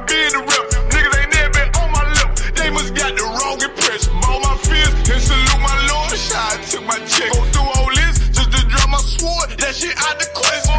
been the rep. Niggas ain't never been on my lip. They must got the wrong impression. All my fears and salute my Lord. I took my check. Go through all this just to drop my sword. That shit out the question.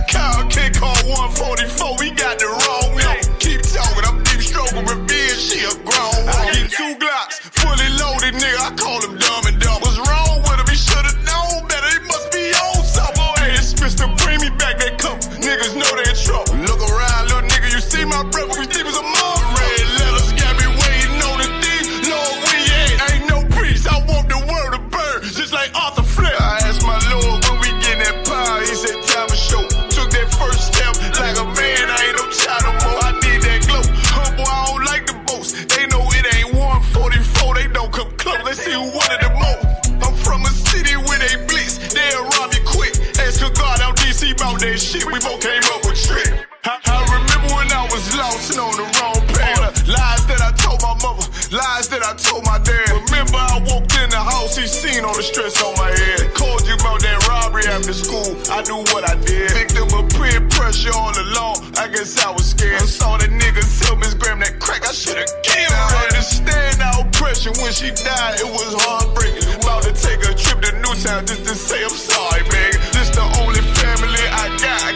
Kyle can't call 144. We got the wrong number. Keep talking. I'm deep stroking revenge. She a grown woman. I get 2 Glocks, fully loaded, nigga. I call him dumb and dumb. What's wrong with him? He should've known better. He must be on something. Hey, it's Mr. Bring me back that cup. Niggas know they in trouble. Look around, little nigga. You see my brother? We think it's a mom. Red letters got me waiting on the thing. Lord, we ain't no priest. I want the world to burn, just like Arthur Flip. I asked my Lord when we get that power. He said time to show. Took that first step like a man. I ain't no child no more. I need that glow. Humble, I don't like the boast. They know it ain't 144. They don't come close. Let's see who wanted the most. I'm from a city where they blitz. They'll rob you quick. Ask a God out DC about that shit. We both came up with trick. I remember when I was lost and on the wrong path. Lies that I told my mother, lies that I told my dad. Remember I walked in the house, he seen all the stress on my head. Called you about that robbery after school, I knew what I did. Victim of peer pressure all along, I guess I was scared. I saw that nigga tell Miss Graham that crack, I should've killed her. I understand our pressure, when she died it was heartbreaking. About to take a trip to Newtown just to say I'm sorry, man. This the only family I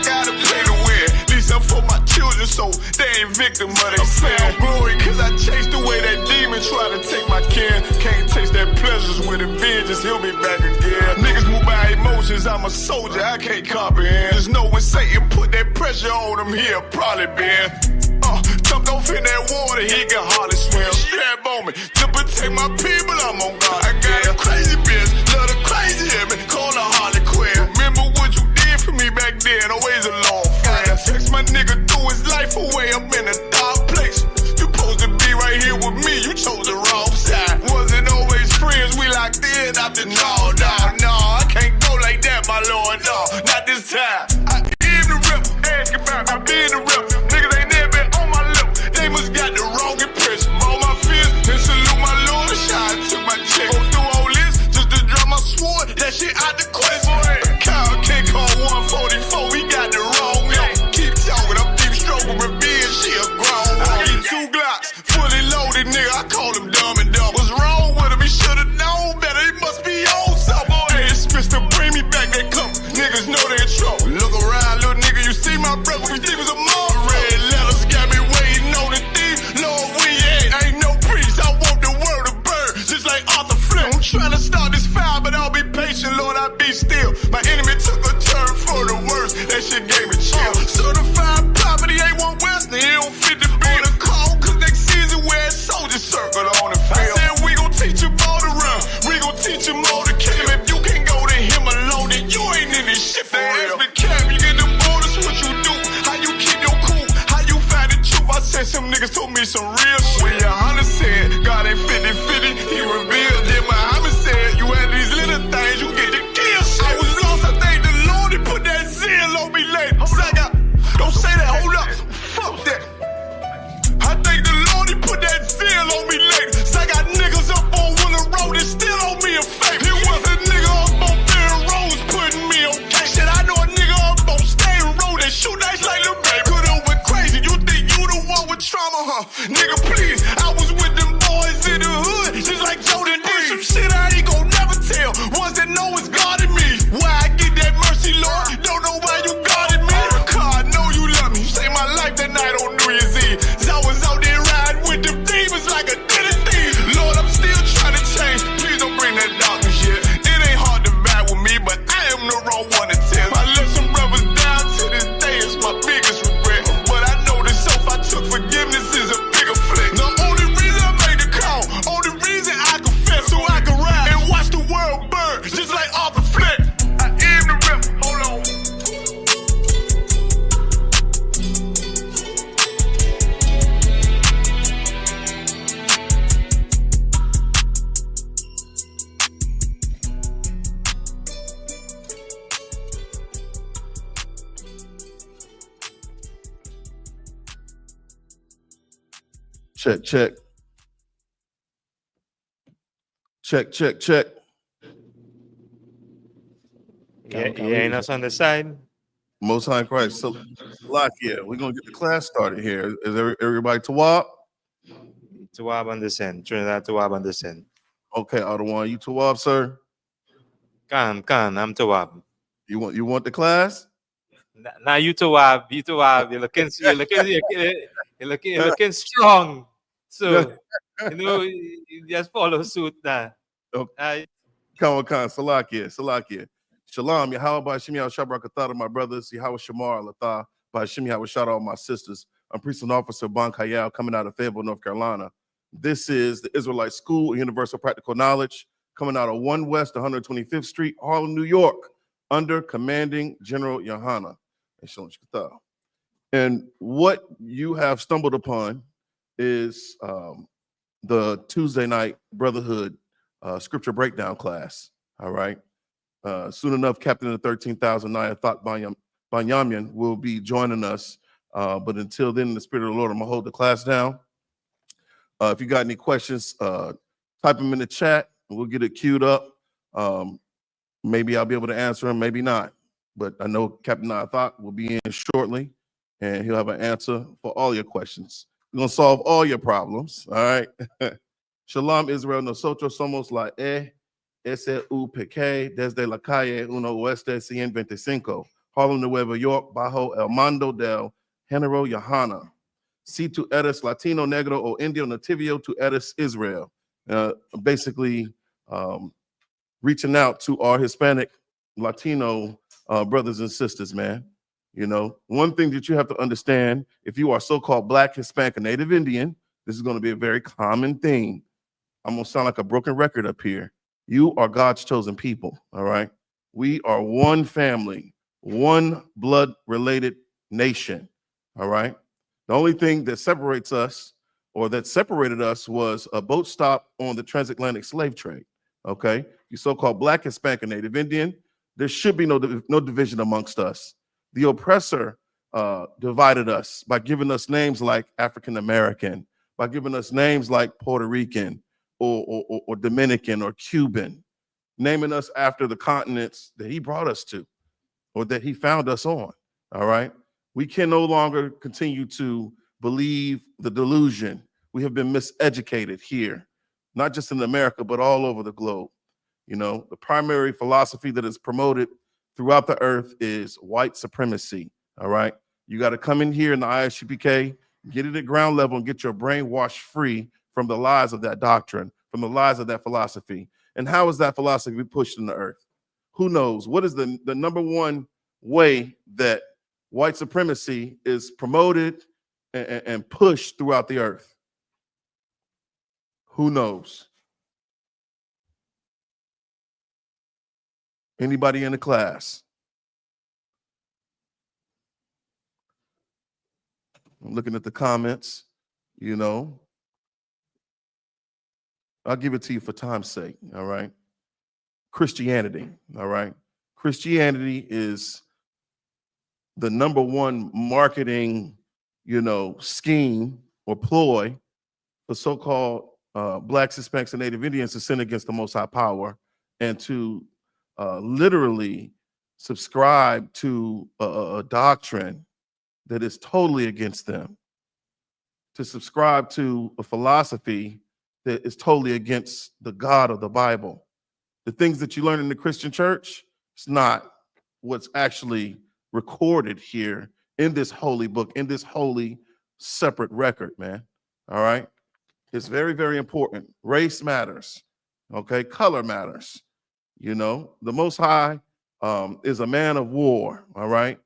gotta play to win. I'm for my children, so they ain't victim of they sin. Glory, cause I chased away that demon, try to take my kin. Can't taste that pleasures with a vengeance, he'll be back again. Niggas move by emotions, I'm a soldier, I can't comprehend. Just know when Satan put that pressure on him, he'll probably been jumped off in that water, he can hardly swim. Strap on me, to protect my people, I'm on God. I got a crazy bitch, love the crazy in me, call her Harley Quinn. Remember what you did for me back then, always a long friend. Text my nigga threw his life away, I'm in a dark place. You supposed to be right here with me, you chose the wrong side. Wasn't always friends, we locked in after no, I can't go like that, my lord, no, not this time. I am the rep, ask about, I been the rep. Niggas ain't never been on my lip, they must got the wrong impression. All my fears, and salute my Lord, I took my check. Go through all this, just to drop my sword, that shit out the question. Kyle can't call 144, we got the wrong number. I'm deep stroking revenge, she a grown woman. I get 2 Glocks, fully loaded, nigga. I call him dumb and dumb. What's wrong with him? He should've known better. He must be on something. Hey, it's Mr. Bring me back that cup. Niggas know they in trouble. Look around, little nigga. You see my brother? We think it's a mom. Red letters got me waiting on the thief. Lord, we ain't no priest. I want the world to burn, just like Arthur Flip. I'm trying to start this fire, but I'll be patient, Lord. I be still. My enemy took a turn for the worst. That shit gave me chill. Certified property ain't one Western. He don't fit the bill. On the call, cause next season wear soldier circle on the field. I said we gon' teach him all to run. We gon' teach him all to kill him. If you can't go to him alone, then you ain't in this shit for real. Ask me, Capt, you get the bonus, what you do? How you keep your cool? How you find the truth? I said some niggas told me some real shit. When YAHANNA said, God ain't 50-50, he revealed. Then Muhammad said, you had these little things, you get the kill shit. I was lost, I thank the Lord, he put that zeal on me later. Don't say that, hold up, fuck that. I thank the Lord, he put that zeal on me later. So I got niggas up on Willow Road, it's still on me a fake. It was a nigga up on Barron Roads putting me on case. Shit, I know a nigga up on State Road that shoot nice like Lil Baby. Could've went crazy, you think you the one with trauma, huh? Nigga, please, I was with them boys in the hood, just like Jordan did. Some shit I ain't gon' never tell, ones that know it's God in me. Why I get that mercy, Lord, don't know why you guarded me. I know you love me, you saved my life that night on New Year's Eve. I was out there riding with them demons like a dinner thief. Lord, I'm still trying to change, please don't bring that darkness yet. It ain't hard to vibe with me, but I am the wrong one to tell. I left some brothers down to this day, it's my biggest regret. But I know the self I took forgiveness is a bigger flick. The only reason I made the call, only reason I confess, so I can ride and watch the world burn, just like Arthur Flick. I am the rep, hold on. Check. Yeah, on the side. Most High in Christ. So, yeah, we're gonna get the class started here. Is everybody Tawab? Tawab on this end. Trinidad Tawab on this end. Okay, Ottawa, you Tawab, sir? Khan, I'm Tawab. You want the class? Now you Tawab. You're looking strong. So you just follow suit now. Okay. Come on, Salakia. Shalom, Yahweh Shemi Shabrakatha, my brothers, Yahweh Shamar Latha, by Shemi Yahweh shout out my sisters. I'm Priest and Officer Bon Kayal coming out of Fayetteville, North Carolina. This is the Israelite School of Universal Practical Knowledge coming out of 1 West 125th Street, Harlem, New York, under Commanding General YAHANNA. And what you have stumbled upon is the Tuesday night Brotherhood scripture breakdown class. All right. Soon enough, Captain of the 13,000 Nayathaq Banyamin will be joining us. But until then, in the spirit of the Lord, I'm gonna hold the class down. If you got any questions, type them in the chat and we'll get it queued up. Maybe I'll be able to answer them, maybe not. But I know Captain Nayathaq will be in shortly and he'll have an answer for all your questions. We're gonna solve all your problems. All right. Shalom, Israel. Nosotros somos la I.S.U.P.K. desde la calle 1 Oeste 125, Harlem, Nueva York, bajo el mando del General YAHANNA. Si tu eres Latino, Negro, o Indio Nativio, tu eres Israel. Basically, reaching out to our Hispanic, Latino brothers and sisters, man. You know, one thing that you have to understand, if you are so-called Black, Hispanic, or Native Indian, this is going to be a very common thing. I'm going to sound like a broken record up here. You are God's chosen people, all right? We are one family, one blood-related nation, all right? The only thing that separates us or that separated us was a boat stop on the transatlantic slave trade, okay? You so-called Black, Hispanic, and Native Indian, there should be no division amongst us. The oppressor divided us by giving us names like African American, by giving us names like Puerto Rican, or Dominican or Cuban, naming us after the continents that he brought us to or that he found us on, all right? We can no longer continue to believe the delusion. We have been miseducated here, not just in America, but all over the globe. You know, the primary philosophy that is promoted throughout the earth is white supremacy, all right? You got to come in here in the I.S.U.P.K, get it at ground level and get your brain washed free from the lies of that doctrine, from the lies of that philosophy. And how is that philosophy pushed in the earth? Who knows? What is the number one way that white supremacy is promoted and pushed throughout the earth? Who knows? Anybody in the class? I'm looking at the comments, you know. I'll give it to you for time's sake, all right? Christianity, all right? Christianity is the number one marketing, you know, scheme or ploy for so-called Blacks, Hispanics, and Native Indians to sin against the Most High Power and to literally subscribe to a doctrine that is totally against them, to subscribe to a philosophy that is totally against the God of the Bible. The things that you learn in the Christian church, it's not what's actually recorded here in this holy book, in this holy separate record, man. All right? It's very, very important. Race matters, okay? Color matters. You know, the Most High is a man of war, all right?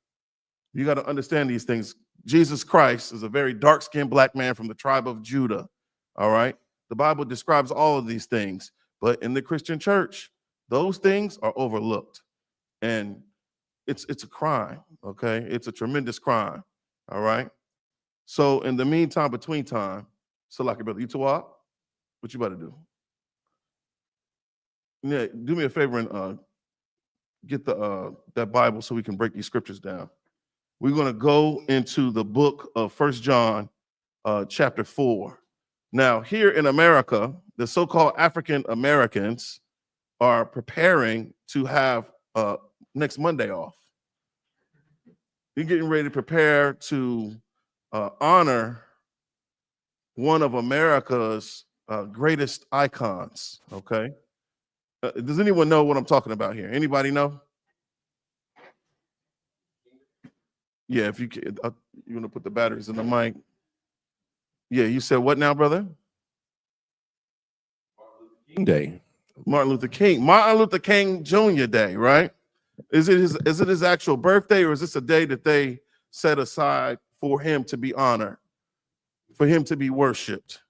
You got to understand these things. Jesus Christ is a very dark-skinned Black man from the tribe of Judah, all right? The Bible describes all of these things, but in the Christian church, those things are overlooked. And it's a crime, okay? It's a tremendous crime, all right? So in the meantime, between time, so like your brother, you Tawab, what you about to do? Yeah, do me a favor and get that Bible so we can break these scriptures down. We're going to go into the book of 1 John, chapter 4. Now, here in America, the so-called African Americans are preparing to have next Monday off. You're getting ready to prepare to honor one of America's greatest icons, okay? Does anyone know what I'm talking about here? Anybody know? Yeah, if you can, you want to put the batteries in the mic. Yeah, you said what now, brother? King Day. Martin Luther King Jr. Day, right? Is it his actual birthday, or is this a day that they set aside for him to be honored, for him to be worshipped?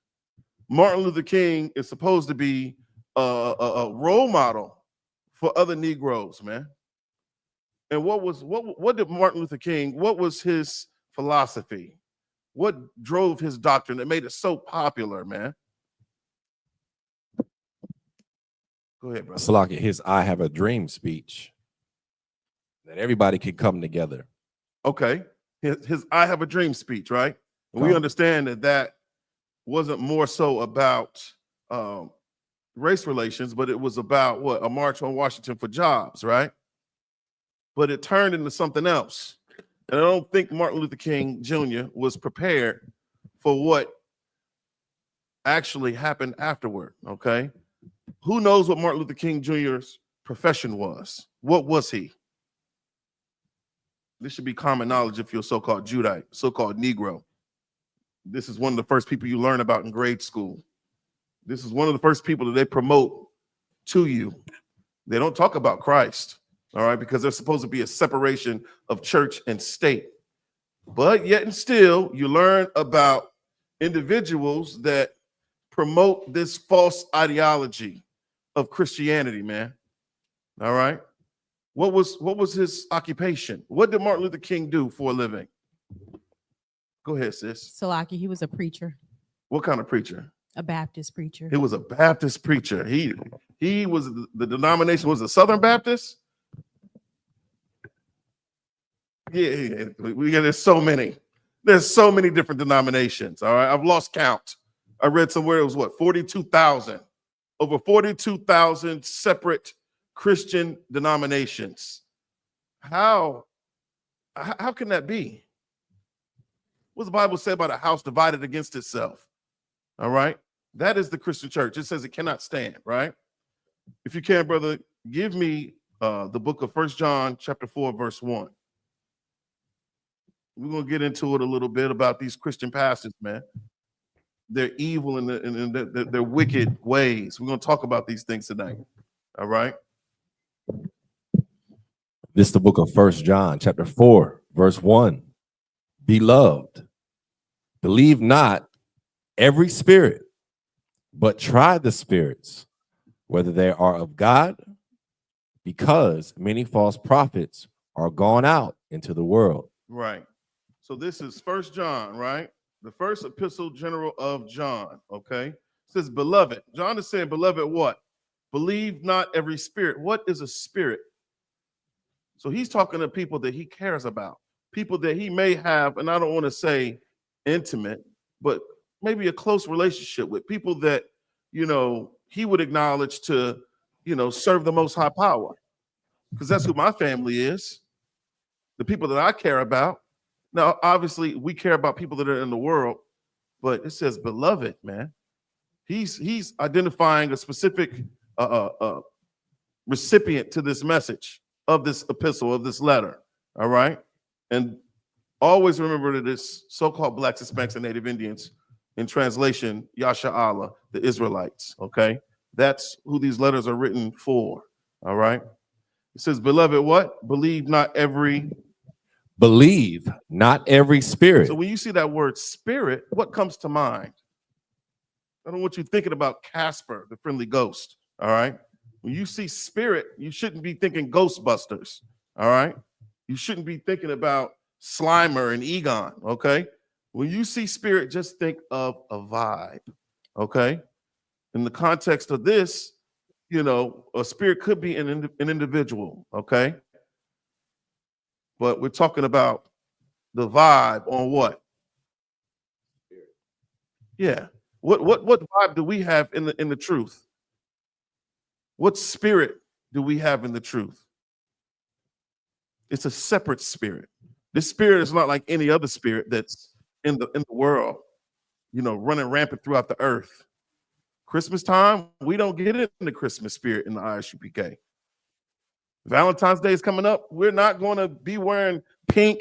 Martin Luther King is supposed to be a role model for other Negroes, man. And what did Martin Luther King, what was his philosophy? What drove his doctrine that made it so popular, man? Go ahead, brother. Salaki, his I Have a Dream speech. That everybody could come together. Okay. His I Have a Dream speech, right? And we understand that wasn't more so about race relations, but it was about what? A march on Washington for jobs, right? But it turned into something else. And I don't think Martin Luther King Jr. was prepared for what actually happened afterward, okay? Who knows what Martin Luther King Jr.'s profession was? What was he? This should be common knowledge if you're a so-called Judite, so-called Negro. This is one of the first people you learn about in grade school. This is one of the first people that they promote to you. They don't talk about Christ, all right, because there's supposed to be a separation of church and state. But yet and still, you learn about individuals that promote this false ideology of Christianity, man. All right. What was his occupation? What did Martin Luther King do for a living? Go ahead, sis. Salaki, he was a preacher, What kind of preacher? a Baptist preacher. He was a Baptist preacher. He was, the denomination was a Southern Baptist. Yeah, there's so many. There's so many different denominations. All right, I've lost count. I read somewhere it was what, 42,000, over 42,000 separate Christian denominations. How can that be? What's the Bible say about a house divided against itself? All right, that is the Christian church. It says it cannot stand, right? If you can, brother, give me the book of 1 John chapter 4, verse 1. We're going to get into it a little bit about these Christian pastors, man. They're evil and their wicked ways. We're going to talk about these things tonight. All right. This is the book of 1 John, chapter 4, verse 1. Beloved, believe not every spirit, but try the spirits, whether they are of God, because many false prophets are gone out into the world. Right. So this is 1 John, right? The first epistle general of John, okay? It says, beloved. John is saying, beloved, what? Believe not every spirit. What is a spirit? So he's talking to people that he cares about, people that he may have, and I don't want to say intimate, but maybe a close relationship with, people that, you know, he would acknowledge to, you know, serve the most high power, because that's who my family is, the people that I care about. Now, obviously, we care about people that are in the world, but it says beloved, man. He's identifying a specific recipient to this message of this epistle, of this letter, all right? And always remember that it's so-called Blacks, Hispanics, and Native Indians, in translation, Yasha Allah, the Israelites, okay? That's who these letters are written for, all right? It says, beloved, what? Believe not every spirit. So when you see that word spirit, what comes to mind? I don't want you thinking about Casper, the friendly ghost, all right? When you see spirit, you shouldn't be thinking Ghostbusters, all right? You shouldn't be thinking about Slimer and Egon, okay? When you see spirit, just think of a vibe, okay? In the context of this, you know, a spirit could be an individual, okay? But we're talking about the vibe on what? Yeah. What vibe do we have in the truth? What spirit do we have in the truth? It's a separate spirit. This spirit is not like any other spirit that's in the world, you know, running rampant throughout the earth. Christmas time, we don't get in the Christmas spirit in the I.S.U.P.K. Valentine's Day is coming up. We're not going to be wearing pink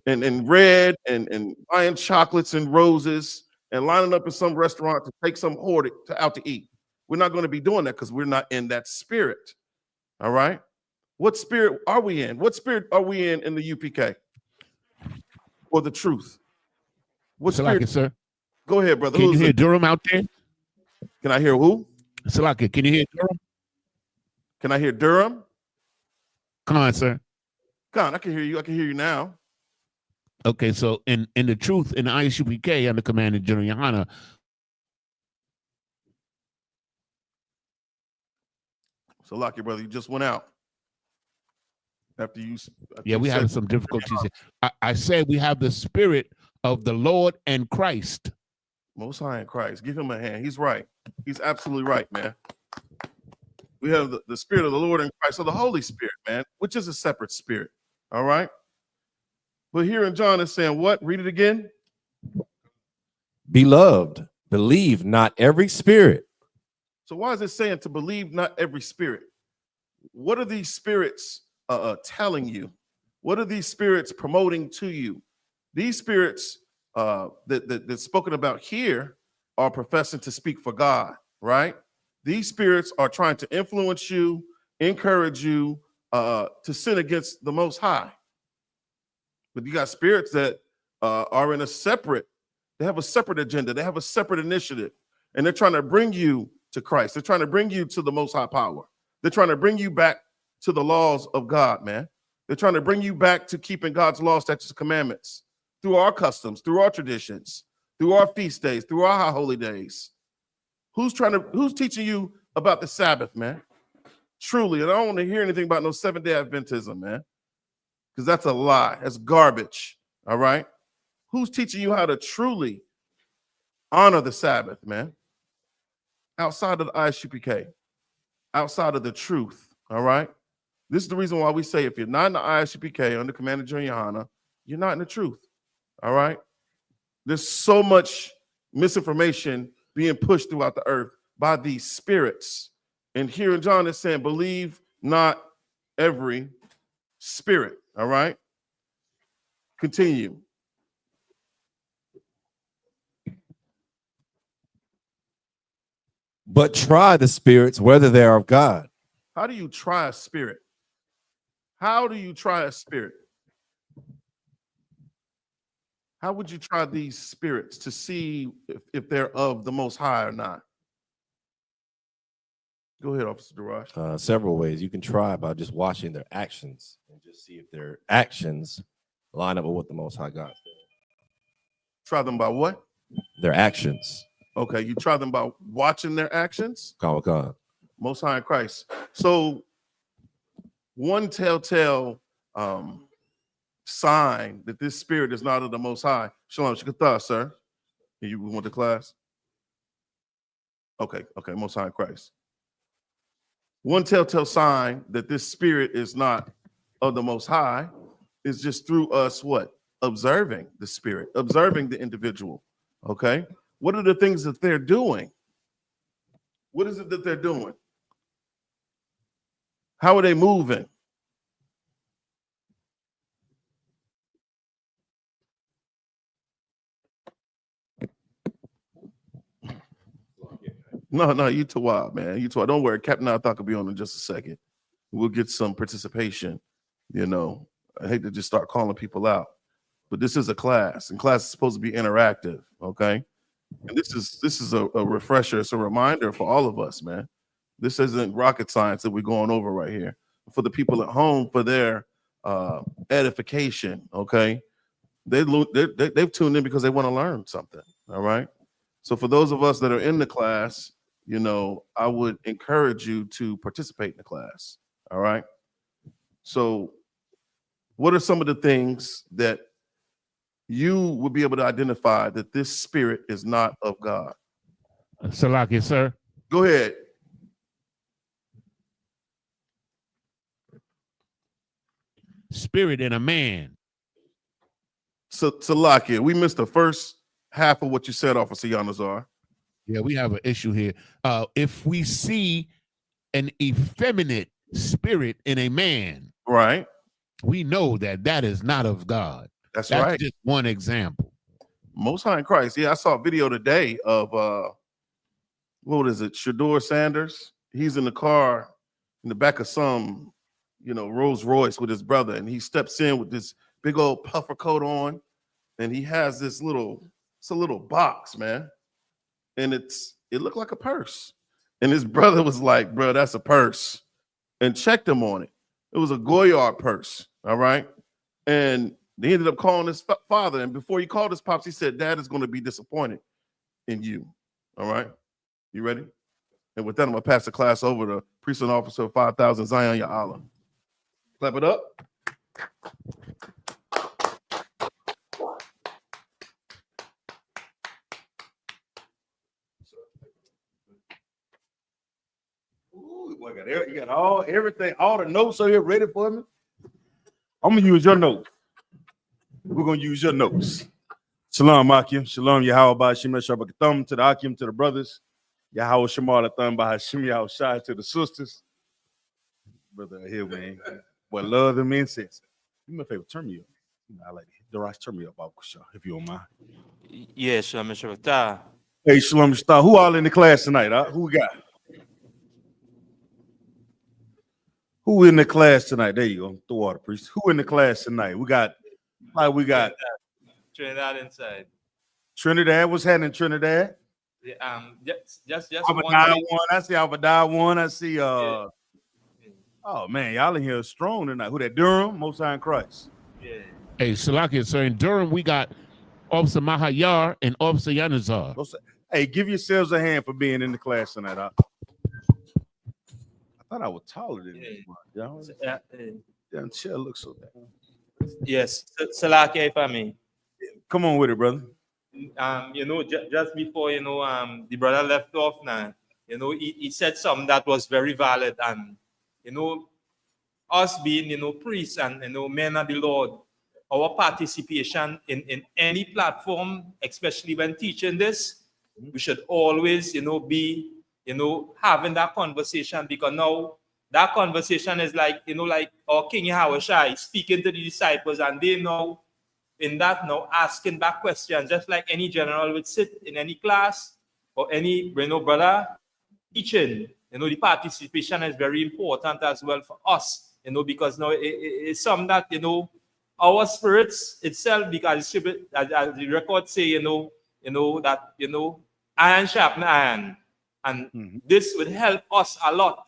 and red and buying chocolates and roses and lining up in some restaurant to take some hoard out to eat. We're not going to be doing that because we're not in that spirit. All right. What spirit are we in? What spirit are we in the UPK? Or the truth? What spirit? Salaki, sir. Go ahead, brother. Can Who's you hear it? Durham out there? Can I hear who? Salaki, can you hear Durham? Can I hear Durham? Come on, sir. Come on, I can hear you. I can hear you now. Okay, so in the truth, in the I.S.U.P.K. under Commander General YAHANNA, So, Locky, brother, you just went out. After you we having some difficulties here. I said we have the spirit of the Lord and Christ. Most High in Christ. Give him a hand. He's right. He's absolutely right, man. We have the spirit of the Lord in Christ, so the Holy Spirit, man, which is a separate spirit. All right. But here in John is saying what? Read it again. Beloved, believe not every spirit. So why is it saying to believe not every spirit? What are these spirits telling you? What are these spirits promoting to you? These spirits that's spoken about here are professing to speak for God, right? These spirits are trying to influence you, encourage you to sin against the Most High. But you got spirits that are in a separate, they have a separate agenda. They have a separate initiative. And they're trying to bring you to Christ. They're trying to bring you to the Most High power. They're trying to bring you back to the laws of God, man. They're trying to bring you back to keeping God's laws, statutes, and commandments through our customs, through our traditions, through our feast days, through our high holy days. Who's teaching you about the Sabbath, man? Truly, and I don't want to hear anything about no Seventh-day Adventism, man, because that's a lie. That's garbage, all right? Who's teaching you how to truly honor the Sabbath, man? Outside of the I.S.U.P.K., outside of the truth, all right? This is the reason why we say if you're not in the I.S.U.P.K. under Commander General YAHANNA, you're not in the truth, all right? There's so much misinformation being pushed throughout the earth by these spirits. And here in John is saying, believe not every spirit, all right? Continue. But try the spirits whether they are of God. How do you try a spirit? How do you try a spirit? How would you try these spirits to see if they're of the Most High or not? Go ahead, Officer Daraj. Several ways. You can try by just watching their actions and just see if their actions line up with what the Most High God said. Try them by what? Their actions. Okay, you try them by watching their actions? Come. Most High in Christ. So one telltale sign that this spirit is not of the Most High. Shalom, Shikatah, sir. You went to class? Okay, Most High in Christ. One telltale sign that this spirit is not of the Most High is just through us what? Observing the spirit, observing the individual, okay? What are the things that they're doing? What is it that they're doing? How are they moving? No, you too wild, man. You too wild. Don't worry. Captain Nayathaq will be on in just a second. We'll get some participation. You know, I hate to just start calling people out, but this is a class, and class is supposed to be interactive, okay? And this is a refresher. It's a reminder for all of us, man. This isn't rocket science that we're going over right here. For the people at home, for their edification, okay? They've tuned in because they want to learn something, all right? So for those of us that are in the class, you know, I would encourage you to participate in the class, all right? So what are some of the things that you will be able to identify that this spirit is not of God? Salaki, sir. Go ahead. Spirit in a man. So Salakia, we missed the first half of what you said, Officer Yanazar. Yeah, we have an issue here. If we see an effeminate spirit in a man, Right. we know that is not of God. That's That's right. just one example. Most High in Christ. Yeah, I saw a video today of what is it? Shador Sanders. He's in the car in the back of some, Rolls Royce with his brother, and he steps in with this big old puffer coat on, and he has it's a little box, man, and it looked like a purse. And his brother was like, "Bro, that's a purse," and checked him on it. It was a Goyard purse, all right? And they ended up calling his father, and before he called his pops, he said, "Dad is going to be disappointed in you." All right? You ready? And with that, I'm going to pass the class over to Precinct Officer 5000 Zion Ya'ala. Clap it up. Ooh, you got everything, all the notes are here ready for me. I'm gonna use your notes. We're gonna use your notes. Shalom, Akim. Shalom, Yahweh, Shemesh Shabbat, to the Akim, to the brothers. Yahweh Shemal Atham Bahashim Yahweh Shai, to the sisters. Brother here, man. Boy, love them incense. Do me a favor, turn me up. I like it. Darash, turn me up, if you don't mind. Yeah, Shalom Shabbat. Hey, Shalom Star. Who all in the class tonight? Huh? Who we got? Who in the class tonight? There you go. The water priest. Who in the class tonight? We got Trinidad inside. Trinidad. What's happening, Trinidad? Yeah, just Abadai one. I see Abadai one. I see oh man, y'all in here strong tonight. Who that? Durham, Most High in Christ. Yeah. Hey, Salakia, sir, in Durham, we got Officer Mahayar and Officer Yanazar. Hey, give yourselves a hand for being in the class tonight. I thought I was taller than this one. Y'all. Damn, chair looks so bad. Yes, Salakia, if I may. Come on with it, brother. Just before, the brother left off now, he said something that was very valid. And, us being, priests and, men of the Lord, our participation in any platform, especially when teaching this, we should always, be, having that conversation, because now that conversation is like, like our King Yahushua speaking to the disciples, and they know in that now asking back questions, just like any general would sit in any class or any brother teaching. The participation is very important as well for us, because now it's something that, our spirits itself, because as the records say, that, iron sharpen iron. And this would help us a lot,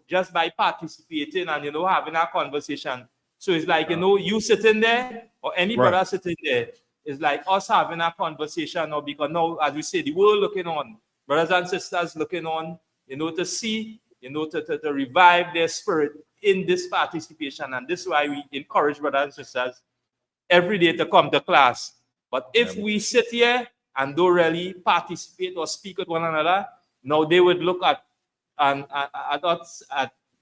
just by participating and, having a conversation. So it's like, you sitting there or any brother sitting there, it's like us having a conversation now, because now, as we say, the world looking on, brothers and sisters looking on, to see, to revive their spirit in this participation. And this is why we encourage brothers and sisters every day to come to class. But if we sit here and don't really participate or speak with one another, now they would look at us,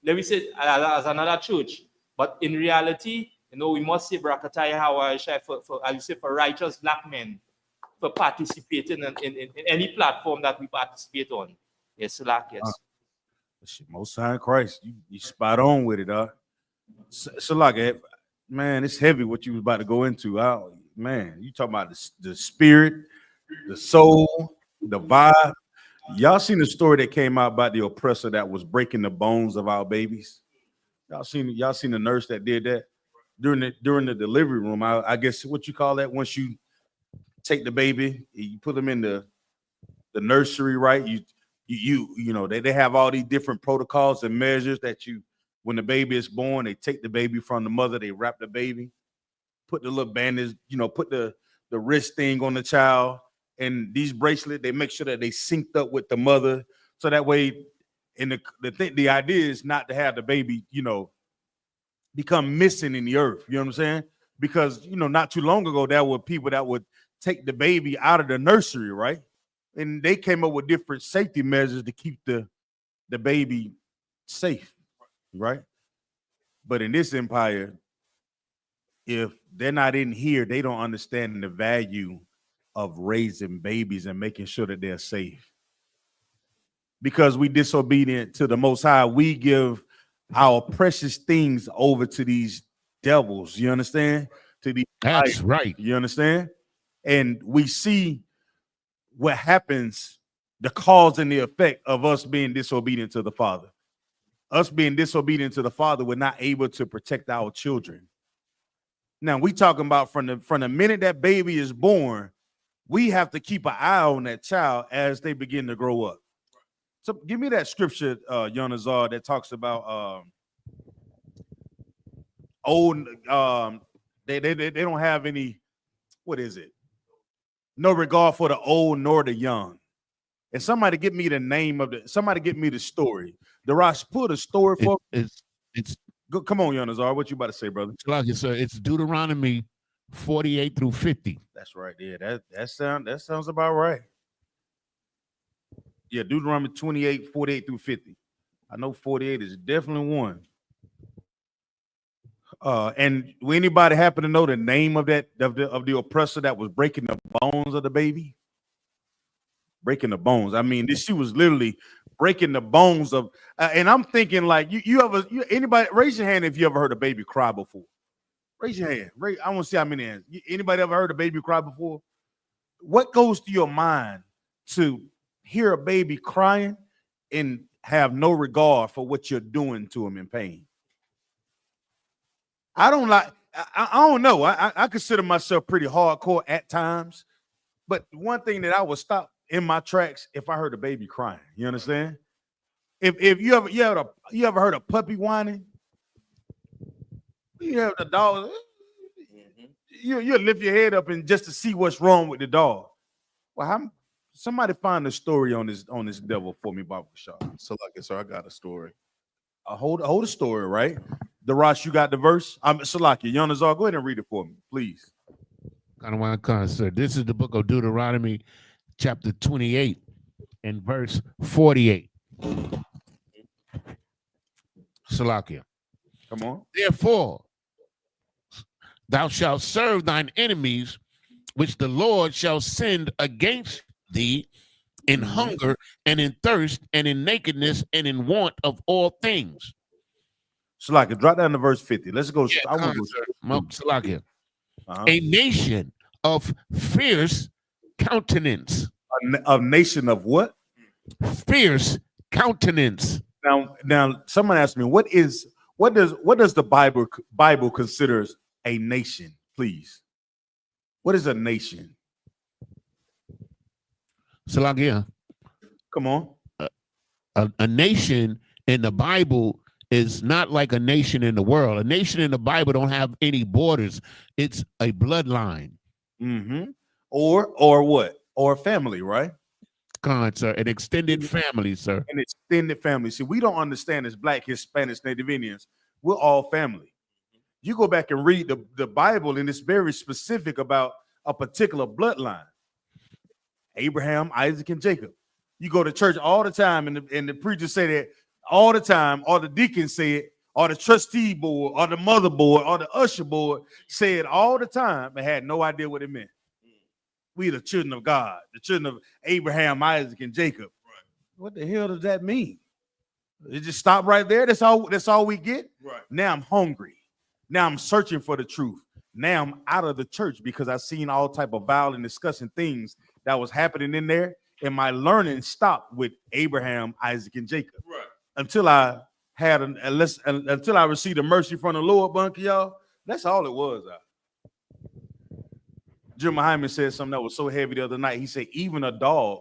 let me say, as another church. But in reality, we must say Barakat Yahweh for, as you say, for righteous black men, for participating in any platform that we participate on. Yes, yes. Most High in Christ, you spot on with it, Salak, man, it's heavy what you was about to go into. Man, you talking about the spirit, the soul, the vibe. Y'all seen the story that came out about the oppressor that was breaking the bones of our babies? Y'all seen the nurse that did that during the delivery room? I guess what you call that, once you take the baby, you put them in the nursery, right? They have all these different protocols and measures that when the baby is born, they take the baby from the mother, they wrap the baby, put the little bandage, put the wrist thing on the child, and these bracelets, they make sure that they synced up with the mother, so that way. And the idea is not to have the baby, become missing in the earth. You know what I'm saying? Because, not too long ago, there were people that would take the baby out of the nursery, right? And they came up with different safety measures to keep the baby safe, right? But in this empire, if they're not in here, they don't understand the value of raising babies and making sure that they're safe. Because we disobedient to the Most High, we give our precious things over to these devils. You understand? To these That's right. You understand? And we see what happens, the cause and the effect of us being disobedient to the Father. Us being disobedient to the Father, we're not able to protect our children. Now we talking about from the minute that baby is born, we have to keep an eye on that child as they begin to grow up. So give me that scripture, Yonazar, that talks about they don't have any, what is it? No regard for the old nor the young. And somebody get me the name of somebody get me the story. Darash, put a story for it's Go, come on, Yonazar. What you about to say, brother? like it's Deuteronomy 48 through 50. That's right. Yeah, that sounds about right. Yeah, Deuteronomy 28, 48 through 50. I know 48 is definitely one. And will anybody happen to know the name of that of the oppressor that was breaking the bones of the baby? Breaking the bones. I mean, she was literally breaking the bones of. And I'm thinking, like, anybody raise your hand if you ever heard a baby cry before. Raise your hand. I want to see how many hands. Anybody ever heard a baby cry before? What goes through your mind to hear a baby crying and have no regard for what you're doing to him in pain? I don't like. I don't know. I consider myself pretty hardcore at times, but one thing that I would stop in my tracks if I heard a baby crying. You understand? If you ever heard a puppy whining, you have the dog. You lift your head up and just to see what's wrong with the dog. Well, somebody find a story on this devil for me, Baba Shaw. So like, sir, I got a story. Hold the story, right? Darash, you got the verse? I'm Salakia. Yonazar, go ahead and read it for me, please. Kind of want to sir. This is the book of Deuteronomy, chapter 28 and verse 48. Salakia. Come on. Therefore, thou shalt serve thine enemies, which the Lord shall send against thee in hunger and in thirst and in nakedness and in want of all things. Salakia, drop down to verse 50. Let's go. Yeah, I want to go. Salakia. A nation of fierce countenance. A nation of what? Fierce countenance. Now, someone asked me, what does the Bible considers a nation? Please, what is a nation? Salakia. Come on. A nation in the Bible is not like a nation in the world. A nation in the Bible don't have any borders. It's a bloodline. Mm-hmm. Or what? Or family, right? Come on, sir. An extended family, sir. An extended family. See, we don't understand as Black, Hispanics, Native Indians. We're all family. You go back and read the Bible, and it's very specific about a particular bloodline. Abraham, Isaac, and Jacob. You go to church all the time, and the preachers say that all the time, or the deacons say it, or the trustee board, or the mother board, or the usher board say it all the time, and had no idea what it meant. We the children of God, the children of Abraham, Isaac, and Jacob. Right. What the hell does that mean? It just stop right there. That's all we get. Right. Now I'm hungry. Now I'm searching for the truth. Now I'm out of the church because I've seen all type of vile and disgusting things that was happening in there. And my learning stopped with Abraham, Isaac, and Jacob. Right. Until I had until I received a mercy from the Lord, bunky, y'all. That's all it was. Jim Hyman said something that was so heavy the other night. He said, even a dog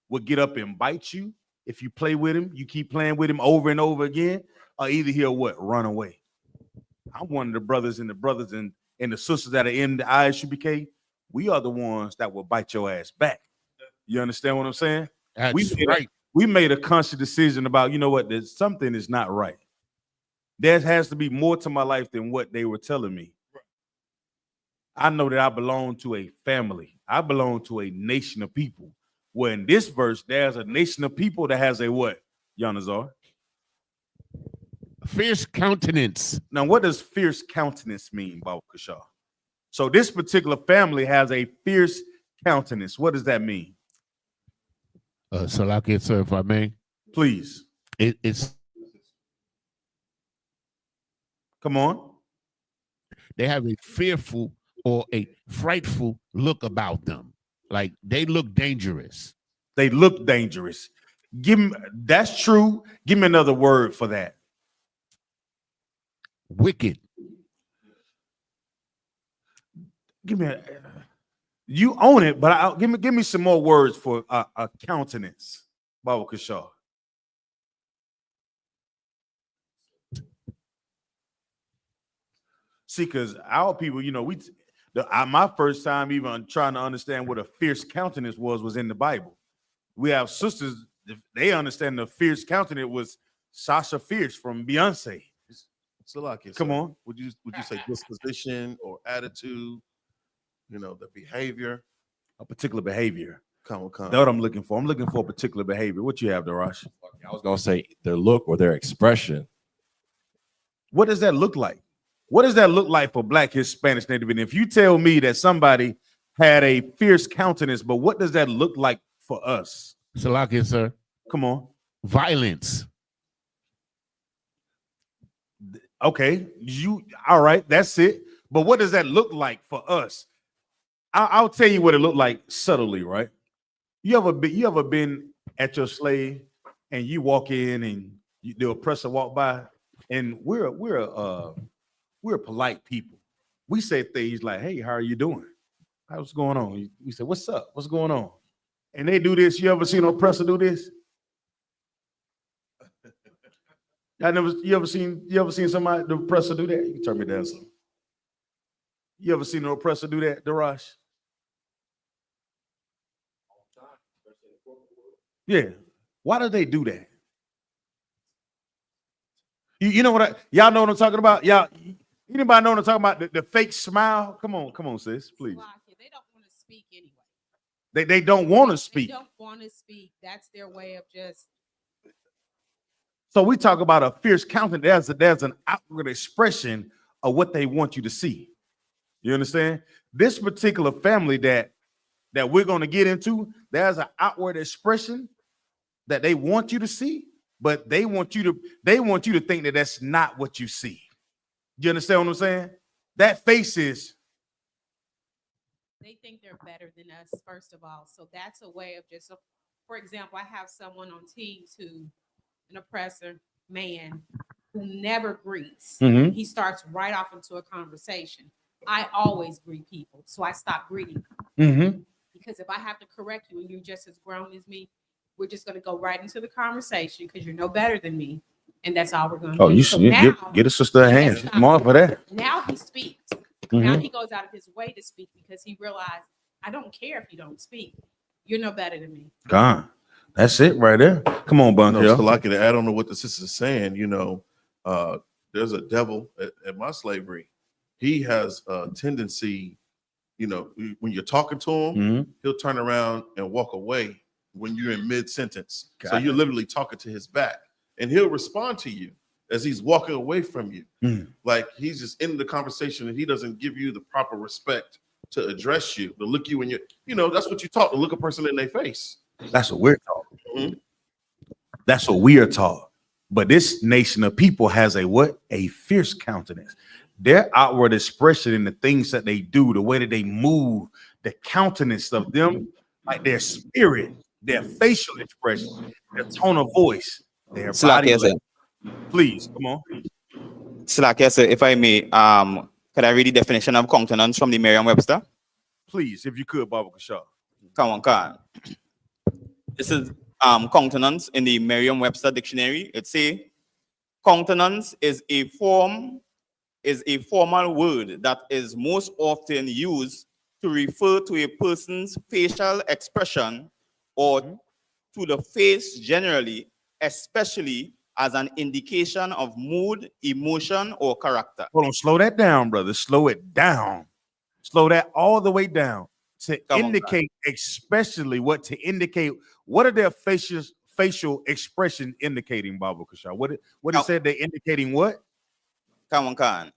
would get up and bite you if you play with him. You keep playing with him over and over again, or either he'll what? Run away. I'm one of the brothers and the sisters that are in the I.S.U.P.K. We are the ones that will bite your ass back. You understand what I'm saying? We made a conscious decision about, you know what, there's something is not right. There has to be more to my life than what they were telling me. I know that I belong to a family. I belong to a nation of people. Where in this verse, there's a nation of people that has a what, Yanazar? Fierce countenance. Now, what does fierce countenance mean, Baba Kashaw? So this particular family has a fierce countenance. What does that mean? Salakia, sir, if I may. Please. It's Come on. they have a fearful or a frightful look about them. Like they look dangerous. They look dangerous. Give me, that's true. Give me another word for that. Wicked. Give me you own it, but give me some more words for a countenance, Baba Kashaw. See, because our people, you know, my first time even trying to understand what a fierce countenance was in the Bible. We have sisters, they understand the fierce countenance was Sasha Fierce from Beyonce. Salakia, Come sir. on. Would you say disposition or attitude? You know, the behavior. A particular behavior. Come. That's what I'm looking for. I'm looking for a particular behavior. What you have, Darash? I was gonna say their look or their expression. What does that look like? What does that look like for Black, Hispanics, Native? And if you tell me that somebody had a fierce countenance, but what does that look like for us? Salakia, sir. Come on. Violence. Okay, all right, that's it. But what does that look like for us? I'll tell you what it looked like subtly, right? You ever been at your slave and you walk in and the oppressor walk by, and we're polite people. We say things like, "Hey, how are you doing? What's going on?" We say, "What's up? What's going on?" And they do this. You ever seen an oppressor do this? You ever seen somebody, the oppressor, do that? You can turn me down some. You ever seen an oppressor do that, Darash? Yeah. Why do they do that? You know what y'all know what I'm talking about? Y'all, anybody know what I'm talking about? The fake smile? Come on, sis, please. They don't want to speak anyway. They don't want to speak. They don't want to speak. That's their way of just. So we talk about a fierce countenance. There's an outward expression of what they want you to see. You understand? This particular family that we're going to get into, there's an outward expression that they want you to see, but they want you to think that that's not what you see. You understand what I'm saying? That face is. They think they're better than us, first of all. So that's a way of just. So for example, I have someone on teams who. An oppressor man who never greets. Mhm. He starts right off into a conversation. I always greet people, so I stop greeting Mm-hmm. because if I have to correct you and you're just as grown as me, we're just going to go right into the conversation because you're no better than me, and that's all we're going to do. Oh, you So should now, get a sister a hand. Yes, More for that. now he speaks. Now Mhm. he goes out of his way to speak because he realized I don't care if you don't speak. You're no better than me. Gone. That's it right there. Come on, No, Bunker. Salakia, to add on to what the sister's saying, you know, there's a devil at my slavery. He has a tendency, you know, when you're talking to him, Mhm. he'll turn around and walk away when you're in mid-sentence. So Got you're literally talking to his back, and he'll respond to you as he's walking away from you. Mm. Like he's just in the conversation and he doesn't give you the proper respect to address you, to look you in your, you know, that's what you taught, to look a person in their face. That's what we're taught. Mhm. That's what we are taught. But this nation of people has a what? A fierce countenance. Their outward expression in the things that they do, the way that they move, the countenance of them, like their spirit, their facial expression, their tone of voice, their body. Slack, language. Please, come on. Slack, yes, sir. If I may, could I read the definition of countenance from the Merriam-Webster? Please, if you could, Baba Kashaw. Come on. This is countenance in the Merriam-Webster dictionary. It says countenance is a formal word that is most often used to refer to a person's facial expression or to the face generally, especially as an indication of mood, emotion, or character. Hold on, slow that down, brother. Slow it down. Slow that all the way down to Come on, indicate, especially what to indicate. What are their facial expression indicating, Baba Kasha? What he Now- said they indicating what? Come on, Khan.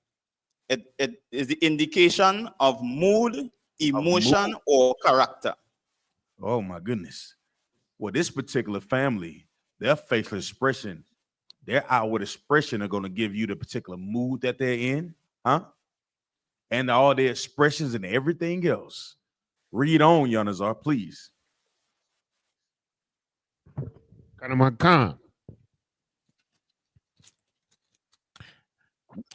It is the indication of mood, emotion, or character. Oh my goodness. Well, this particular family, their facial expression, their outward expression are going to give you the particular mood that they're in, huh? And all their expressions and everything else. Read on, Yanazar, please. Khan.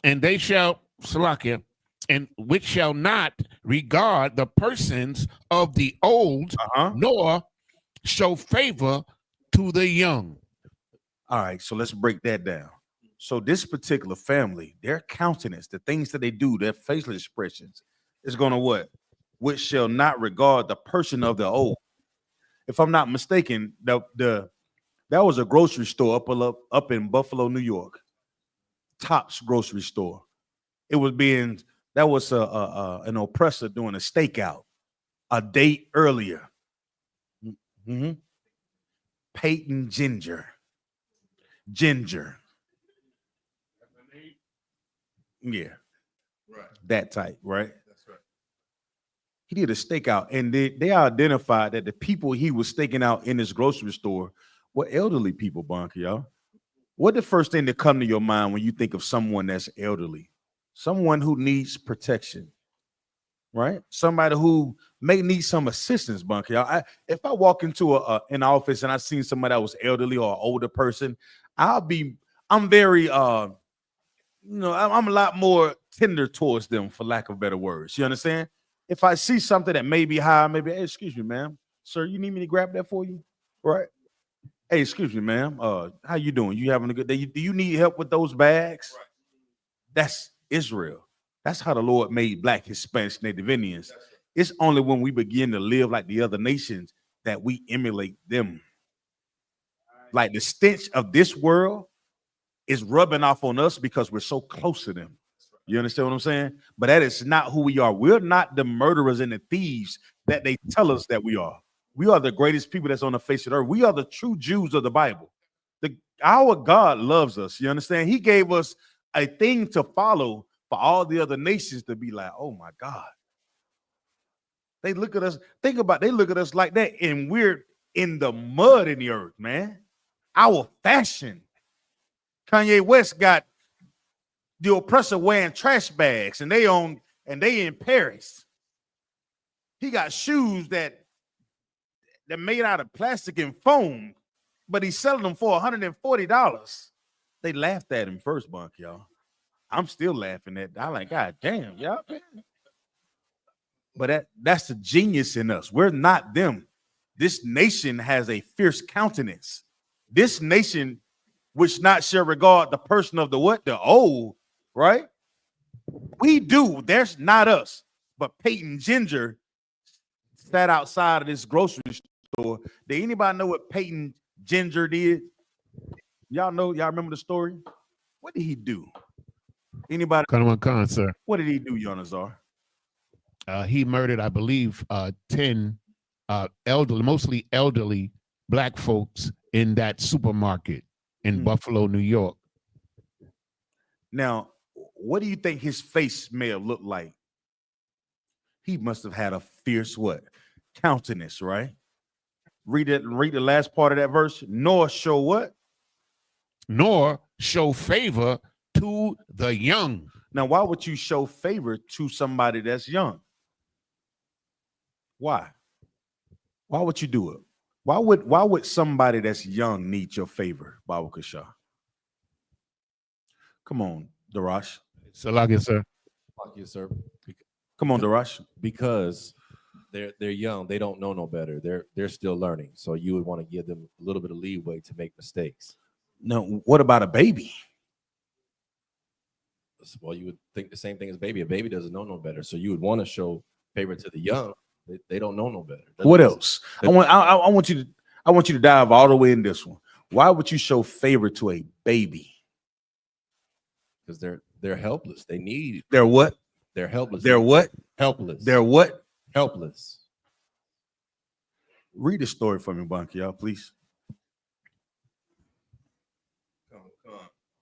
And they shall, Salakia, and which shall not regard the persons of the old, nor show favor to the young. All right, so let's break that down. So this particular family, their countenance, the things that they do, their facial expressions, is going to what? Which shall not regard the person of the old. If I'm not mistaken, that was a grocery store up in Buffalo, New York. Tops grocery store. That was an oppressor doing a stakeout a date earlier. Peyton Ginger. Yeah. Right. That type, right? That's right. He did a stakeout, and they identified that the people he was staking out in this grocery store were elderly people, Bonk, y'all. What the first thing that come to your mind when you think of someone that's elderly? Someone who needs protection, right? Somebody who may need some assistance, Bonk, y'all. If I walk into an office and I seen somebody that was elderly or an older person, I'm very I'm a lot more tender towards them, for lack of better words. You understand? If I see something that may be high, maybe, hey, excuse me, ma'am, sir, you need me to grab that for you, right? Hey, excuse me, ma'am. How you doing? You having a good day? Do you need help with those bags? Right. That's Israel. That's how the Lord made Black, Hispanics, Native Indians. Right. It's only when we begin to live like the other nations that we emulate them. Right. Like the stench of this world is rubbing off on us because we're so close to them. You understand what I'm saying? But that is not who we are. We're not the murderers and the thieves that they tell us that we are. We are the greatest people that's on the face of the earth. We are the true Jews of the Bible. Our God loves us. You understand? He gave us a thing to follow for all the other nations to be like, oh my God. They look at us, they look at us like that, and we're in the mud in the earth, man. Our fashion. Kanye West got the oppressor wearing trash bags, and they in Paris. He got shoes that made out of plastic and foam, but he's selling them for $140. They laughed at him first, Bunk, y'all. I'm still laughing at that. I'm like, God damn, y'all. But that's the genius in us. We're not them. This nation has a fierce countenance. This nation, which not shall regard the person of the what? The old, right? We do. There's not us. But Peyton Ginger sat outside of this grocery store. Did anybody know what Peyton Ginger did? Y'all know? Y'all remember the story? What did he do? Anybody? Khan, sir. What did he do, Yonazar? He murdered, I believe, 10 elderly, mostly elderly Black folks in that supermarket in Buffalo, New York. Now, what do you think his face may have looked like? He must have had a fierce what? Countenance, right? Read the last part of that verse. Nor show what? Nor show favor to the young. Now, why would you show favor to somebody that's young? Why? Why would you do it? Why would somebody that's young need your favor, Baba Kasha? Come on, Darash. Salakia, sir. Salakia, sir. Come on, Darash. Because they're young, they don't know no better. They're still learning. So you would want to give them a little bit of leeway to make mistakes. No, what about a baby? Well, you would think the same thing as baby. A baby doesn't know no better. So you would want to show favor to the young. They don't know no better. What else? I want you to dive all the way in this one. Why would you show favor to a baby? Because they're helpless. They're what? They're helpless. They're what? Helpless. They're what? Helpless. Read the story for me, Bunky, y'all, please.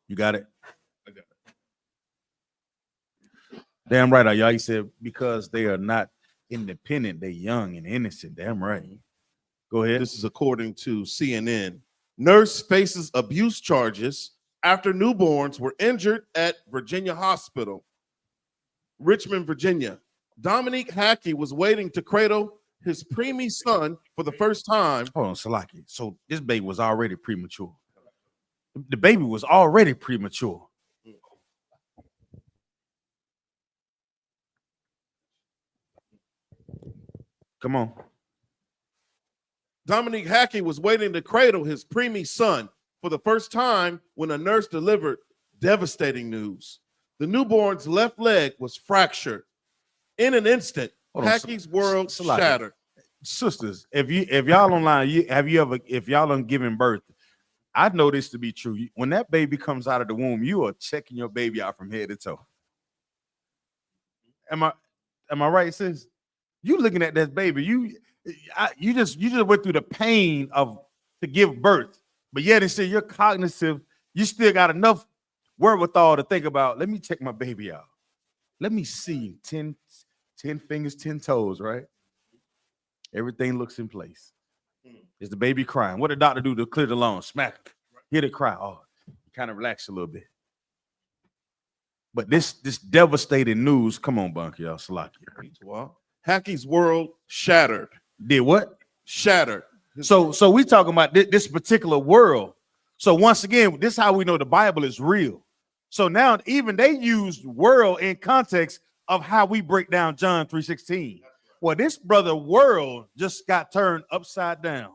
You got it? I got it. Damn right, y'all. He said because they are not independent, they're young and innocent. Damn right. Go ahead. This is according to CNN. Nurse faces abuse charges after newborns were injured at Virginia Hospital. Richmond, Virginia. Dominique Hackey was waiting to cradle his preemie son for the first time. Hold on, Salaki. So this baby was already premature. The baby was already premature. Come on. Dominique Hackey was waiting to cradle his preemie son for the first time when a nurse delivered devastating news. The newborn's left leg was fractured. In an instant, Hackey's world shattered. Sisters, if y'all online, if y'all done given birth, I know this to be true. When that baby comes out of the womb, you are checking your baby out from head to toe. Am I right, sis? You looking at that baby, you just went through the pain of to give birth, but yet and still you're cognitive. You still got enough wherewithal to think about. Let me check my baby out. Let me see 10 fingers, 10 toes, right? Everything looks in place. Is the baby crying? What did the doctor do to clear the lungs? Smack. Hear it cry. Oh, kind of relax a little bit. But this devastating news. Come on, Bunk, y'all. Salakia. Hackey's world shattered. Did what? Shattered. So we talking about this particular world. So once again, this is how we know the Bible is real. So now even they used world in context of how we break down John 3:16. Well, this brother world just got turned upside down.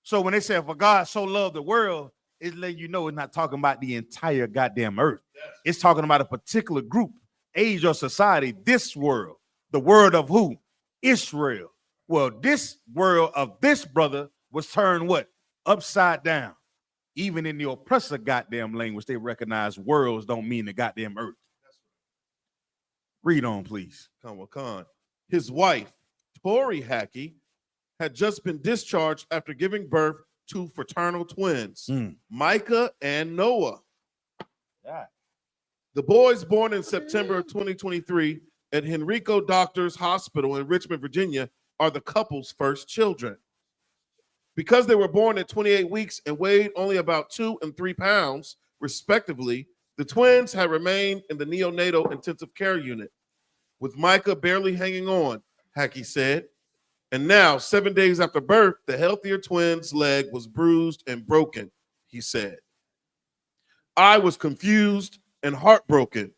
So when they say, for God so loved the world, it's letting you know it's not talking about the entire goddamn earth. It's talking about a particular group, age, or society, this world. The word of who? Israel. Well, this world of this brother was turned what? Upside down. Even in the oppressor goddamn language, they recognize worlds don't mean the goddamn earth. Read on, please. Khan. His wife, Tori Hackey, had just been discharged after giving birth to fraternal twins, Micah and Noah. Yeah. The boys born in September of 2023 at Henrico Doctors Hospital in Richmond, Virginia, are the couple's first children. Because they were born at 28 weeks and weighed only about 2 and 3 pounds, respectively, the twins had remained in the neonatal intensive care unit, with Micah barely hanging on, Hackey said. And now, 7 days after birth, the healthier twins' leg was bruised and broken, he said. I was confused and heartbroken.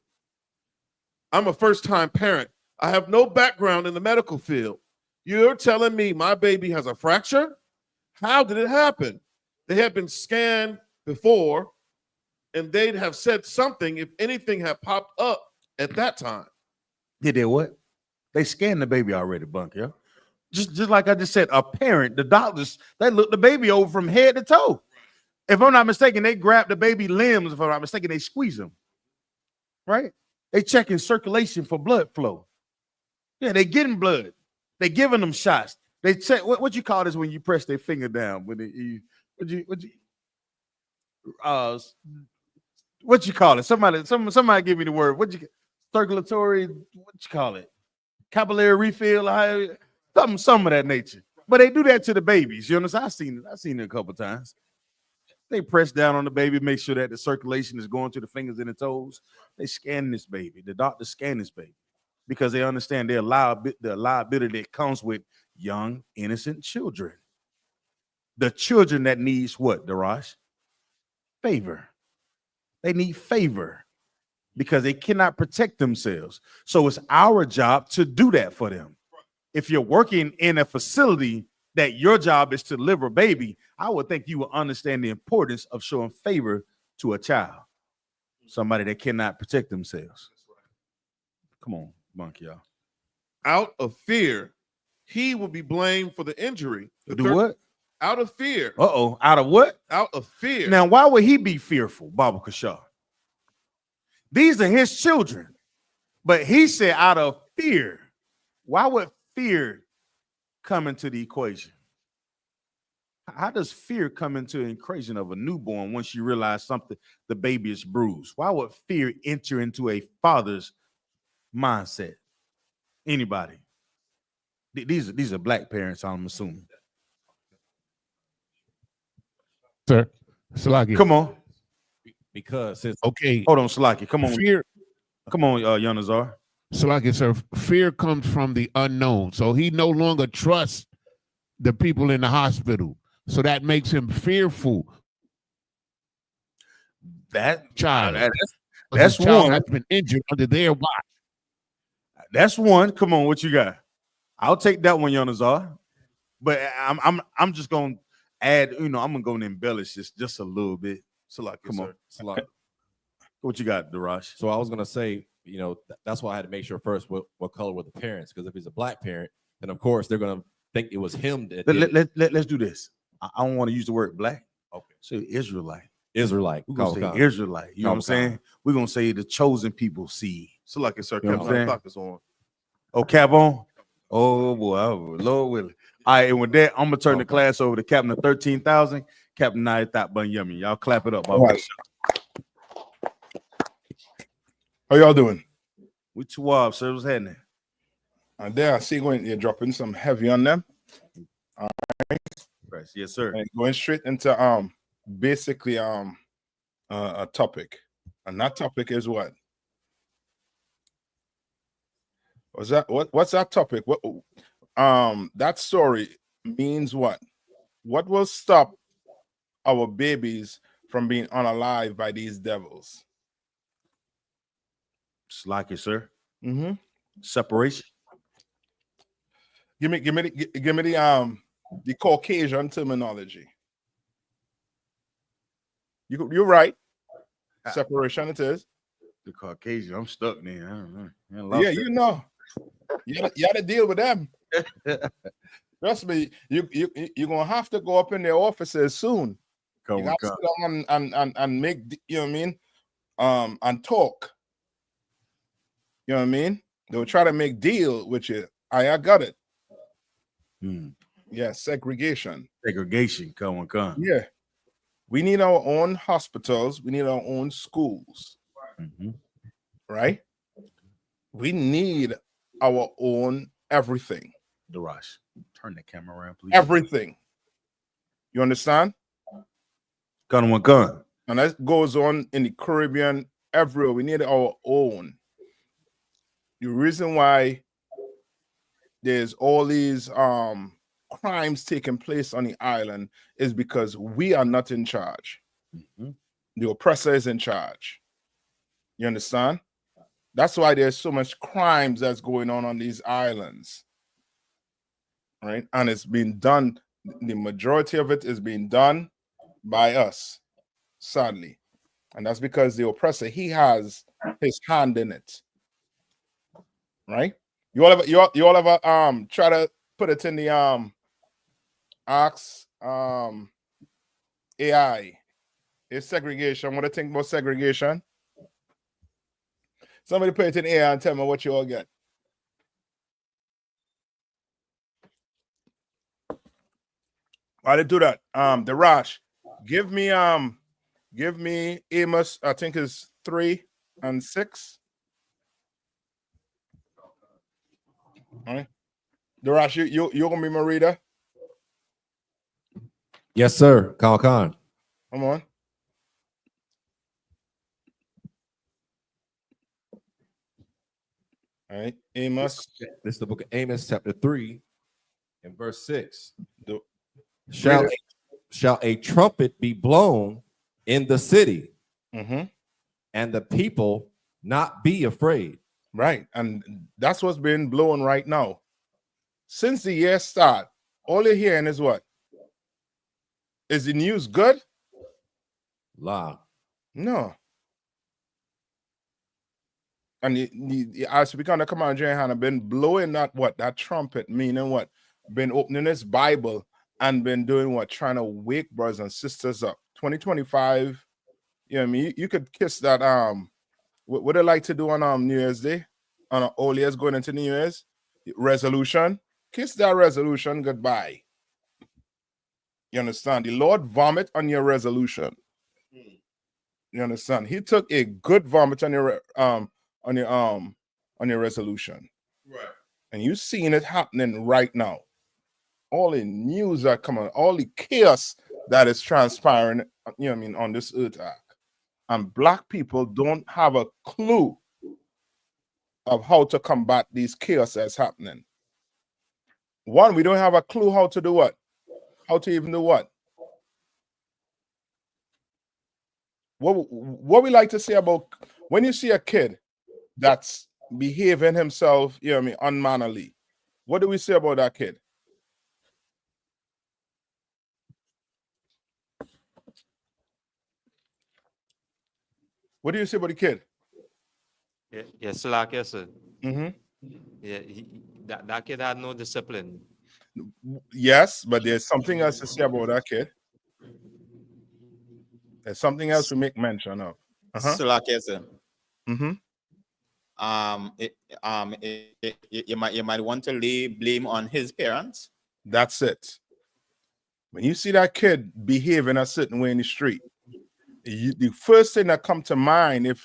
I'm a first-time parent. I have no background in the medical field. You're telling me my baby has a fracture? How did it happen? They had been scanned before, and they'd have said something if anything had popped up at that time. Did they what? They scanned the baby already, Bunk, yeah? Just like I just said, a parent, the doctors, they look the baby over from head to toe. If I'm not mistaken, they grab the baby limbs. If I'm not mistaken, they squeeze them, right? They checking circulation for blood flow. Yeah, they getting blood. They giving them shots. They check what you call this when you press their finger down. When what you call it? Somebody give me the word. Circulatory? What you call it? Capillary refill? Some of that nature. But they do that to the babies. You understand? I've seen it a couple times. They press down on the baby, make sure that the circulation is going to the fingers and the toes. They scan this baby. The doctors scan this baby because they understand the liability that comes with young, innocent children. The children that needs what, Darash? Favor. They need favor because they cannot protect themselves. So it's our job to do that for them. If you're working in a facility that your job is to deliver a baby, I would think you will understand the importance of showing favor to a child, somebody that cannot protect themselves. Come on, monkey, y'all. Out of fear, he will be blamed for the injury. What? Out of fear. Uh-oh. Out of what? Out of fear. Now, why would he be fearful, Baba Kashar? These are his children. But he said out of fear. Why would fear come into the equation? How does fear come into the equation of a newborn once you realize something, the baby is bruised? Why would fear enter into a father's mindset? Anybody? These are black parents, I'm assuming. Sir, Salaki. Come on. Because it's Okay. Hold on, Salaki. Come on. Fear, Come on, Yanazar. Salaki, sir. Fear comes from the unknown. So he no longer trusts the people in the hospital. So that makes him fearful. That's His child one. has been injured under their watch. That's one. Come on, what you got? I'll take that one, Yanazar. But I'm just gonna add, I'm gonna embellish this just a little bit. Salaki, Come on. sir. What you got, Darash? So I was gonna say, that's why I had to make sure first what color were the parents, because if he's a black parent, then of course they're gonna think it was him that did it. Let's do this. I don't want to use the word black. Okay. So Israelite. Israelite. We're gonna say Israelite. You know what I'm saying? We're gonna say the chosen people seed. Salaki, sir. You know what I'm saying? Clock is on. Oh, cap on. Oh boy, Lord willing. All right, and with that, I'm gonna turn the class over to Captain of 13,000, Captain Nayathaq Bunyami. Y'all clap it up. All right. How y'all doing? We two up, sir. What's happening? And there I see you're dropping some heavy on them. Yes, sir. And going straight into basically a topic. And that topic is what? What's that topic? What that story means what? What will stop our babies from being unalive by these devils? Just like it, sir. Mm-hmm. Separation. Give me the Caucasian terminology. You're right. Separation it is. The Caucasian. I'm stuck there. I don't know. Yeah, you know. You got to deal with them. Trust me, you're gonna have to go up in their offices soon. You got to sit down and make, you know what I mean, and talk. You know what I mean? They'll try to make deal with you. I got it. Yeah, segregation. Segregation, come. Yeah. We need our own hospitals. We need our own schools. Right? We need our own everything. Darash, turn the camera around, please. Everything. You understand? Gun. And that goes on in the Caribbean, everywhere. We need our own. The reason why there's all these crimes taking place on the island is because we are not in charge. The oppressor is in charge. You understand? That's why there's so much crimes that's going on these islands. Right? And it's been done, the majority of it is being done by us, sadly. And that's because the oppressor, he has his hand in it. Right? You all ever try to put it in the ask AI. It's segregation. What do you think about segregation? Somebody put it in AI and tell me what you all get. Why did do that? The Rash, give me Amos, I think it's 3 and 6. All right. The Rash, you're gonna be my reader. Yes, sir. Khan. Come on. All right, Amos. This is the book of Amos, chapter 3, and verse 6. Shall a trumpet be blown in the city, and the people not be afraid? Right, and that's what's been blown right now. Since the year start, all you're hearing is what? Is the news good? La. No. And the I.S.U.P.K on the command YAHANNA been blowing that trumpet, meaning what? Been opening his Bible and been doing what? Trying to wake brothers and sisters up. 2025, you know what I mean? You could kiss that, what they like to do on New Year's Day, on all years going into New Year's, resolution. Kiss that resolution goodbye. You understand? The Lord vomit on your resolution. You understand? He took a good vomit on your resolution. Right. And you seeing it happening right now. All the news are coming, all the chaos that is transpiring, you know what I mean, on this earth. And black people don't have a clue of how to combat these chaos that's happening. One, we don't have a clue how to do what? How to even do what? What we like to say about when you see a kid that's behaving himself, you know what I mean, unmannerly, what do we say about that kid? What do you say about the kid? Yes, like yes, sir. Mm-hmm. Yeah, that kid had no discipline. Yes, but there's something else to say about that kid. There's something else we make mention of. So like yes, sir. Mm-hmm. You might want to lay blame on his parents. That's it. When you see that kid behaving a certain way in the street, the first thing that comes to mind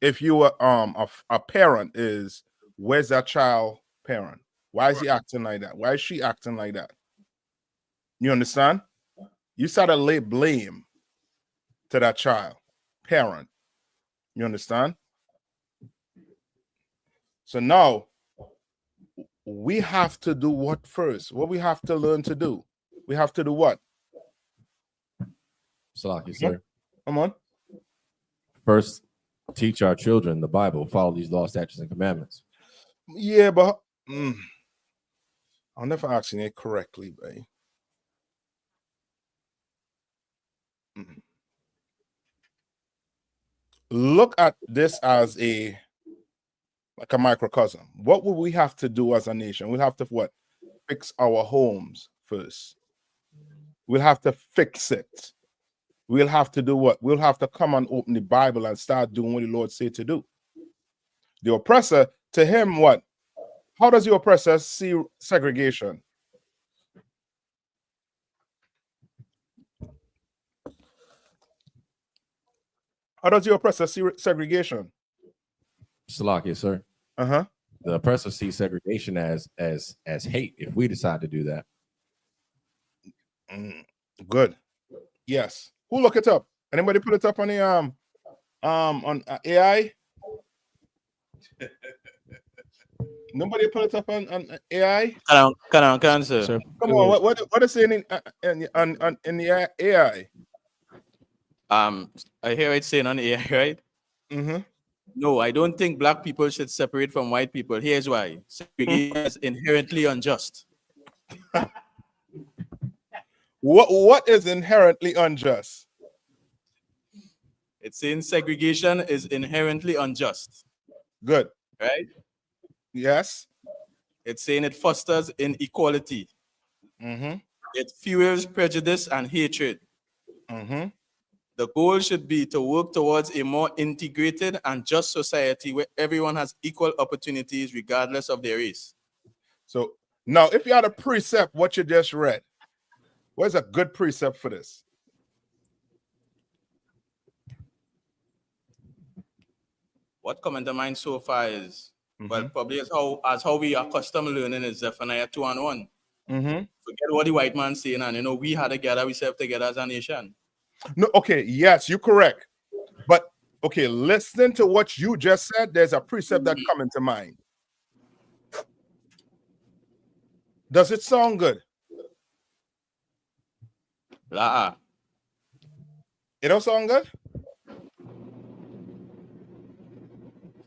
if you are a parent is, where's that child parent? Why is he acting like that? Why is she acting like that? You understand? You start to lay blame to that child parent. You understand? So now we have to do what first? What we have to learn to do? We have to do what? Salaki, sir. Come on. First, teach our children the Bible, follow these laws, statutes, and commandments. Yeah, but I'll never asking it correctly, babe. Look at this as like a microcosm. What will we have to do as a nation? We'll have to what? Fix our homes first. We'll have to fix it. We'll have to do what? We'll have to come and open the Bible and start doing what the Lord said to do. The oppressor, to him, what? How does the oppressor see segregation? How does the oppressor see segregation? Salaki, sir. Uh-huh. The oppressor sees segregation as hate if we decide to do that. Good. Yes. Who look it up? Anybody put it up on the on AI? Nobody put it up on AI? Can sir. Come on, what is saying in the AI? I hear it saying on AI, right? Mm-hmm. No, I don't think black people should separate from white people. Here's why. Segregation is inherently unjust. What is inherently unjust? It's saying segregation is inherently unjust. Good. Right? Yes. It's saying it fosters inequality. Mm-hmm. It fuels prejudice and hatred. Mm-hmm. The goal should be to work towards a more integrated and just society where everyone has equal opportunities regardless of their race. So now, if you had a precept, what you just read, where's a good precept for this? What come into mind so far is, well, probably as how we are accustomed learning is Zephaniah 2:1. Forget what the white man saying, and we had together, we serve together as a nation. No, okay, yes, you're correct. But okay, listen to what you just said. There's a precept that come into mind. Does it sound good? It don't sound good?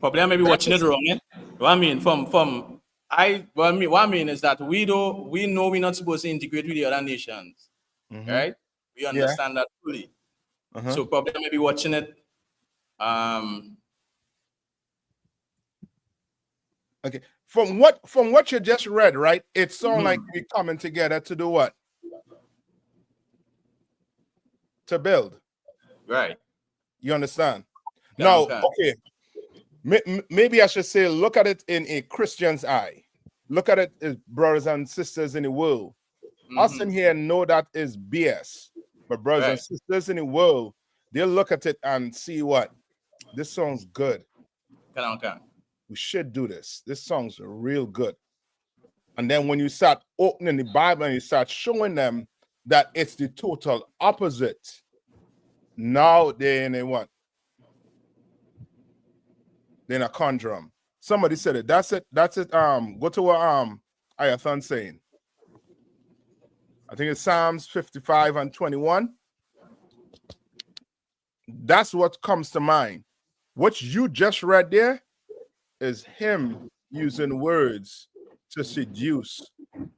Probably I may be watching it wrong. What I mean, what I mean is that we know we're not supposed to integrate with the other nations, right? We understand that fully. So probably I may be watching it. Okay. From what you just read, right? It sounds like we're coming together to do what? To build. Right. You understand? Now, okay. Maybe I should say, look at it in a Christian's eye. Look at it as brothers and sisters in the world. Us in here know that is BS. But brothers and sisters in the world, they'll look at it and see what? This song's good. We should do this. This song's real good. And then when you start opening the Bible and you start showing them that it's the total opposite, now they're in a what? They're in a conundrum. Somebody said it. That's it. That's it. Go to what Nayathaq saying. I think it's Psalms 55 and 21. That's what comes to mind. What you just read there is him using words to seduce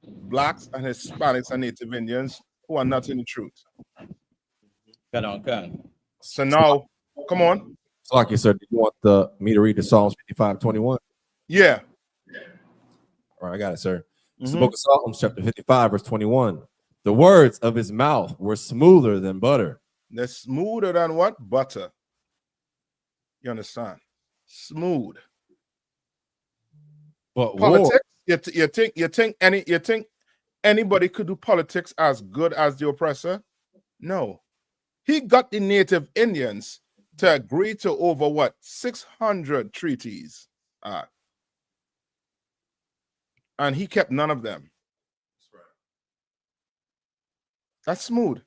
blacks and Hispanics and Native Indians who are not in the truth. So now, come on. So like you said, do you want me to read the Psalms 55:21? Yeah. All right, I got it, sir. It's the book of Psalms, chapter 55, verse 21. The words of his mouth were smoother than butter. They're smoother than what? Butter. You understand? Smooth. But politics, you think anybody could do politics as good as the oppressor? No. He got the Native Indians to agree to over what? 600 treaties. And he kept none of them. That's smooth.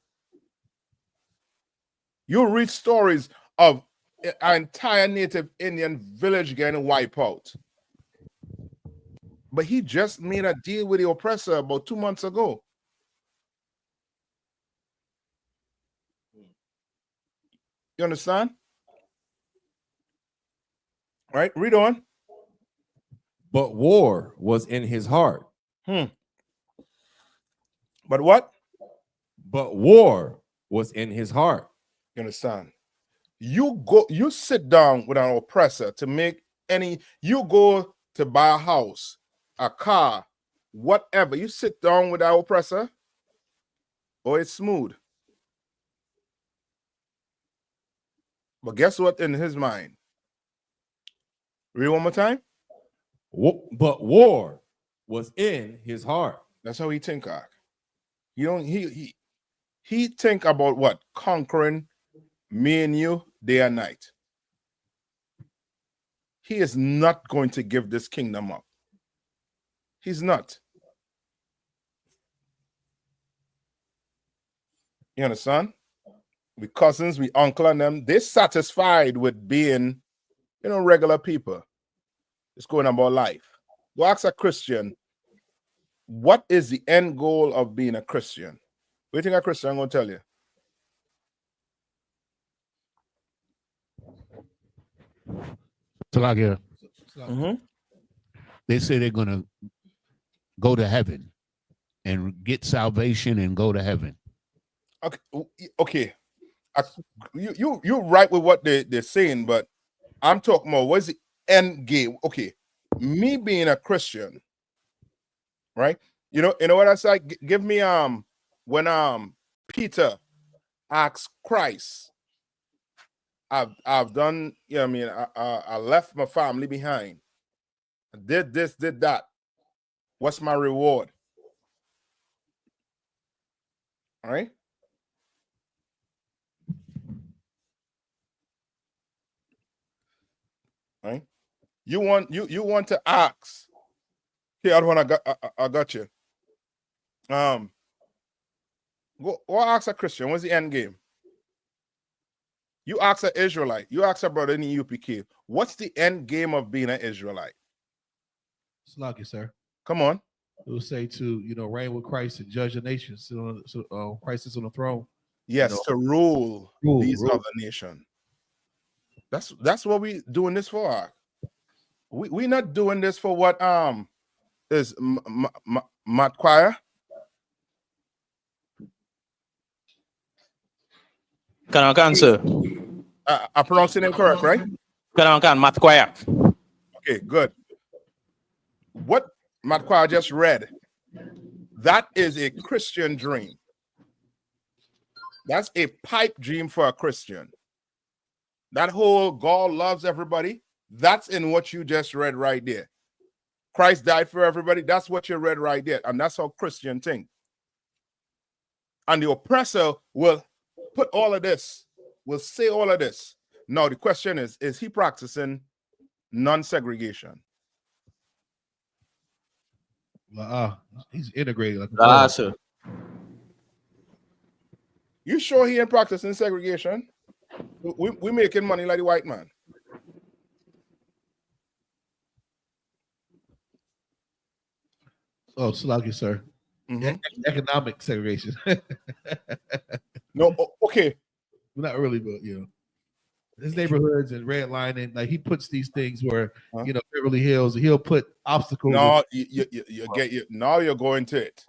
You'll read stories of an entire Native Indian village getting wiped out. But he just made a deal with the oppressor about 2 months ago. You understand? Right? Read on. But war was in his heart. But what? But war was in his heart. You understand? You sit down with an oppressor to make you go to buy a house, a car, whatever. You sit down with that oppressor, or it's smooth. But guess what in his mind? Read one more time. But war was in his heart. That's how he think. He think about what? Conquering me and you day and night. He is not going to give this kingdom up. He's not. You understand? We cousins, we uncle and them, they're satisfied with being, regular people. It's going about life. Go ask a Christian, what is the end goal of being a Christian? What do you think a Christian is going to tell you? They say they're going to go to heaven and get salvation and go to heaven. Okay. You're right with what they're saying, but I'm talking about what's the end game? Okay, me being a Christian, right? You know what I say? Give me when Peter asked Christ, I've done, I left my family behind. I did this, did that. What's my reward? All right. Right? You want to ask. Here, I got you. Go ask a Christian. What's the end game? You ask an Israelite. You ask a brother in the I.S.U.P.K. What's the end game of being an Israelite? Slug you, sir. Come on. It will say to reign with Christ and judge the nations. Christ is on the throne. Yes, to rule these other nations. That's what we doing this for. We not doing this for what is Matt Choir. Can sir. I pronouncing it correct, right? Can Matt Choir. Okay, good. What Matt Choir just read, that is a Christian dream. That's a pipe dream for a Christian. That whole God loves everybody, that's in what you just read right there. Christ died for everybody, that's what you read right there. And that's how Christian think. And the oppressor will put all of this, will say all of this. Now, the question is he practicing non-segregation? He's integrated. Like Sir. You sure he ain't practicing segregation? We making money like the white man. Oh, Salaki, sir. Economic segregation. No, okay. Not really, but his neighborhoods and redlining, like he puts these things where Beverly Hills, he'll put obstacles. No, you get you. Now you're going to it.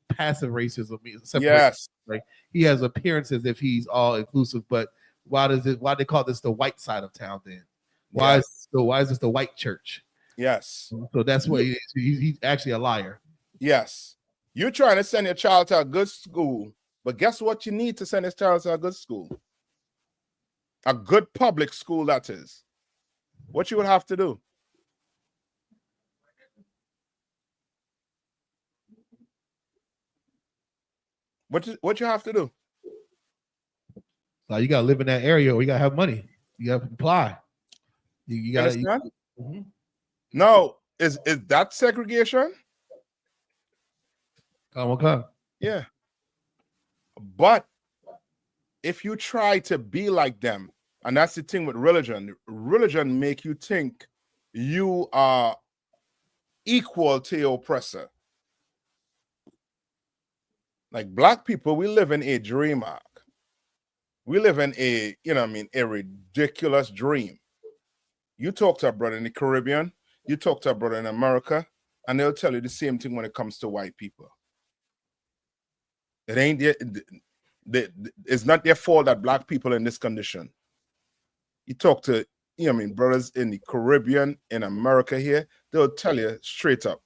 Passive racism means yes. Like he has appearances if he's all inclusive, but why they call this the white side of town then? Why is this the white church? Yes. So that's what he's actually a liar. Yes. You're trying to send your child to a good school, but guess what you need to send your child to a good school? A good public school, that is. What you would have to do? What you have to do? So you gotta live in that area, or you gotta have money. You gotta apply. You gotta. No, is that segregation? Come. Yeah. But if you try to be like them, and that's the thing with religion make you think you are equal to your oppressor. Like black people, we live in a dream arc. We live in a, a ridiculous dream. You talk to a brother in the Caribbean, you talk to a brother in America, and they'll tell you the same thing when it comes to white people. It ain't it's not their fault that black people are in this condition. You talk to, brothers in the Caribbean, in America here, they'll tell you straight up,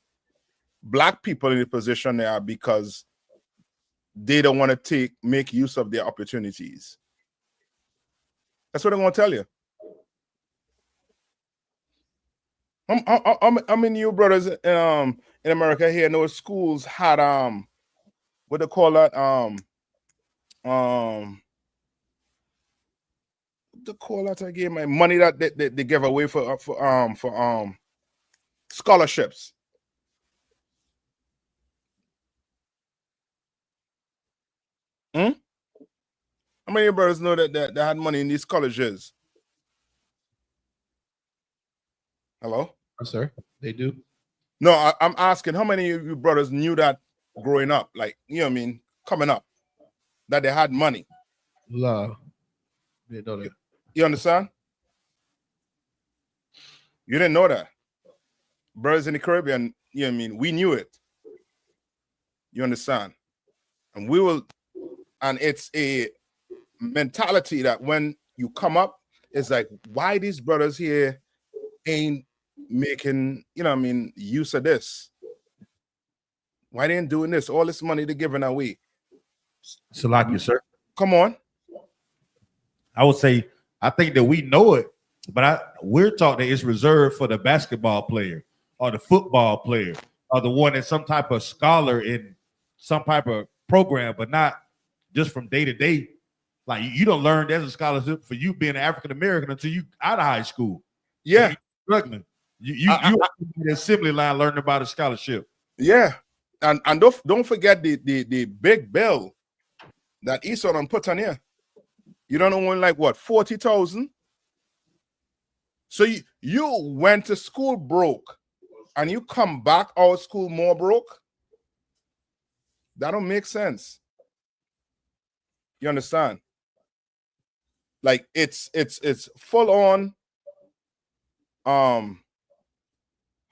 black people in the position they are because they don't want to make use of their opportunities. That's what I'm going to tell you. I mean, you brothers in America here, no schools had what they call that what they call that again? My money that they give away for scholarships. How many of your brothers know that they had money in these colleges? Hello? Yes, sir. They do. No, I'm asking how many of you brothers knew that growing up, like, coming up, that they had money? Love. Didn't know that. You understand? You didn't know that. Brothers in the Caribbean, we knew it. You understand? And and it's a mentality that when you come up, it's like, why these brothers here ain't making, use of this? Why they ain't doing this? All this money they're giving away. Salaki, sir. Come on. I would say, I think that we know it, but we're taught that it's reserved for the basketball player or the football player or the one that's some type of scholar in some type of program, but not just from day to day. Like you don't learn there's a scholarship for you being African American until you out of high school. Yeah, struggling. You in the assembly line learning about a scholarship. Yeah, and don't forget the big bill that I.S.U.P.K put on here. You don't own like what, 40,000? So you went to school broke, and you come back out of school more broke. That don't make sense. You understand? Like it's full on how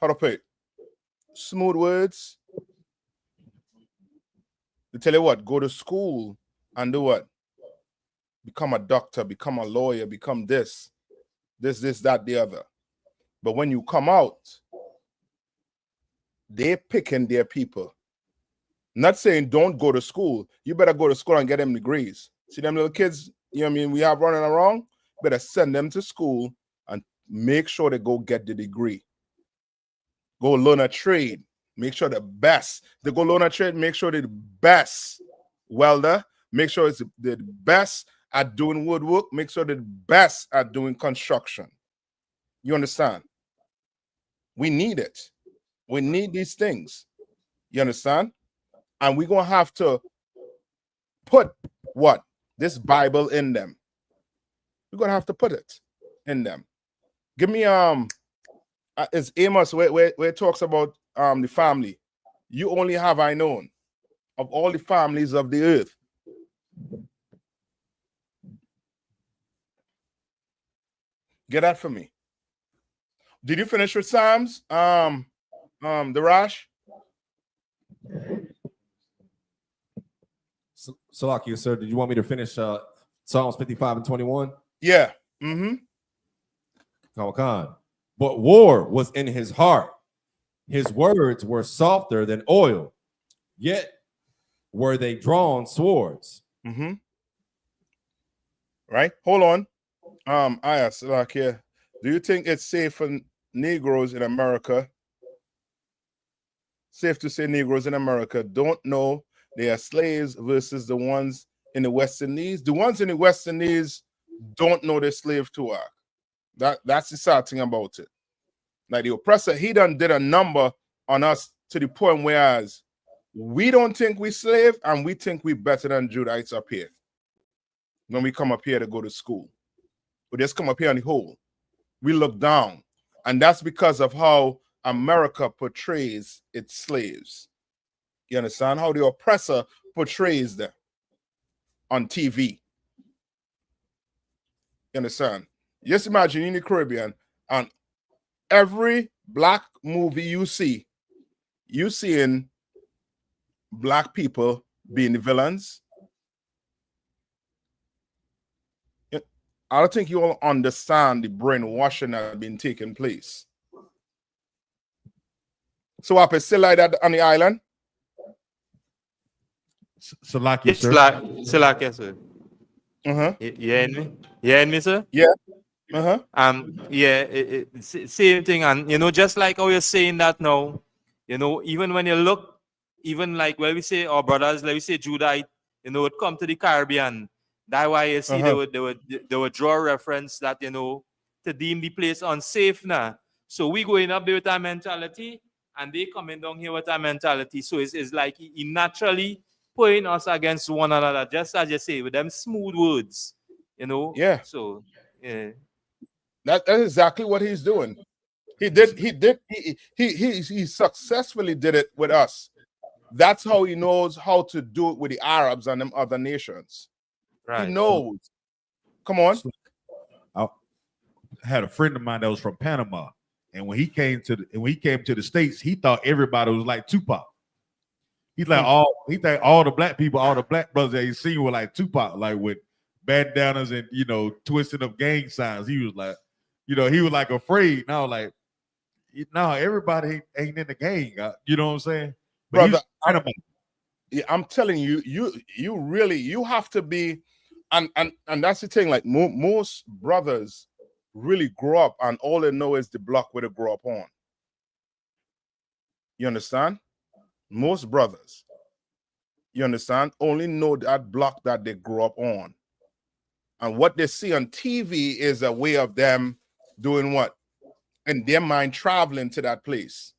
to put it? Smooth words. They tell you what, go to school and do what? Become a doctor, become a lawyer, become this, that, the other. But when you come out, they're picking their people. Not saying don't go to school. You better go to school and get them degrees. See them little kids, we have running around? Better send them to school and make sure they go get the degree. Go learn a trade. Make sure the best. They go learn a trade, make sure they're the best welder. Make sure it's the best at doing woodwork. Make sure the best at doing construction. You understand? We need it. We need these things. You understand? And we're going to have to put what? This Bible in them. We're going to have to put it in them. Give me, it's Amos where it talks about the family. You only have I known of all the families of the earth. Get that for me. Did you finish with Psalms? The Rash? Salakia, sir, did you want me to finish Psalms 55 and 21? Yeah. Mm-hmm. Khan. But war was in his heart. His words were softer than oil, yet were they drawn swords. Mm-hmm. Right? Hold on. I.S.U.P.K, do you think it's safe for Negroes in America? Safe to say Negroes in America don't know they are slaves versus the ones in the West Indies. The ones in the West Indies don't know they're slave to work. That's the sad thing about it. Like the oppressor, he done did a number on us to the point whereas we don't think we slave and we think we better than Judahites up here. When we come up here to go to school. We just come up here on the whole. We look down. And that's because of how America portrays its slaves. You understand? How the oppressor portrays them on TV. You understand? Just imagine in the Caribbean, and every black movie you seeing black people being the villains. I don't think you all understand the brainwashing that has been taking place. So up is still like that on the island? Salakia, sir. Salakia, sir. Uh-huh. You hear me? You hear me, sir? Yeah. Uh-huh. Yeah, same thing. And you know, just like how you're saying that now, you know, even when you look, even like when we say our brothers, like we say Judite, you know, would come to the Caribbean. That's why you see they would draw reference that, you know, to deem the place unsafe now. So we going up there with our mentality and they coming down here with our mentality. So it's like he naturally putting us against one another, just as you say, with them smooth words, you know. Yeah. So yeah. That's exactly what he's doing. He successfully did it with us. That's how he knows how to do it with the Arabs and them other nations. Right. He knows. Come on. I had a friend of mine that was from Panama, and when he came to the States, he thought everybody was like Tupac. He's like he think all the black people, all the black brothers that he seen were like Tupac, like with bandanas and twisting up gang signs. He was like, he was like afraid. Now, like, no, everybody ain't in the gang. You know what I'm saying? But brother, I'm telling you, you really have to be. And that's the thing, like most brothers really grow up and all they know is the block where they grow up on. You understand? Most brothers, you understand, only know that block that they grow up on. And what they see on TV is a way of them doing what? In their mind, traveling to that place.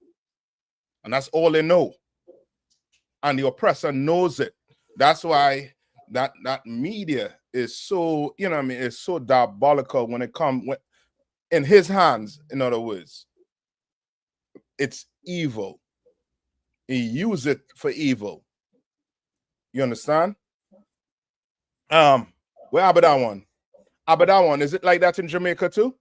And that's all they know. And the oppressor knows it. That's why that media is so, is so diabolical when it comes in his hands, in other words. It's evil. He uses it for evil. You understand? Where Abadan one? Is it like that in Jamaica too?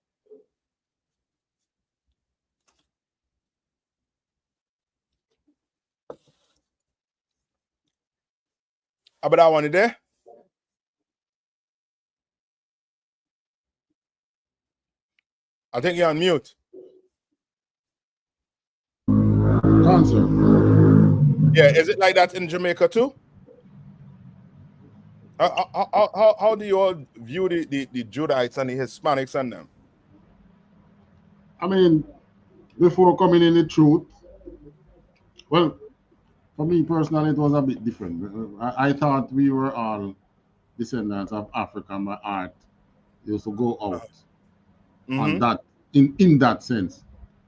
Abadan one, is there? I think you're on mute. Answer. Yeah, is it like that in Jamaica too? How do you all view the Judahites and the Hispanics and them? I mean, before coming in the truth, well, For me personally, it was a bit different. I thought we were all descendants of Africa. My art used to go out on that in that sense.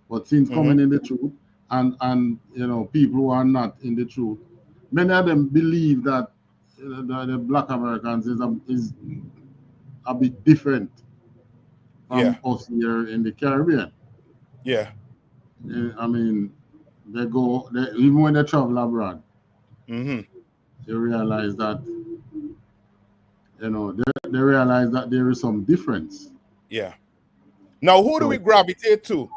But since coming in the truth, and you know, people who are not in the truth, many of them believe that the Black Americans is a bit different from us here in the Caribbean. Yeah. I mean, even when they travel abroad, they realize that, you know, they realize that there is some difference. Yeah. Now, who do we gravitate to?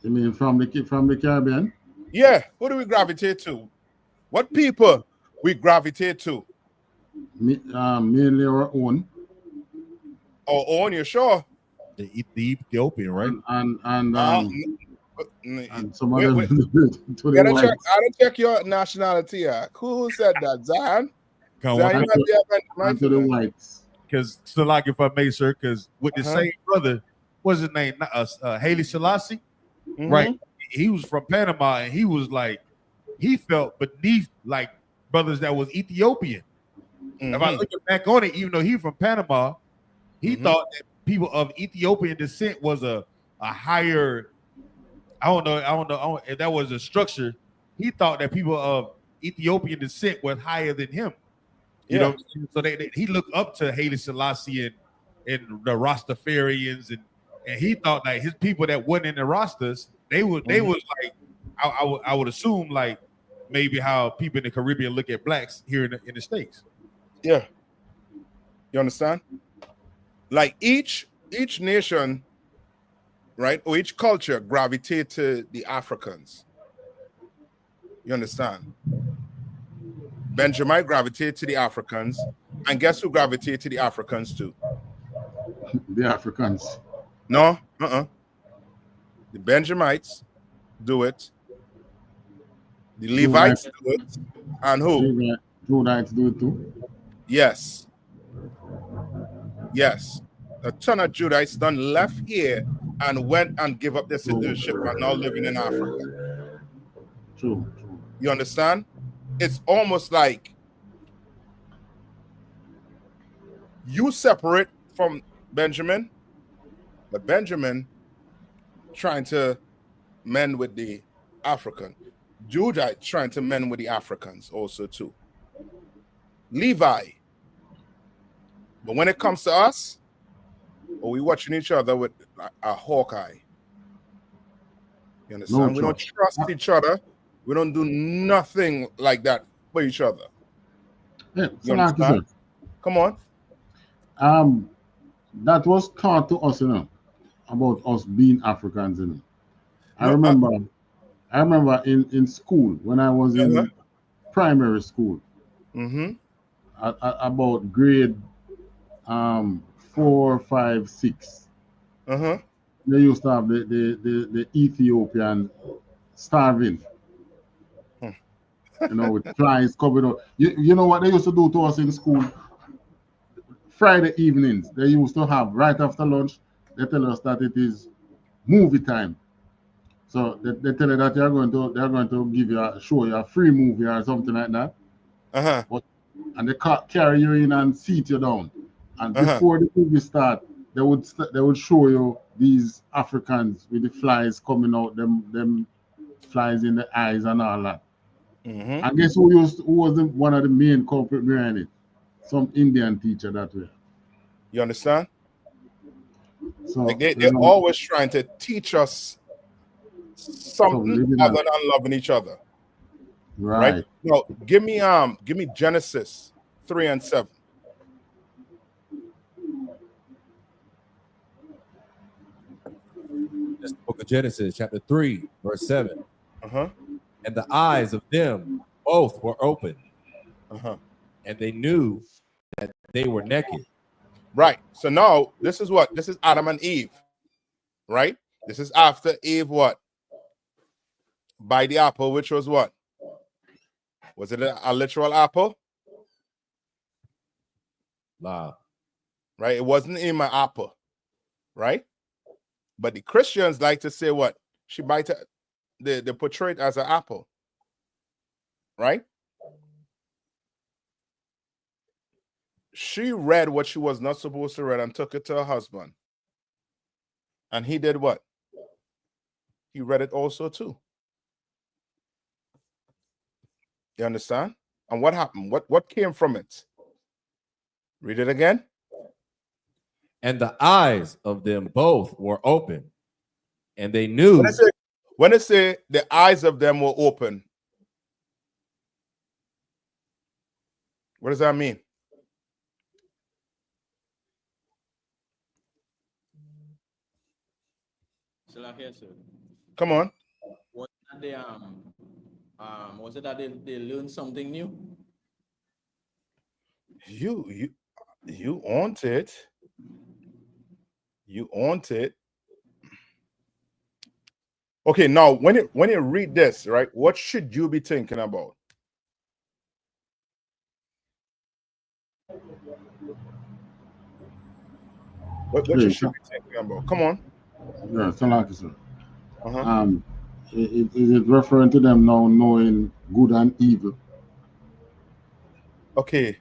You mean from the Caribbean? Yeah. Who do we gravitate to? What people we gravitate to? Mainly our own. Our own, you sure? The Ethiopian, right? And some of Wait, them wait. to the whites. I don't check your nationality. Who said that? Zion? Come Zion, on, and to the whites. Because still, like, if I may, sir, because with the same brother, what's his name? Haile Selassie, right? He was from Panama, and he was like, he felt beneath like brothers that was Ethiopian. If I look back on it, even though he from Panama, he thought that people of Ethiopian descent was a higher. I don't know if that was a structure. He thought that people of Ethiopian descent was higher than him. You know, so he looked up to Haile Selassie and the Rastafarians, and he thought that his people that wasn't in the Rastas, they was like, I would assume like maybe how people in the Caribbean look at blacks here in the States. Yeah. You understand? Like each nation, right, or each culture gravitate to the Africans. You understand? Benjamin gravitate to the Africans, and guess who gravitate to the Africans too? The Africans. No, The Benjamites do it. The Levites do it, and who? Judites do it too. Yes. A ton of Judites done left here and went and give up their citizenship and now living in Africa. True. You understand? It's almost like you separate from Benjamin, but Benjamin trying to mend with the African. Judite trying to mend with the Africans also too. Levi. But when it comes to us, we watching each other with a hawk eye. You understand? We don't trust each other. We don't do nothing like that for each other. Yeah, you understand? Come on. That was taught to us, you know, about us being Africans, you know. I remember in school when I was in primary school. About grade 4, 5, 6. They used to have the Ethiopian starving. You know, with flies covered up. You know what they used to do to us in school? Friday evenings, they used to have right after lunch, they tell us that it is movie time. So they tell you that they're going to show you a free movie or something like that. And they carry you in and seat you down. And before the movie start, they would show you these Africans with the flies coming out, them flies in the eyes and all that. I guess who was one of the main culprit behind it? Some Indian teacher that way. You understand? So like they're always trying to teach us something other than loving each other. Right? No, give me Genesis 3 and 7. That's the book of Genesis, chapter 3, verse 7. And the eyes of them both were open. And they knew that they were naked. Right. So now this is what? This is Adam and Eve. Right? This is after Eve what? By the apple, which was what? Was it a literal apple? Nah. Right? It wasn't in my apple. Right? But the Christians like to say what? She bite they portray it as an apple, right? She read what she was not supposed to read and took it to her husband. And he did what? He read it also too. You understand? And what happened? What came from it? Read it again. And the eyes of them both were open, and they knew. When it say the eyes of them were open, what does that mean? Come on. Was it that they learned something new? You want it. You want it. Okay, now when you read this, right, what should you be thinking about? What you should be thinking about? Come on. Yeah, Salaki, sir. Is it referring to them now knowing good and evil? Okay.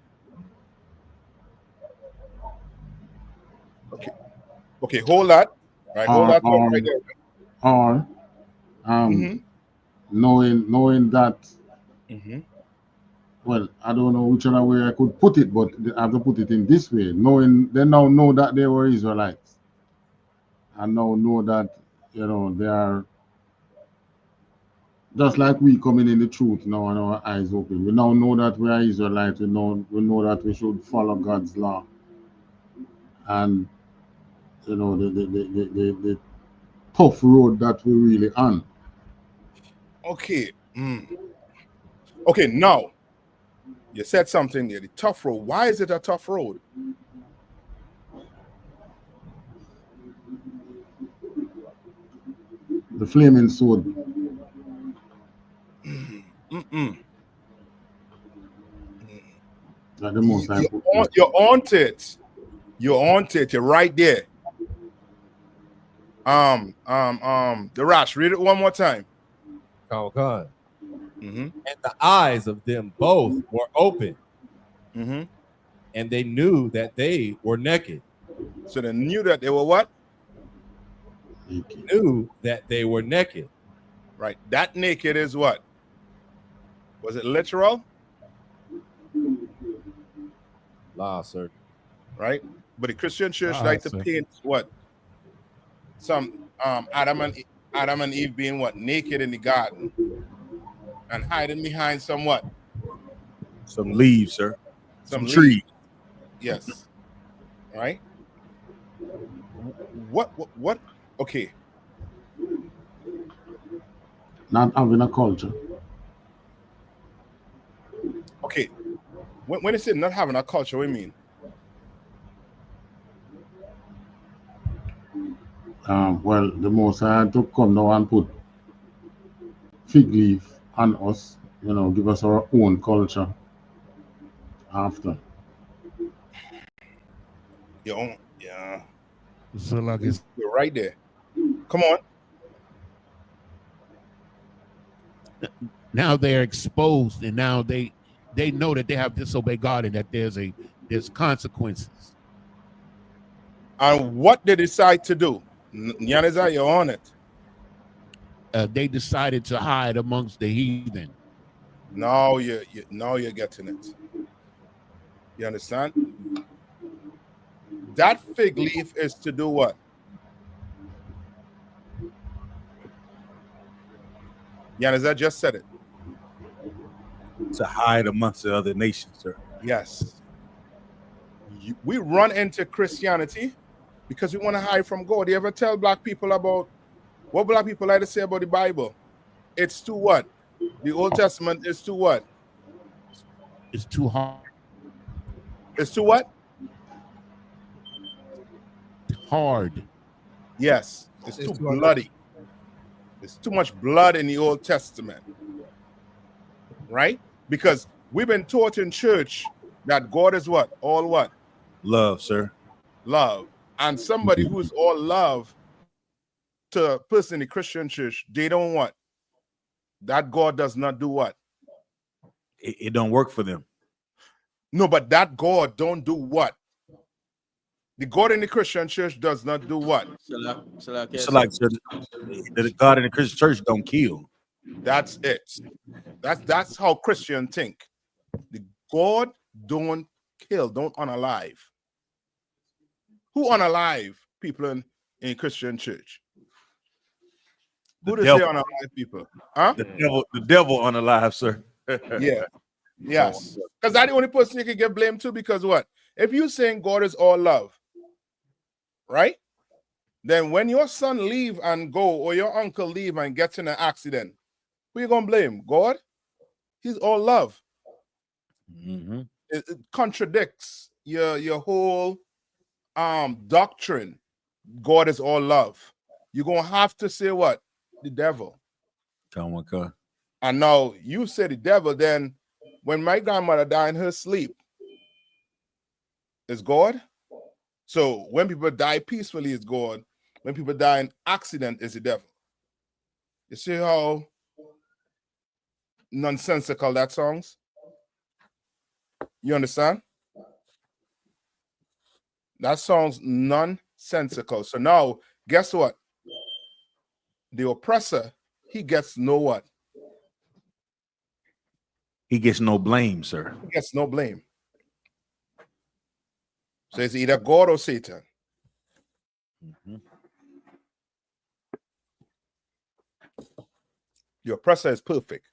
Okay, hold that. Right, hold that thought right there. Or knowing that, well, I don't know which other way I could put it, but I have to put it in this way. Knowing they now know that they were Israelites, and now know that, you know, they are just like we coming in the truth now and our eyes open. We now know that we are Israelites. We know that we should follow God's law, and you know the tough road that we really on. Okay. Okay, now you said something there. The tough road. Why is it a tough road? The flaming sword. That the most you're on it. You're on it. You're right there. The Rash, read it one more time. And the eyes of them both were open, and they knew that they were naked. So they knew that they were what? Knew that they were naked. Right. That naked is what? Was it literal? La, sir. Right. But the Christian church like to paint what? Some Adam and Eve being what? Naked in the garden and hiding behind some what? Some leaves, sir. Some trees. leaves. Yes. Right. What? Okay. Not having a culture. Okay. When it said not having a culture, what do you mean? Well, the Most High had to come now and put fig leaf on us, you know, give us our own culture after. Your own, yeah. So like you're right there. Come on. Now they're exposed, and now they know that they have disobeyed God and that there's consequences. And what they decide to do? Nyaniza, you're on it. They decided to hide amongst the heathen. Now you're getting it. You understand? That fig leaf is to do what? Nyaniza just said it. To hide amongst the other nations, sir. Yes. We run into Christianity because we want to hide from God. You ever tell black people about what black people like to say about the Bible? It's to what? The Old Testament is to what? It's too hard. It's to what? Hard. Yes. It's too bloody. There's too much blood in the Old Testament. Right? Because we've been taught in church that God is what? All what? Love, sir. Love. And somebody who's all love to a person in the Christian church, they don't what? that God does not do what? It don't work for them. No, but that God don't do what? The God in the Christian church does not do what? It's like the God in the Christian church don't kill. That's it. That's how Christians think. The God don't kill, don't unalive. Who unalive people in Christian church? Who does say unalive people? Huh? The devil unalive, sir. Yeah. Yes. Because that's the only person you can get blamed to, because what? If you're saying God is all love, right? Then when your son leave and go, or your uncle leave and gets in an accident, who you gonna blame? God? He's all love. It contradicts your whole doctrine. God is all love. You're gonna have to say what? The devil. Come on, God. And now you say the devil, then when my grandmother died in her sleep, is God. So when people die peacefully, it's God. When people die in accident, it's the devil. You see how nonsensical that sounds? You understand? That sounds nonsensical. So now, guess what? The oppressor, he gets no what? He gets no blame, sir. He gets no blame. So it's either God or Satan. Your oppressor is perfect.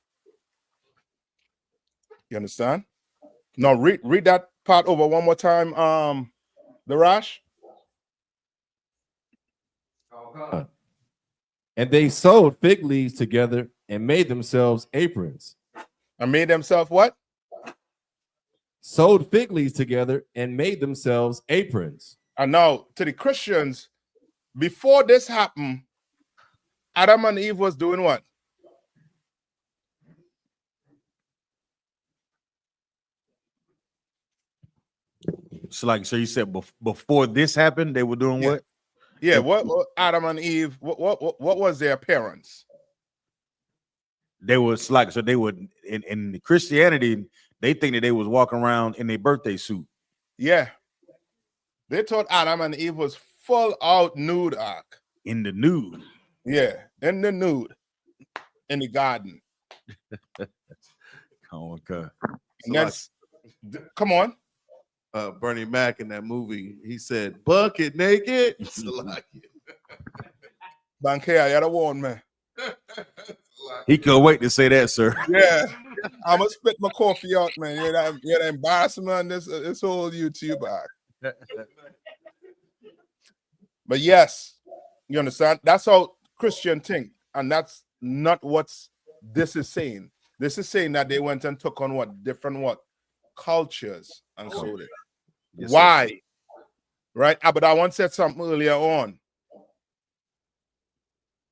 You understand? Now read that part over one more time. The Rash. And they sewed fig leaves together and made themselves aprons. And made themselves what? Sewed fig leaves together and made themselves aprons. And now to the Christians, before this happened, Adam and Eve was doing what? So you said before this happened, they were doing what? Yeah, what Adam and Eve, what was their appearance? They was like, so they would in the Christianity, they think that they was walking around in their birthday suit. Yeah. They thought Adam and Eve was full out nude arc. In the nude. Yeah, in the nude. In the garden. Oh, okay. And that's, come on. Bernie Mac in that movie, he said, bucket naked. Banker, you're the one, man. He couldn't wait to say that, sir. Yeah. I'm gonna spit my coffee out, man. You're the embarrassment on this whole YouTube act. But yes, you understand? That's how Christian think. And that's not what this is saying. This is saying that they went and took on what? Different what? Cultures and so on. Yes, why? Sir. Right? But I once said something earlier on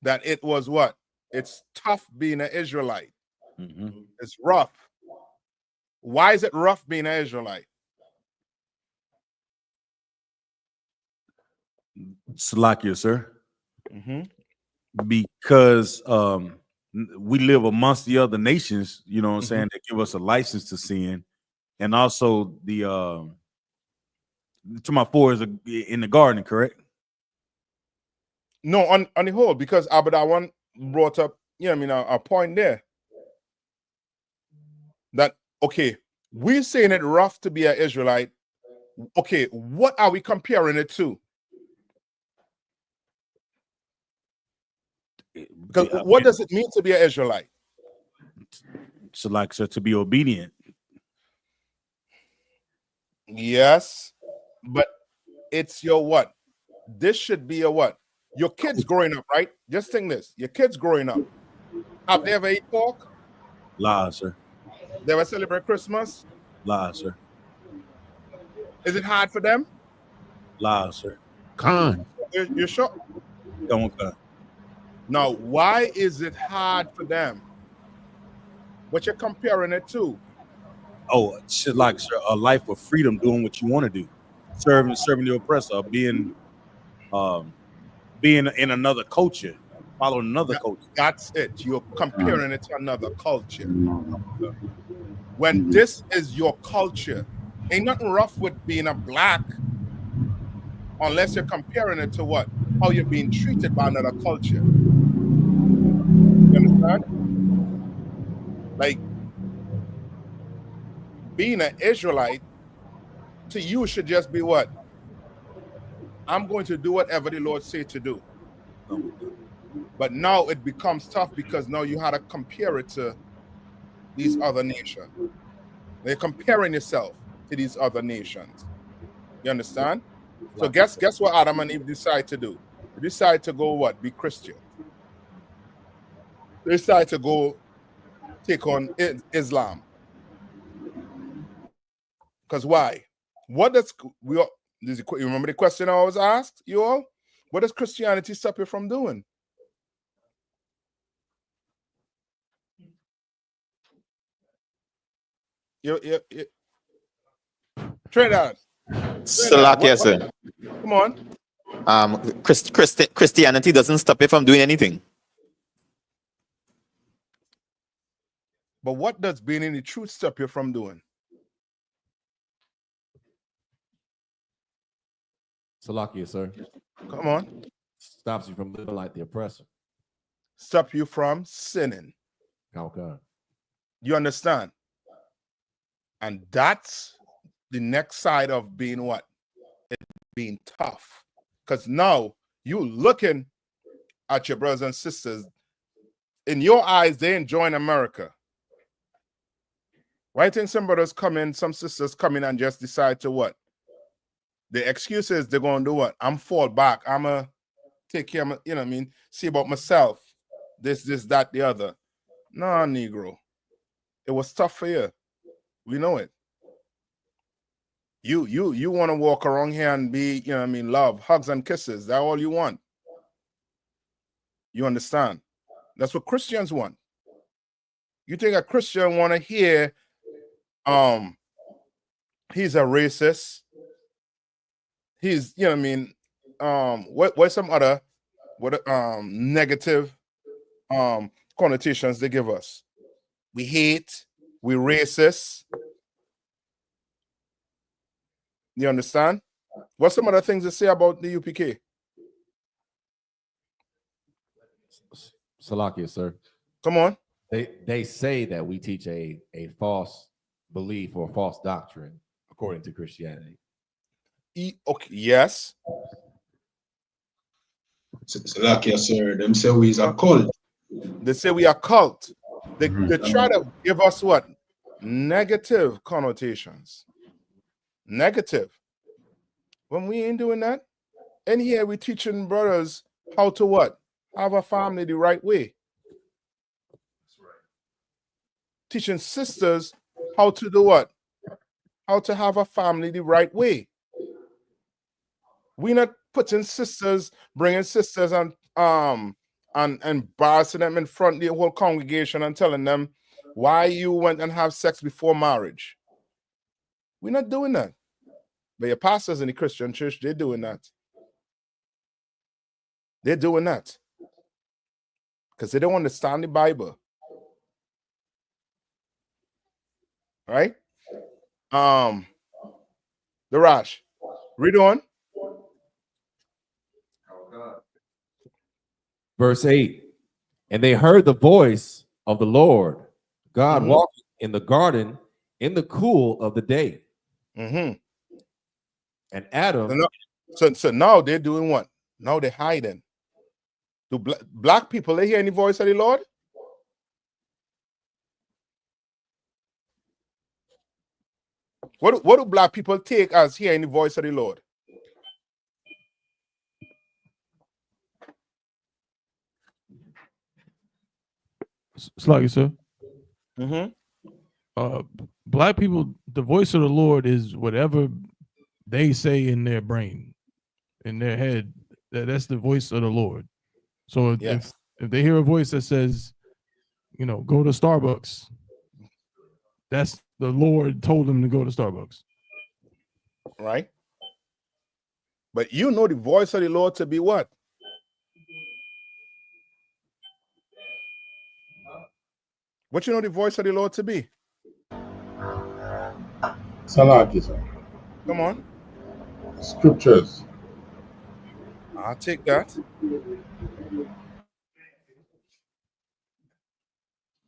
that it was what? It's tough being an Israelite. It's rough. Why is it rough being an Israelite? Salakia, sir. Because we live amongst the other nations, you know what I'm saying, that give us a license to sin. And also the to my four is in the garden, correct? No, on the whole, because Abadawan brought up, a point there that, okay, we're saying it rough to be an Israelite. Okay, what are we comparing it to? Because what does it mean to be an Israelite? So to be obedient. Yes, but it's your what? This should be your what? Your kids growing up, right? Just think this. Your kids growing up. Have they ever eat pork? La, sir. They ever celebrate Christmas? La, sir. Is it hard for them? La, sir. Con. You sure? Don't God. Now, why is it hard for them? What you're comparing it to? Oh, shit, like, sir, a life of freedom, doing what you want to do, serving the oppressor, being in another culture. follow another culture. That's it. You're comparing it to another culture. When this is your culture, ain't nothing rough with being a black unless you're comparing it to what? How you're being treated by another culture. You understand? Like being an Israelite to you should just be what? I'm going to do whatever the Lord say to do. But now it becomes tough because now you had to compare it to these other nations. They're comparing yourself to these other nations. You understand? So guess what Adam and Eve decide to do? They decide to go what? Be Christian. They decide to go take on Islam. Because why? What does you remember the question I was asked, you all? What does Christianity stop you from doing? Trinidad. Salakia, sir. Come on. Christianity doesn't stop you from doing anything. But what does being in the truth stop you from doing? Salakia, sir. Come on. Stops you from living like the oppressor. Stop you from sinning. Okay. You understand? And that's the next side of being what? It being tough. Because now you looking at your brothers and sisters. In your eyes, they enjoying America. Why think some brothers come in, some sisters come in and just decide to what? The excuse is they're going to do what? I'm fall back. I'm going to take care of, you know what I mean? See about myself. This, that, the other. Nah, Negro. It was tough for you. We know it. You want to walk around here and be, you know what I mean, love, hugs and kisses. That's all you want. You understand? That's what Christians want. You think a Christian want to hear he's a racist? He's, you know what I mean, what's some other negative connotations they give us? We hate, we racist. You understand? What's some other things they say about the UPK? Salakia, sir. Come on. They say that we teach a false belief or false doctrine according to Christianity. Okay, yes. Salakia, sir. Them say we is a cult. They say we are cult. They try to give us what? Negative connotations. Negative. When we ain't doing that. And here we teaching brothers how to what? Have a family the right way. That's right. Teaching sisters how to do what? How to have a family the right way. We're not putting sisters, bringing sisters and embarrassing them in front of the whole congregation and telling them why you went and have sex before marriage. We're not doing that. But your pastors in the Christian church, they're doing that. They're doing that. Because they don't understand the Bible. Right? The Rash. Read on. Verse 8. And they heard the voice of the Lord God walking in the garden in the cool of the day. And Adam. So now they're doing what? Now they're hiding. Do black people, they hear any voice of the Lord? What do black people take as hearing the voice of the Lord? Sluggy, sir. Black people, the voice of the Lord is whatever they say in their brain, in their head. That's the voice of the Lord. So if they hear a voice that says, you know, go to Starbucks, that's the Lord told them to go to Starbucks. Right? But you know the voice of the Lord to be what? What you know the voice of the Lord to be? Salaki, sir. Come on. Scriptures. I'll take that.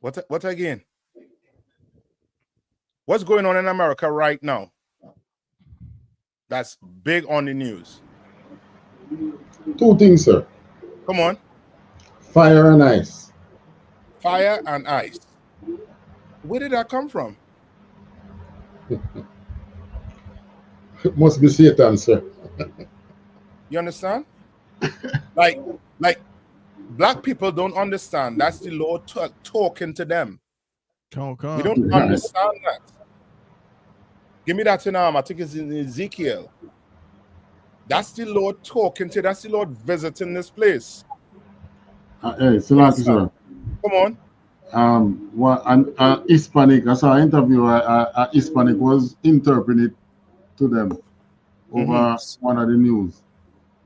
What again? What's going on in America right now? That's big on the news. Two things, sir. Come on. Fire and ice. Fire and ice. Where did that come from? It must be Satan, sir. You understand? like black people don't understand. That's the Lord talking to them. We don't understand that. Give me that in I think it's in Ezekiel. That's the Lord talking to. That's the Lord visiting this place. Hey, Salaki, sir. Come on. Hispanic. I saw an interview. Hispanic was interpreting it to them over one of the news.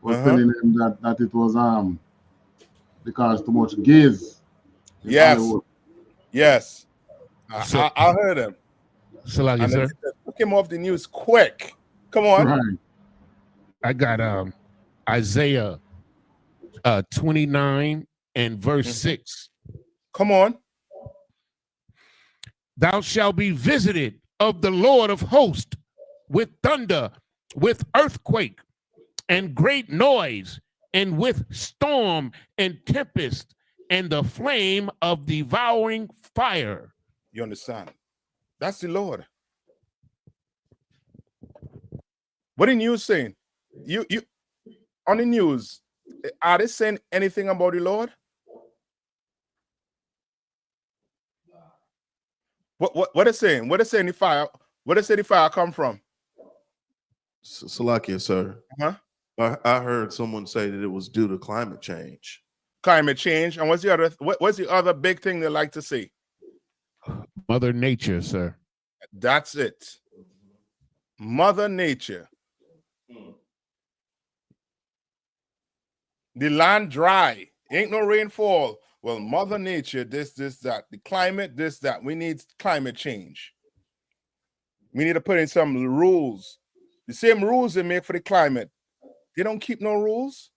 Was telling them that it was because too much gays. Yes. Hollywood. Yes. I heard him. Salaki, sir. Took him off the news quick. Come on. Right. I got Isaiah 29 and verse 6. Come on. Thou shalt be visited of the Lord of hosts with thunder, with earthquake, and great noise, and with storm and tempest, and the flame of devouring fire. You understand? That's the Lord. What the news saying? You on the news, are they saying anything about the Lord? What they saying? What they saying the fire? Where they say the fire come from? Salakia, sir. I heard someone say that it was due to climate change. Climate change. And what's the other big thing they like to see? Mother Nature, sir. That's it. Mother Nature. The land dry. Ain't no rainfall. Well, Mother Nature, this, that. The climate, this, that. We need climate change. We need to put in some rules. The same rules they make for the climate. They don't keep no rules.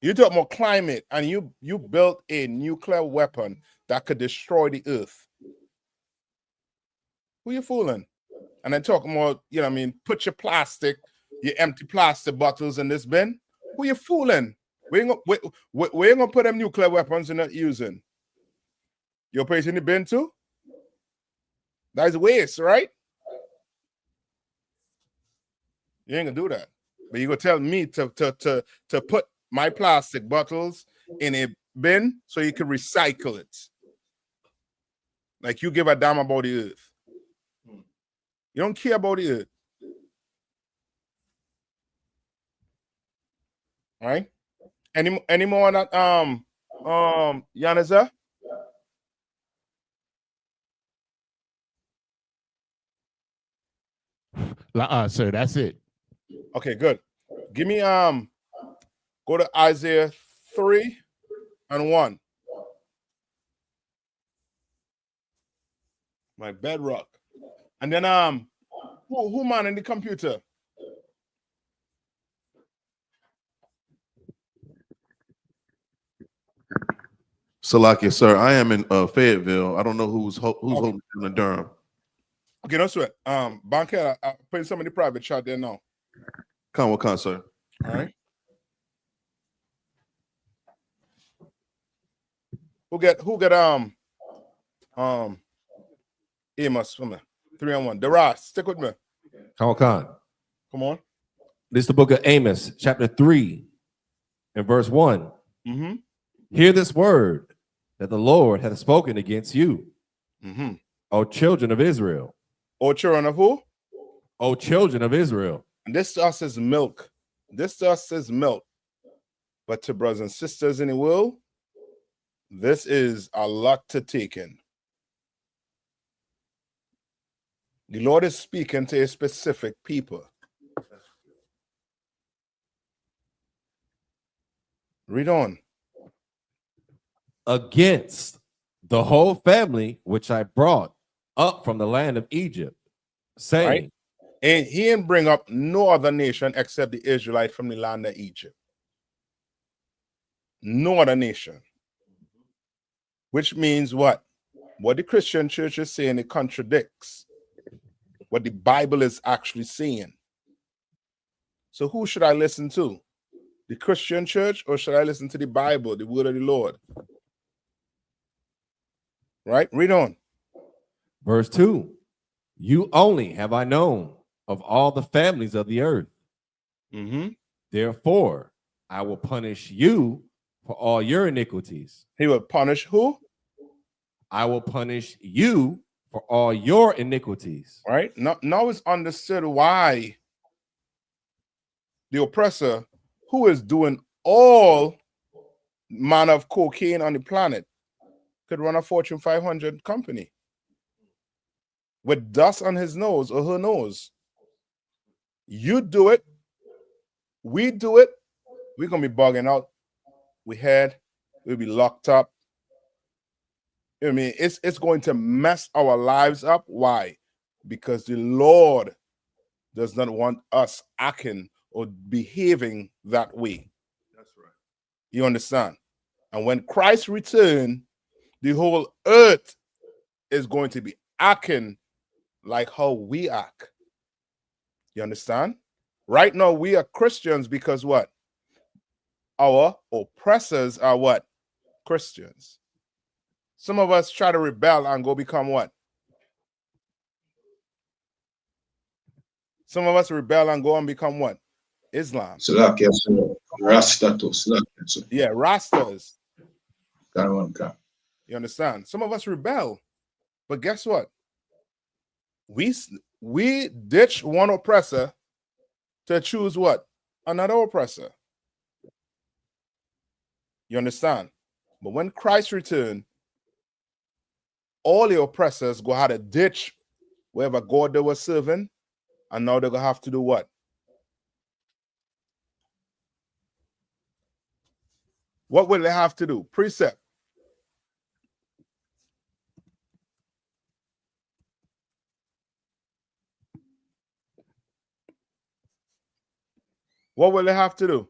You talk about climate, and you built a nuclear weapon that could destroy the earth. Who you fooling? And then talking about, you know what I mean, put your empty plastic bottles in this bin. Who you fooling? We ain't gonna put them nuclear weapons you're not using. You're putting in the bin too? That's waste, right? You ain't gonna do that. But you gonna tell me to put my plastic bottles in a bin so you can recycle it. Like you give a damn about the earth. You don't care about the earth. All right. Any more on that Yanaza? Sir, that's it. Okay, good. Give me go to Isaiah 3 and 1. My bedrock. And then who man in the computer? Salakia, sir. I am in Fayetteville. I don't know who's holding in the Durham. Okay, no sweat. Banker, I put some in the private chat there now. Con, sir. All right. Who get Amos for me? 3 and 1. Daras, stick with me. Con. Come on. This is the book of Amos, chapter 3, and verse 1. Mm-hmm. Hear this word that the Lord hath spoken against you, O children of Israel. O children of who? O children of Israel. And this to us is milk. This to us is milk. But to brothers and sisters in the world, this is a lot to take in. The Lord is speaking to a specific people. Read on. Against the whole family which I brought up from the land of Egypt, saying, Right? And he didn't bring up no other nation except the Israelite from the land of Egypt. No other nation. Which means what? What the Christian church is saying, it contradicts what the Bible is actually saying. So who should I listen to? The Christian church, or should I listen to the Bible, the word of the Lord? Right? Read on. Verse 2, you only have I known of all the families of the earth. Therefore, I will punish you for all your iniquities. He will punish who? I will punish you for all your iniquities. Right? Now it's understood why the oppressor, who is doing all manner of cocaine on the planet, could run a Fortune 500 company with dust on his nose or her nose. You do it, we do it, we're gonna be bugging out. We'll be locked up. You know what I mean? It's going to mess our lives up. Why? Because the Lord does not want us acting or behaving that way. That's right. You understand? And when Christ returns, the whole earth is going to be acting like how we act. You understand? Right now, we are Christians because what? Our oppressors are what? Christians. Some of us try to rebel and go become what? Some of us rebel and go and become what? Islam. Rasta too. Yeah, Rastas. You You understand? Some of us rebel. But guess what? We ditch one oppressor to choose what? Another oppressor. You understand? But when Christ returned, all the oppressors go have to ditch wherever God they were serving, and now they're going to have to do what? What will they have to do? Precept. What will they have to do?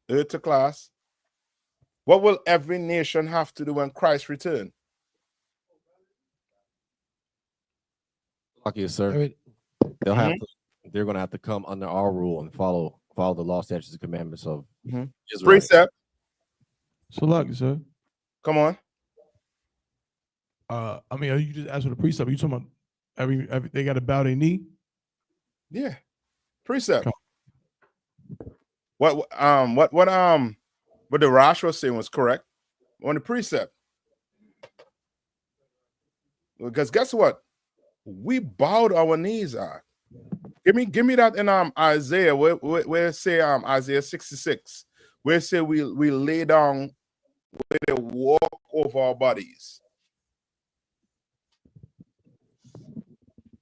To class. What will every nation have to do when Christ returns? Okay, sir. They'll have to, they're going to have to come under our rule and follow the law, statutes, and commandments of Israel. Precept. So lucky, sir. Come on. I mean, you just asked for the precept. Are you talking about every they got to bow their knee? Yeah. Precept. Come. What the Rash was saying was correct on the precept. Because guess what? We bowed our knees out. Give me that in Isaiah where it say Isaiah 66, where it say we lay down, where they walk over our bodies.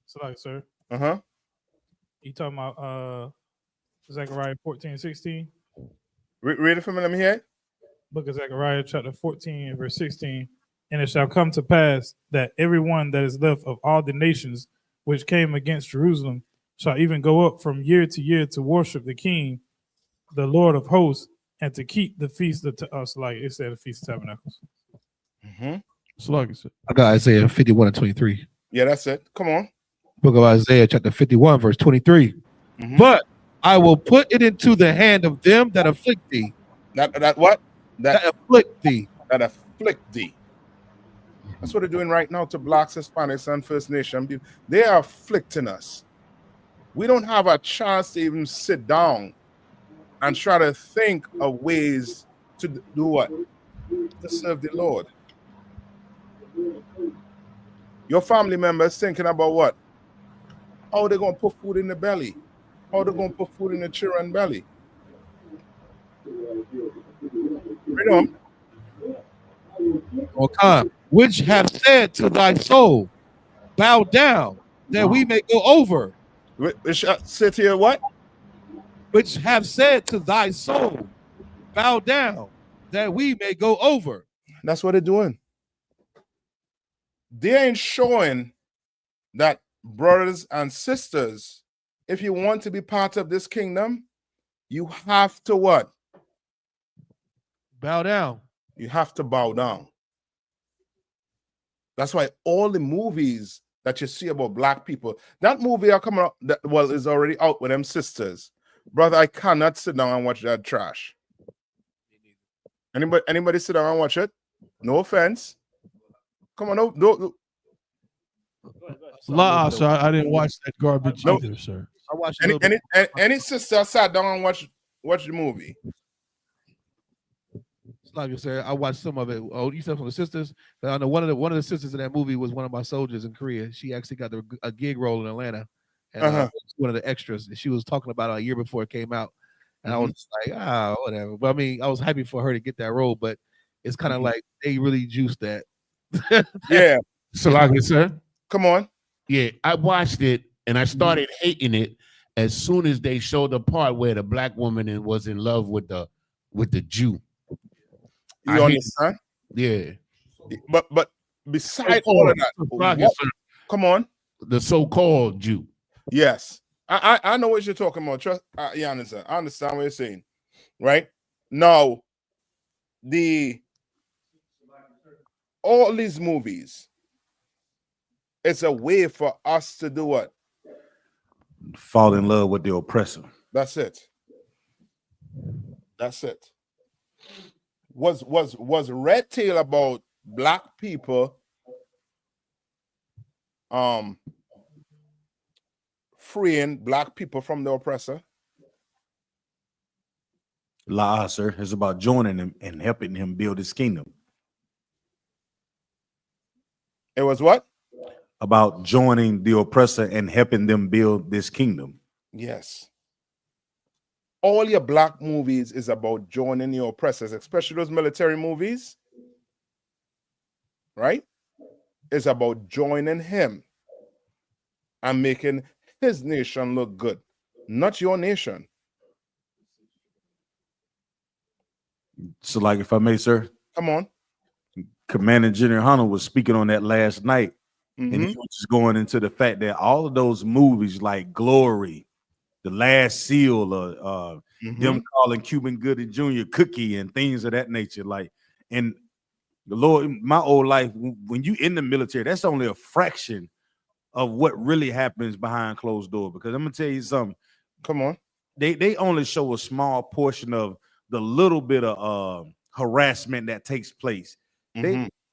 So like, sir. Uh-huh. You talking about Zechariah 14:16? Read it for me, let me hear it. Book of Zechariah, chapter 14, verse 16. And it shall come to pass that everyone that is left of all the nations which came against Jerusalem shall even go up from year to year to worship the King, the Lord of hosts, and to keep the feast of like it said, the Feast of Tabernacles. I got Isaiah 51 and 23. Yeah, that's it. Come on. Book of Isaiah, chapter 51, verse 23. But I will put it into the hand of them that afflict thee. That what? That afflict thee. That afflict thee. That's what they're doing right now to blacks, Hispanics, and First Nation people. They are afflicting us. We don't have a chance to even sit down and try to think of ways to do what? To serve the Lord. Your family members thinking about what? How they're going to put food in the belly? How they're going to put food in the children's belly? Read on. Or come, which have said to thy soul, bow down, that we may go over. Which sit here what? Which have said to thy soul, bow down, that we may go over. That's what they're doing. They ain't showing that, brothers and sisters, if you want to be part of this kingdom, you have to what? Bow down. You have to bow down. That's why all the movies that you see about black people, that movie are coming up, that, well, is already out with them sisters. Brother, I cannot sit down and watch that trash. Anybody sit down and watch it? No offense. Come on, no. La, sir, I didn't watch that garbage either, sir. I watched any sister sat down and watch the movie. Like you said, I watched some of it. Oh, you said from the sisters. But I know one of the sisters in that movie was one of my soldiers in Korea. She actually got a gig role in Atlanta, and one of the extras. And she was talking about it a year before it came out, and I was just like, whatever. But I mean, I was happy for her to get that role, but it's kind of like they really juiced that. Yeah. So like I said, come on. Yeah, I watched it and I started hating it as soon as they showed the part where the black woman was in love with the Jew. You understand? Yeah. But besides all of that, come on. The so-called Jew. Yes. I know what you're talking about. Trust, yeah, I understand what you're saying. Right? Now, all these movies, it's a way for us to do what? Fall in love with the oppressor. That's it. That's it. Was Red Tail about black people freeing black people from the oppressor? La, sir. It's about joining him and helping him build his kingdom. It was what? About joining the oppressor and helping them build this kingdom. Yes. All your black movies is about joining your oppressors, especially those military movies. Right? It's about joining him and making his nation look good, not your nation. So, like, if I may, sir. Come on. Commander General YAHANNA was speaking on that last night. And he was just going into the fact that all of those movies like Glory, The Last Seal, them calling Cuban Gooding Jr. Cookie and things of that nature. Like, and the Lord, my old life, when you in the military, that's only a fraction of what really happens behind closed doors. Because I'm gonna tell you something. Come on. They only show a small portion of the little bit of harassment that takes place.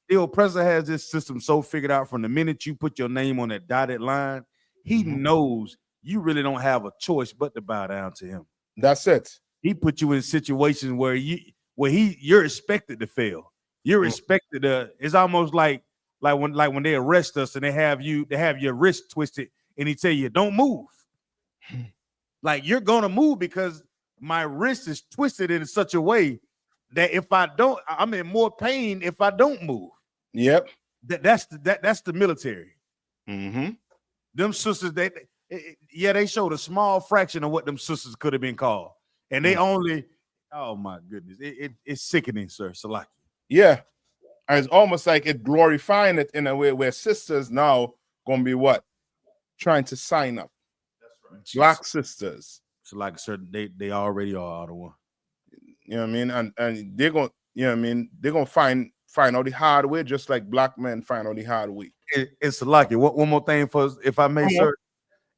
The oppressor has this system so figured out from the minute you put your name on that dotted line, he knows you really don't have a choice but to bow down to him. That's it. He put you in situations where you're expected to fail. You're expected to. It's almost like when they arrest us and they have your wrist twisted and he tell you don't move. Like you're gonna move because my wrist is twisted in such a way that if I don't, I'm in more pain if I don't move. Yep. That's the military. Them sisters, they showed a small fraction of what them sisters could have been called. And they only, oh my goodness, it's sickening, sir. Salaki. Yeah. And it's almost like it glorifying it in a way where sisters now gonna be what? Trying to sign up. That's right. Black sisters. So like sir, they already are out of one. You know what I mean? And they're gonna, you know what I mean, they're gonna find out the hard way, just like black men find out the hard way. It's Salaki. One more thing for us, if I may, sir.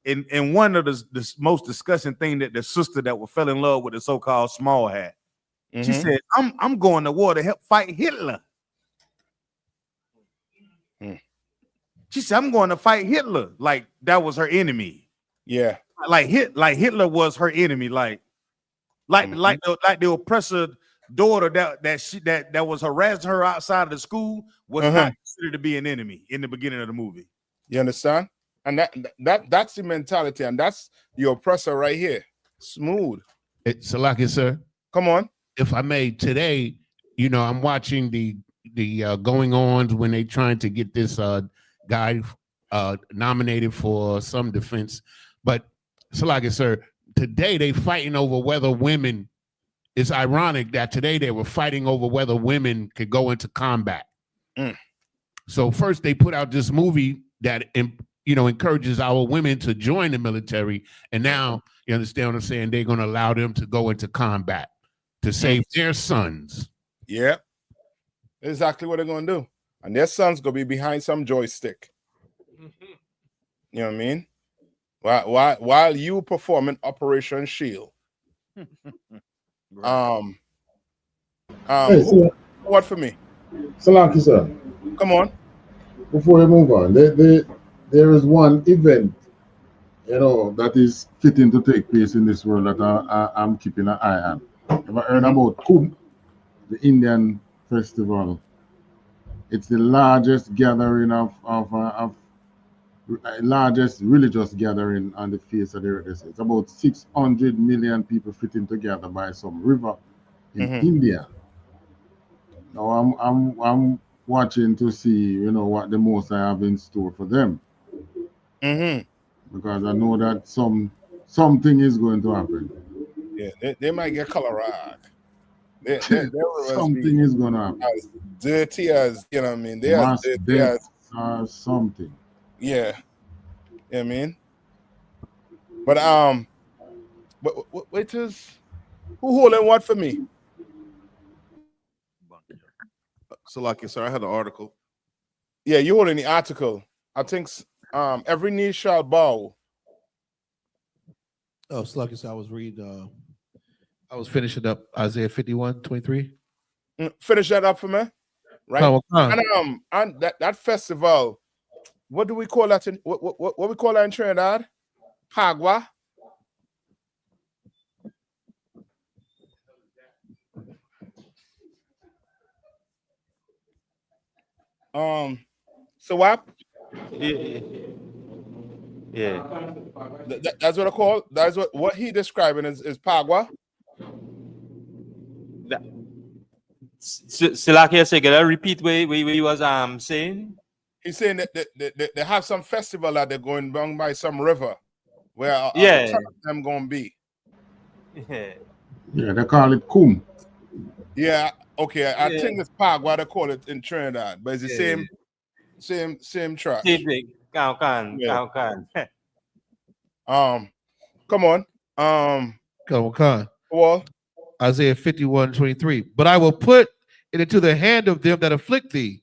In one of the most disgusting thing that the sister that fell in love with the so-called small hat, she said, I'm going to war to help fight Hitler. She said, I'm going to fight Hitler. Like that was her enemy. Yeah. Like Hitler was her enemy. Like the oppressor daughter that was harassing her outside of the school was not considered to be an enemy in the beginning of the movie. You understand? And that's the mentality, and that's the oppressor right here. Smooth. It's Salaki, sir. Come on. If I may, today, I'm watching the going ons when they trying to get this guy nominated for some defense. But So like I said, today they fighting over whether women. It's ironic that today they were fighting over whether women could go into combat. So first they put out this movie that encourages our women to join the military, and now you understand what I'm saying. They're going to allow them to go into combat to save their sons. Yeah, exactly what they're going to do, and their sons going to be behind some joystick. You know what I mean? While you performing Operation Shield. Hey, so, what for me? Salaki, sir. Come on. Before we move on, there is one event, that is fitting to take place in this world that I'm keeping an eye on. Have I heard about I.S.U.P.K, the Indian festival? It's the largest gathering largest religious gathering on the face of the earth. It's about 600 million people fitting together by some river in India. Now I'm watching to see, what the Most I have in store for them. Because I know that something is going to happen. Yeah, they might get colorized. Something is going to happen. As dirty as, you know what I mean? They Mass as dirty death as or something. Yeah. You know what I mean? But wait, who holding what for me? So, like you, sir, I had an article. Yeah, you holding the article. I think every knee shall bow. Oh, Sluggish, I was reading, I was finishing up Isaiah 51:23. Finish that up for me. Right? Come on. And that festival, what do we call that in what we call that in Trinidad? Pagua. So what? Yeah. That's what I call. That's what he describing is Pagua. Silaki, can I repeat where he was saying? He's saying that they have some festival that they're going down by some river where a ton of them gonna be. Yeah, they call it Kum. Yeah, okay. I think it's Pagua they call it in Trinidad, but it's the same track. Same thing. Can. Come on. Well, Isaiah 51:23. But I will put it into the hand of them that afflict thee,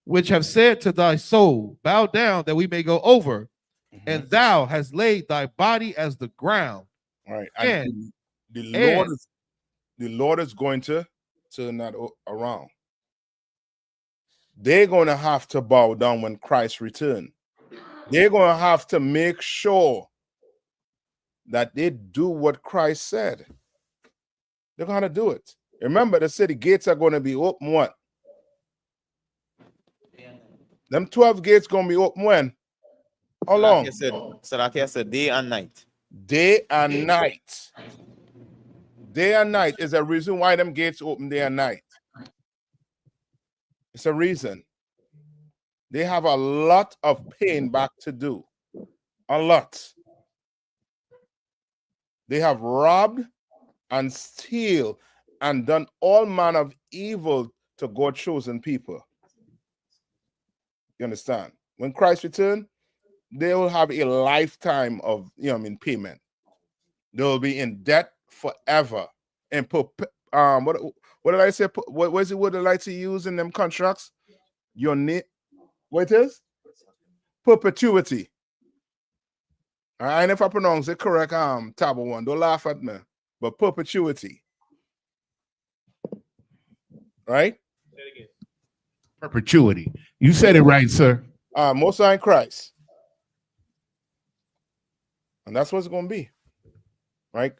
which have said to thy soul, bow down that we may go over, and thou hast laid thy body as the ground. All right. And the Lord is going to turn that around. They're going to have to bow down when Christ returns. They're going to have to make sure that they do what Christ said. They're going to do it. Remember, the city gates are going to be open what? Them 12 gates going to be open when? How long? So like I said, day and night. Day and night. Day and night is a reason why them gates open day and night. It's a reason. They have a lot of paying back to do. A lot. They have robbed and steal and done all manner of evil to God's chosen people. You understand? When Christ returns, they will have a lifetime of, payment. They will be in debt forever. And what did I say? What is it? What they like to use in them contracts? What it is? Perpetuity. And if I pronounce it correct, Table One, don't laugh at me. But perpetuity. Right? Perpetuity. You said it right, sir. Most High in Christ. And that's what it's gonna be. Right?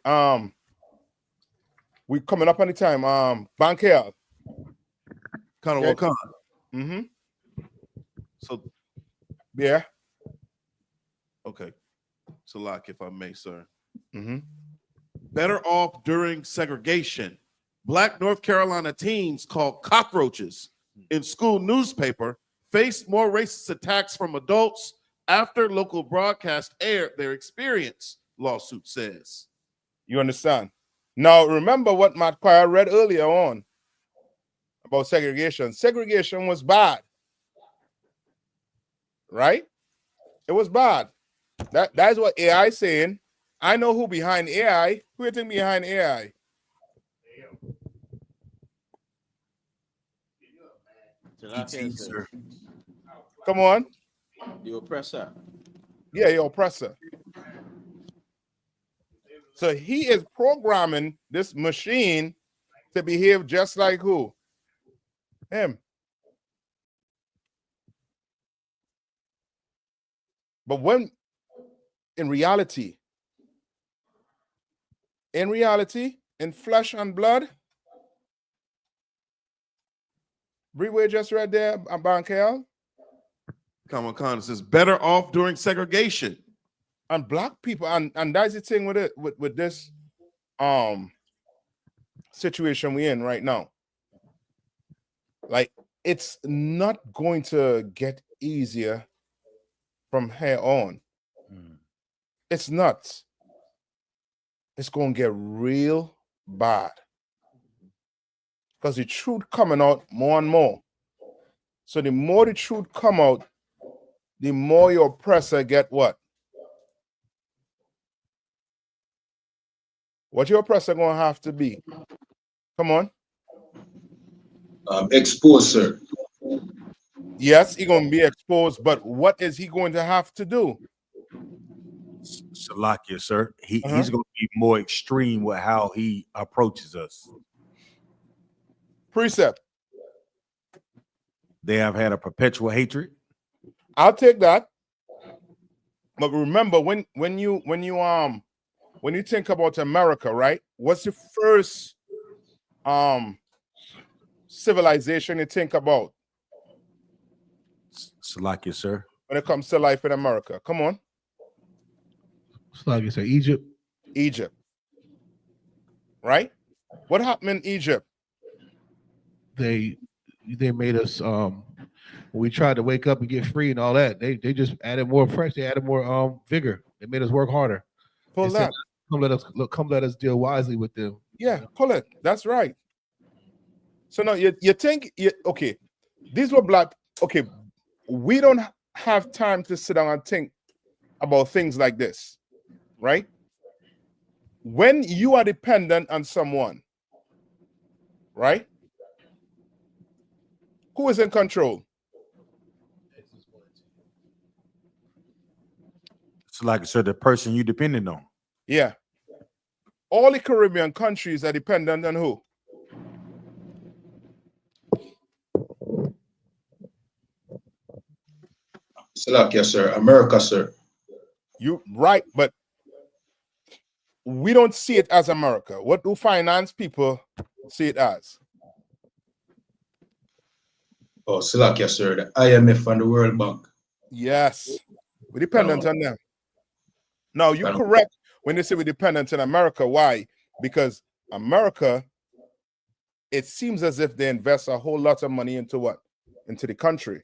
We coming up on the time. Bank here. Kind of what kind? Mm-hmm. So yeah. Okay. So, like, if I may, sir. Mm-hmm. Better off during segregation. Black North Carolina teens called cockroaches in school newspaper faced more racist attacks from adults after local broadcast aired their experience lawsuit says. You understand? Now, remember what Matt Choir read earlier on about segregation. Segregation was bad, right? It was bad. That's what AI is saying. I know who behind AI. Who you think behind AI? Come on. The oppressor. Yeah, your oppressor. So he is programming this machine to behave just like who? Him. But when in reality, in flesh and blood, Breeway just read there, Bankel. Common Congress is better off during segregation. And black people, and that's the thing with it, with this situation we're in right now. Like, it's not going to get easier from here on. It's not. It's going to get real bad. Because the truth coming out more and more. So the more the truth come out, the more your oppressor get what? What your oppressor going to have to be? Come on. Exposed, sir. Yes, he's going to be exposed, but what is he going to have to do? Salakia, sir. He's going to be more extreme with how he approaches us. Precept. They have had a perpetual hatred. I'll take that. But remember, when you think about America, right? What's the first civilization you think about? Salakia, sir. When it comes to life in America, come on. Salakia, sir. Egypt. Egypt. Right? What happened in Egypt? They made us when we tried to wake up and get free and all that, they just added more pressure, they added more vigor. They made us work harder. Pull that. Come let us deal wisely with them. Yeah, pull it. That's right. So now you think okay, these were black. Okay, we don't have time to sit down and think about things like this, right? When you are dependent on someone, right? Who is in control? Salakia, sir, the person you depending on. Yeah. All the Caribbean countries are dependent on who? Salakia, sir. America, sir. You right, but we don't see it as America. What do finance people see it as? Oh, Salakia, sir. The IMF and the World Bank. Yes. We're dependent on them. Now, you're correct when they say we're dependent on America. Why? Because America, it seems as if they invest a whole lot of money into what? Into the country.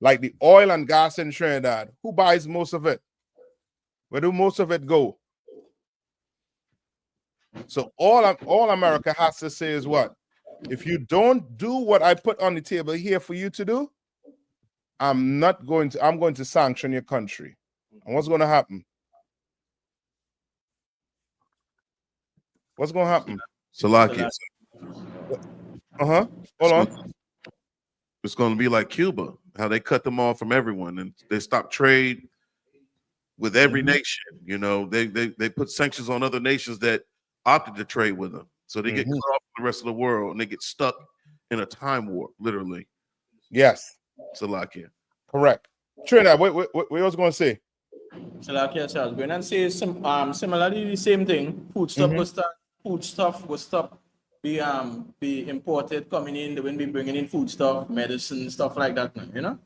Like the oil and gas in Trinidad. Who buys most of it? Where do most of it go? So all America has to say is what? If you don't do what I put on the table here for you to do, I'm going to sanction your country. And what's going to happen? What's going to happen? Salakia. Hold on. It's going to be like Cuba, how they cut them off from everyone and they stop trade with every nation. You know, they put sanctions on other nations that opted to trade with them. So they get cut off from the rest of the world and they get stuck in a time warp, literally. Yes. Salakia. Correct. Trinidad, what was going to say? Salakia, sir. I was going to say similarly the same thing. Foodstuff will stop be imported coming in. They won't be bringing in foodstuff, medicine, stuff like that. You know.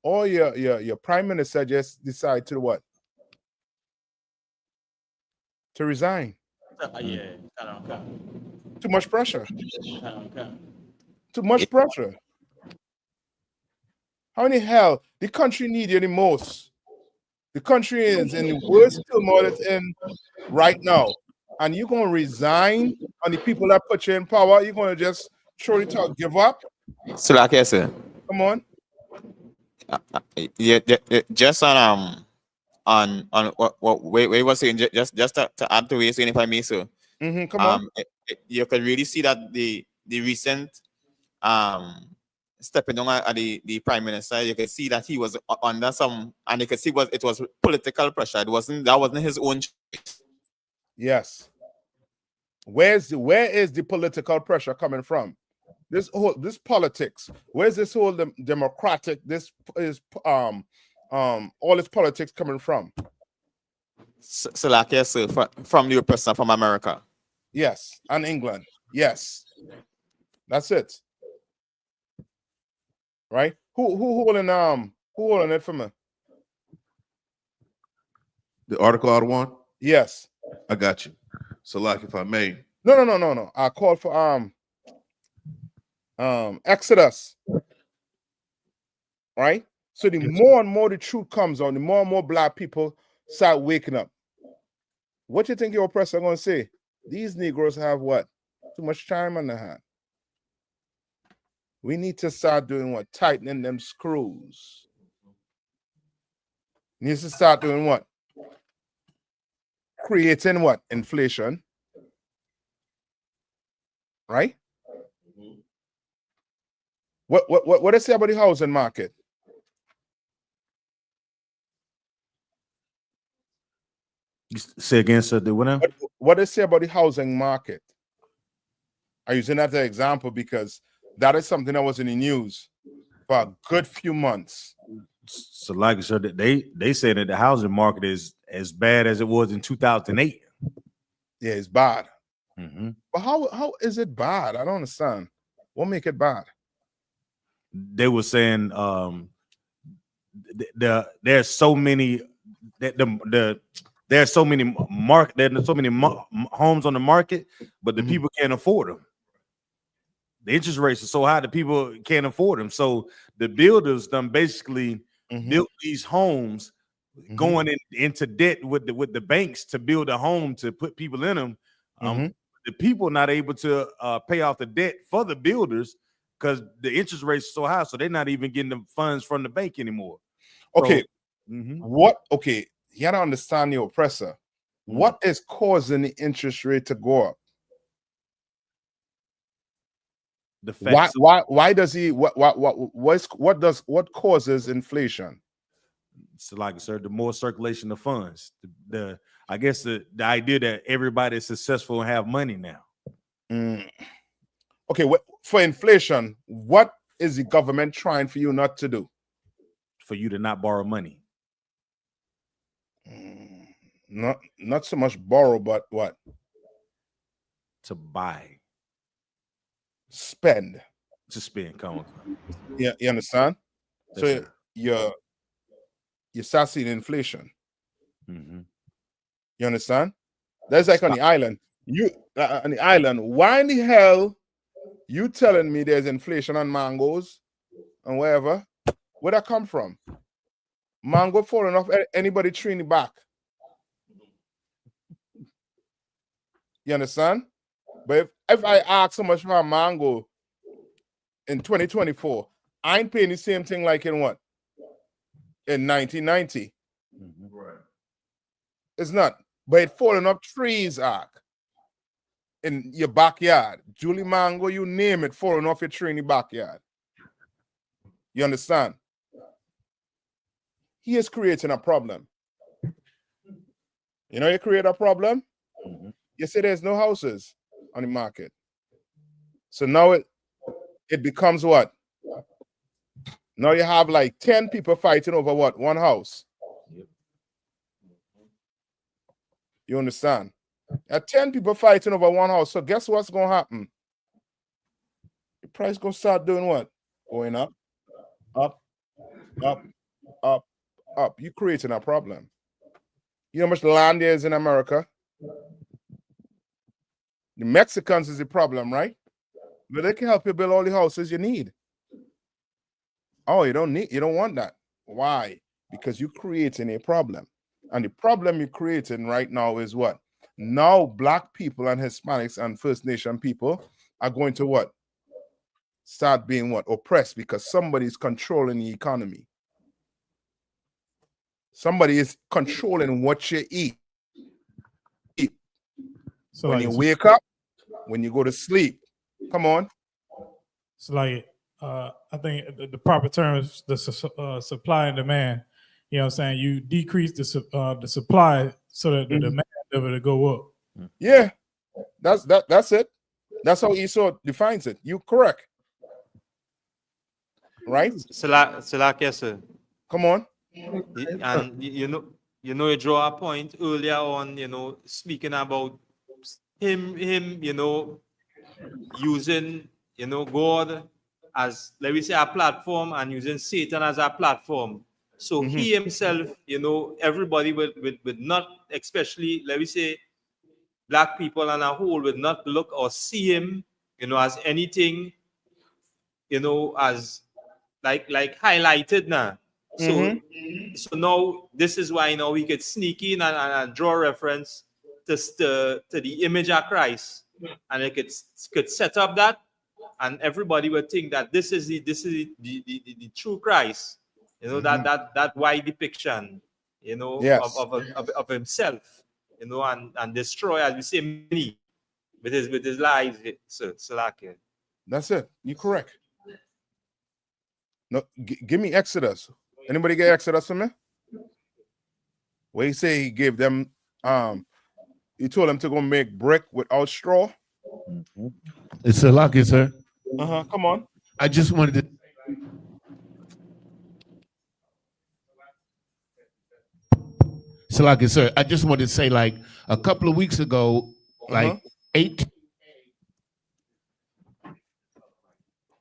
Or your prime minister just decide to what? To resign. Yeah. Too much pressure. Too much pressure. How in the hell the country need you the most? The country is in the worst turmoil it's in right now. And you're going to resign on the people that put you in power. You're going to just throw it out, give up. So like I said, Come on. yeah, just on what we was saying, just to add to what you're saying, if I may, so Come on. you could really see that the recent stepping down at the prime minister, you could see that he was under some, and you could see it was political pressure. That wasn't his own choice. Yes. Where is the political pressure coming from? This politics. Where's this whole democratic? This is all this politics coming from? So like yes, sir, from your person from America. Yes, and England. Yes, that's it. Right? Who holding it for me? The article out of one? Yes. I got you. So, like, if I may. No. I call for Exodus. Right? So the more and more the truth comes on, the more and more black people start waking up. What do you think your oppressors are going to say? These Negroes have what? Too much time on their hand. We need to start doing what? Tightening them screws. Needs to start doing what? Creating what? Inflation. Right? What they say about the housing market? Say again, sir. What they say about the housing market? I'm using that as an example because that is something that was in the news for a good few months. So, like I said, they say that the housing market is as bad as it was in 2008. Yeah, it's bad. Mm-hmm. But how is it bad? I don't understand. What make it bad? They were saying there's so many there's so many homes on the market, but the people can't afford them. The interest rates are so high that people can't afford them. So the builders done basically built these homes, going into debt with the banks to build a home to put people in them. The people not able to pay off the debt for the builders because the interest rates are so high, so they're not even getting the funds from the bank anymore. Okay, So, Okay, you gotta understand the oppressor. What is causing the interest rate to go up? The fact why does he what causes inflation? So, like I said, the more circulation of funds, I guess the idea that everybody is successful and have money now. Okay, for inflation, what is the government trying for you not to do? For you to not borrow money. Not so much borrow, but what? To buy. Spend. To spend. Come on. Yeah, you understand? Yes, so sir. you start seeing inflation. Mm-hmm. You understand? That's like on the island. On the island, why in the hell you telling me there's inflation on mangoes and wherever? Where'd that come from? Mango falling off anybody tree in the back. You understand? But if I ask so much for a mango in 2024, I ain't paying the same thing like in what? In 1990. Right. It's not. But it falling up trees, in your backyard. Julie mango, you name it, falling off your tree in the backyard. You understand? He is creating a problem. You know, you create a problem. You say there's no houses on the market. So now it becomes what? Now you have like 10 people fighting over what? One house. You understand? 10 people fighting over one house. So guess what's going to happen? The price going to start doing what? Going up, up, up, up, up. You're creating a problem. You know how much land there is in America? The Mexicans is the problem, right? But they can help you build all the houses you need. Oh, you don't want that. Why? because you're creating a problem. And the problem you're creating right now is what? Now Black people and Hispanics and First Nation people are going to what? Start being what? Oppressed, because somebody's controlling the economy. Somebody is controlling what you eat. So when like, you wake up, when you go to sleep. Come on. It's like I think the proper term is the supply and demand. You know what I'm saying? You decrease the supply so that the demand of it to go up. Yeah, that's it. That's how I.S.U.P. defines it. You correct. Right? Salak, yes, sir. Come on. And you draw a point earlier on, speaking about him, using, God as, let me say, a platform and using Satan as a platform. So he himself, everybody would not, especially, let me say, Black people on a whole would not look or see him, as anything, as like highlighted now. So now this is why we could sneak in and draw reference to the image of Christ, and it could set up that, and everybody would think that this is the true Christ, that wide depiction, of himself, and destroy, as we say, many with his lies. So that's it. You're correct. No, give me Exodus. Anybody get Exodus for me? Where he say he gave them, he told them to go make brick without straw. It's a lucky, sir. Come on. I just wanted to. Salaki, sir, I just wanted to say, like, a couple of weeks ago, like 8.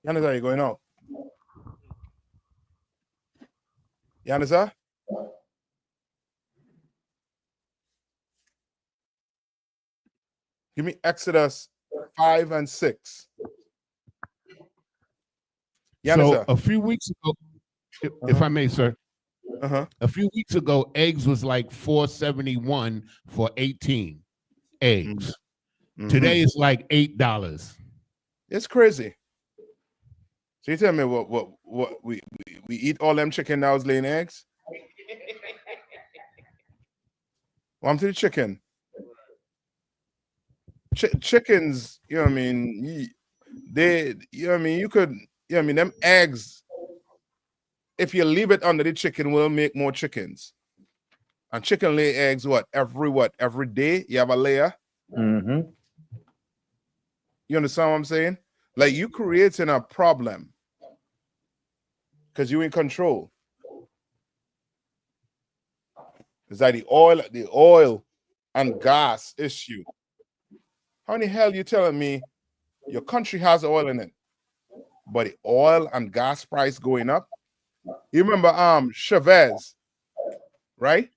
Yanaza, you going out? Yanaza? Give me Exodus 5 and 6. So a few weeks ago, if I may, sir. A few weeks ago, eggs was like $4.71 for 18 eggs. Today it's like $8. It's crazy. So you tell me what we eat all them chicken that was laying eggs? One to the chicken. Chickens, you know what I mean? You could, them eggs, if you leave it under the chicken, will make more chickens. And chicken lay eggs every day you have a layer. You understand what I'm saying? Like, you creating a problem because you in control. It's like the oil and gas issue. How in the hell you telling me your country has oil in it, but the oil and gas price going up? You remember Chavez, right?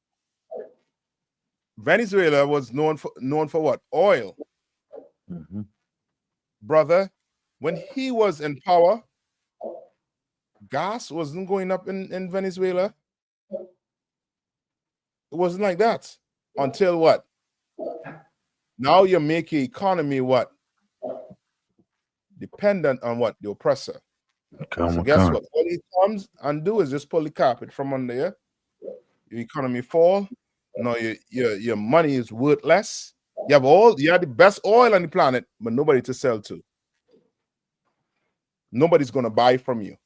Venezuela was known for what? Oil. Brother, when he was in power, gas wasn't going up in Venezuela. It wasn't like that until what? Now you make your economy what? Dependent on what? The oppressor. So guess what? All he comes and do is just pull the carpet from under you. Your economy fall. No, your money is worth less. You have the best oil on the planet, but nobody to sell to. Nobody's gonna buy from you.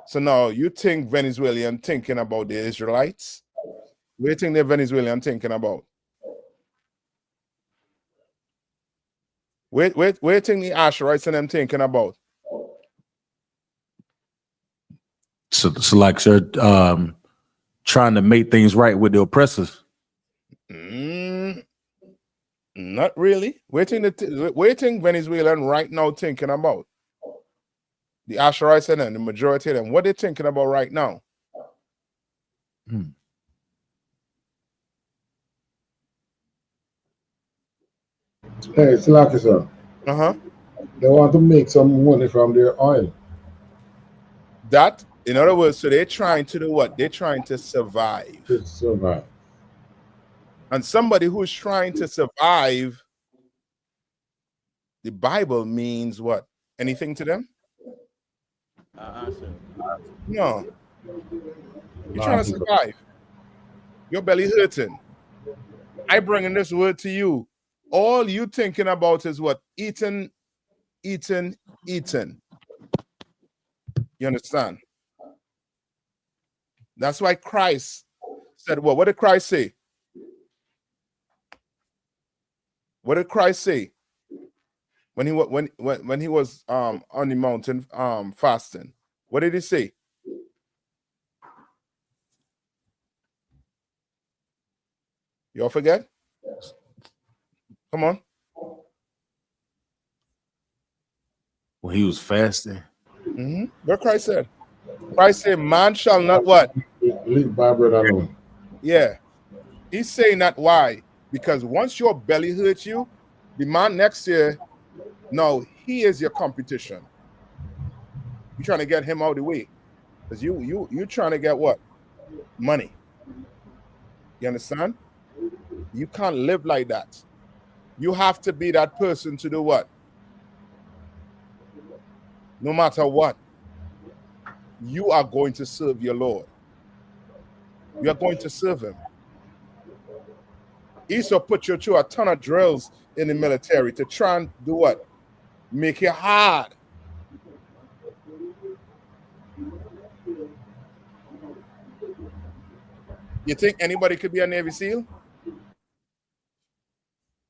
So now you think Venezuelan thinking about the Israelites? What do you think the Venezuelan thinking about? Where do you think the Asherites and them thinking about? So like, sir, trying to make things right with the oppressors. Not really. What do you think Venezuelan right now thinking about? The Asherites and the majority of them, what they thinking about right now? Hey, it's lucky, sir. They want to make some money from their oil. That In other words, so they're trying to do what? They're trying to survive. And somebody who's trying to survive, the Bible means what? Anything to them? No. You're trying to survive. Your belly hurting. I bringing this word to you. All you thinking about is what? Eating, eating, eating. You understand? That's why Christ said, well, what did Christ say? What did Christ say when he was on the mountain fasting? What did he say? Y'all forget? Come on. When he was fasting. What Christ said? Christ said, man shall not what? Live by bread alone. Yeah. He's saying that why? Because once your belly hurts you, the man next year, no, he is your competition. You're trying to get him out of the way. Because you're trying to get what? Money. You understand? You can't live like that. You have to be that person to do what? No matter what, you are going to serve your Lord. You are going to serve him. I.S.U.P. put you through a ton of drills in the military to try and do what? Make it hard. You think anybody could be a Navy SEAL?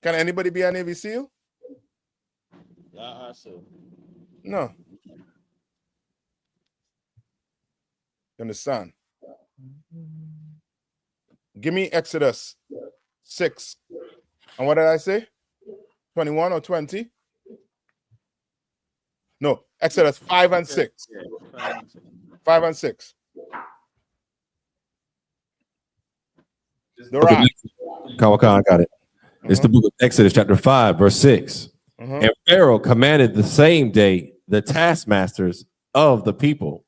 Can anybody be a Navy SEAL? No. You understand? Give me Exodus 6. And what did I say? 21 or 20? No, Exodus 5 and 6. 5 and 6. The rock. Kawakan, I got it. It's the book of Exodus, chapter 5, verse 6. And Pharaoh commanded the same day the taskmasters of the people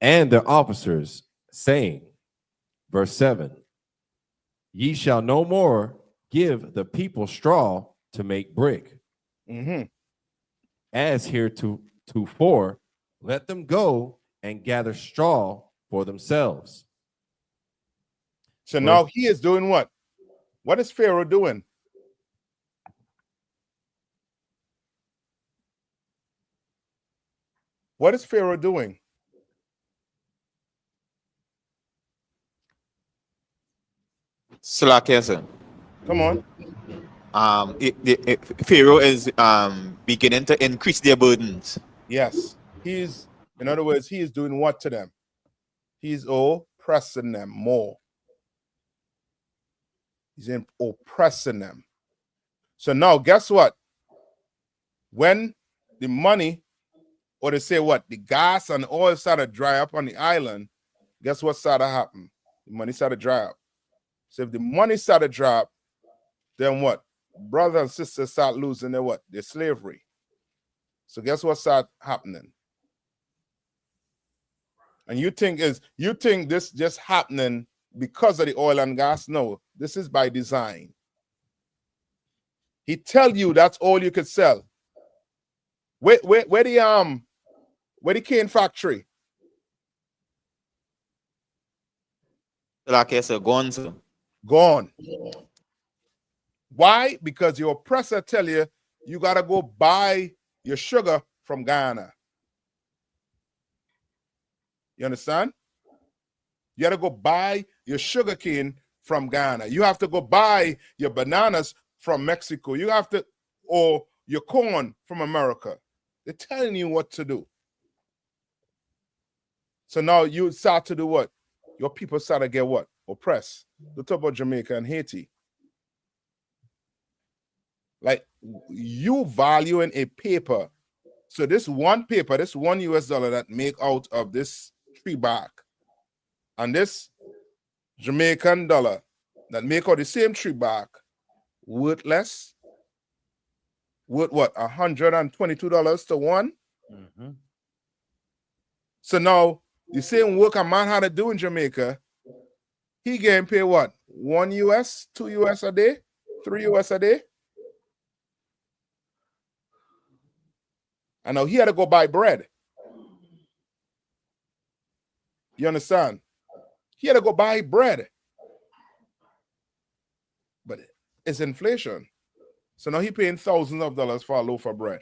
and their officers, saying, verse 7, ye shall no more give the people straw to make brick. As heretofore, let them go and gather straw for themselves. So now he is doing what? What is Pharaoh doing? What is Pharaoh doing? Slack, yes, sir. Come on. Pharaoh is beginning to increase their burdens. Yes. He's, in other words, he is doing what to them? He's oppressing them more. He's oppressing them. So now, guess what? When the money, or they say what? The gas and oil started to dry up on the island, guess what started to happen? The money started to dry up. So if the money started to dry up, then what? Brothers and sisters start losing their what? Their slavery. So guess what started happening? And you think this just happening because of the oil and gas? No, this is by design. He tell you that's all you could sell. Where the cane factory? Like I said, gone, sir. Gone. Why? Because your oppressor tell you gotta go buy your sugar from Ghana. You understand? You gotta go buy your sugar cane from Ghana. You have to go buy your bananas from Mexico. You have to, or your corn from America. They're telling you what to do. So now you start to do what? Your people start to get what? Oppressed. They talk about Jamaica and Haiti. Like you valuing a paper. So this one paper, this $1 US that make out of this tree bark, and this Jamaican dollar that make out the same tree bark, worth less. Worth what? $122 to one. So now The same work a man had to do in Jamaica, he getting paid what? $1 US, $2 US a day, $3 US a day. And now he had to go buy bread. You understand? He had to go buy bread. But it's inflation. So now he paying thousands of dollars for a loaf of bread.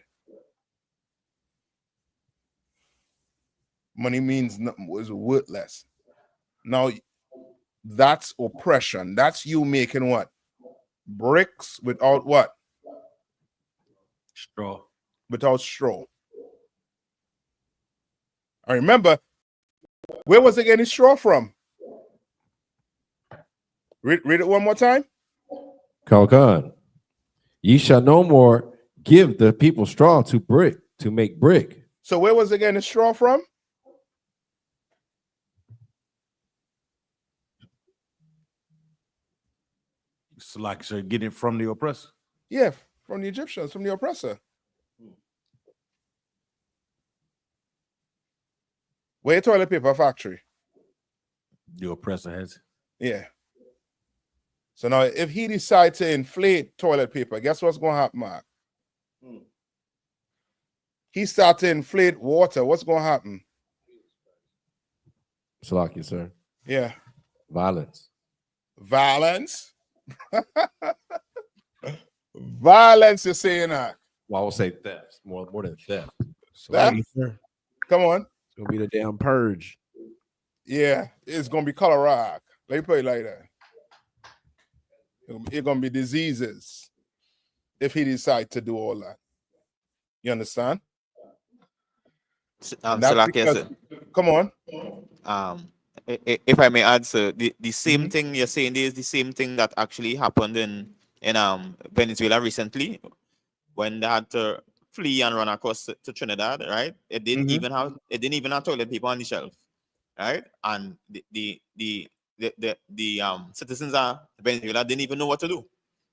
Money means nothing, is worthless. Now that's oppression. That's you making what? Bricks without what? Straw. Without straw. I remember, where was he getting his straw from? Read it one more time. Khan. Ye shall no more give the people straw to make brick. So where was he getting his straw from? It's like so getting from the oppressor. Yeah, from the Egyptians, from the oppressor. Where toilet paper factory? The oppressor has. Yeah. So now if he decides to inflate toilet paper, guess what's going to happen, Mark? He starts to inflate water. What's going to happen? Salaki, sir. Yeah. Violence. Violence? Violence, you're saying that? Well, I will say theft. More than theft. Theft? Come on. It's gonna be the damn purge. Yeah, it's gonna be Colorado. Let me put it like that. It's gonna be diseases if he decides to do all that. You understand? Come on. If I may add, sir, the same thing you're saying is the same thing that actually happened in Venezuela recently when they had to flee and run across to Trinidad, right? It didn't even have toilet paper on the shelf, right? And the citizens of Venezuela didn't even know what to do,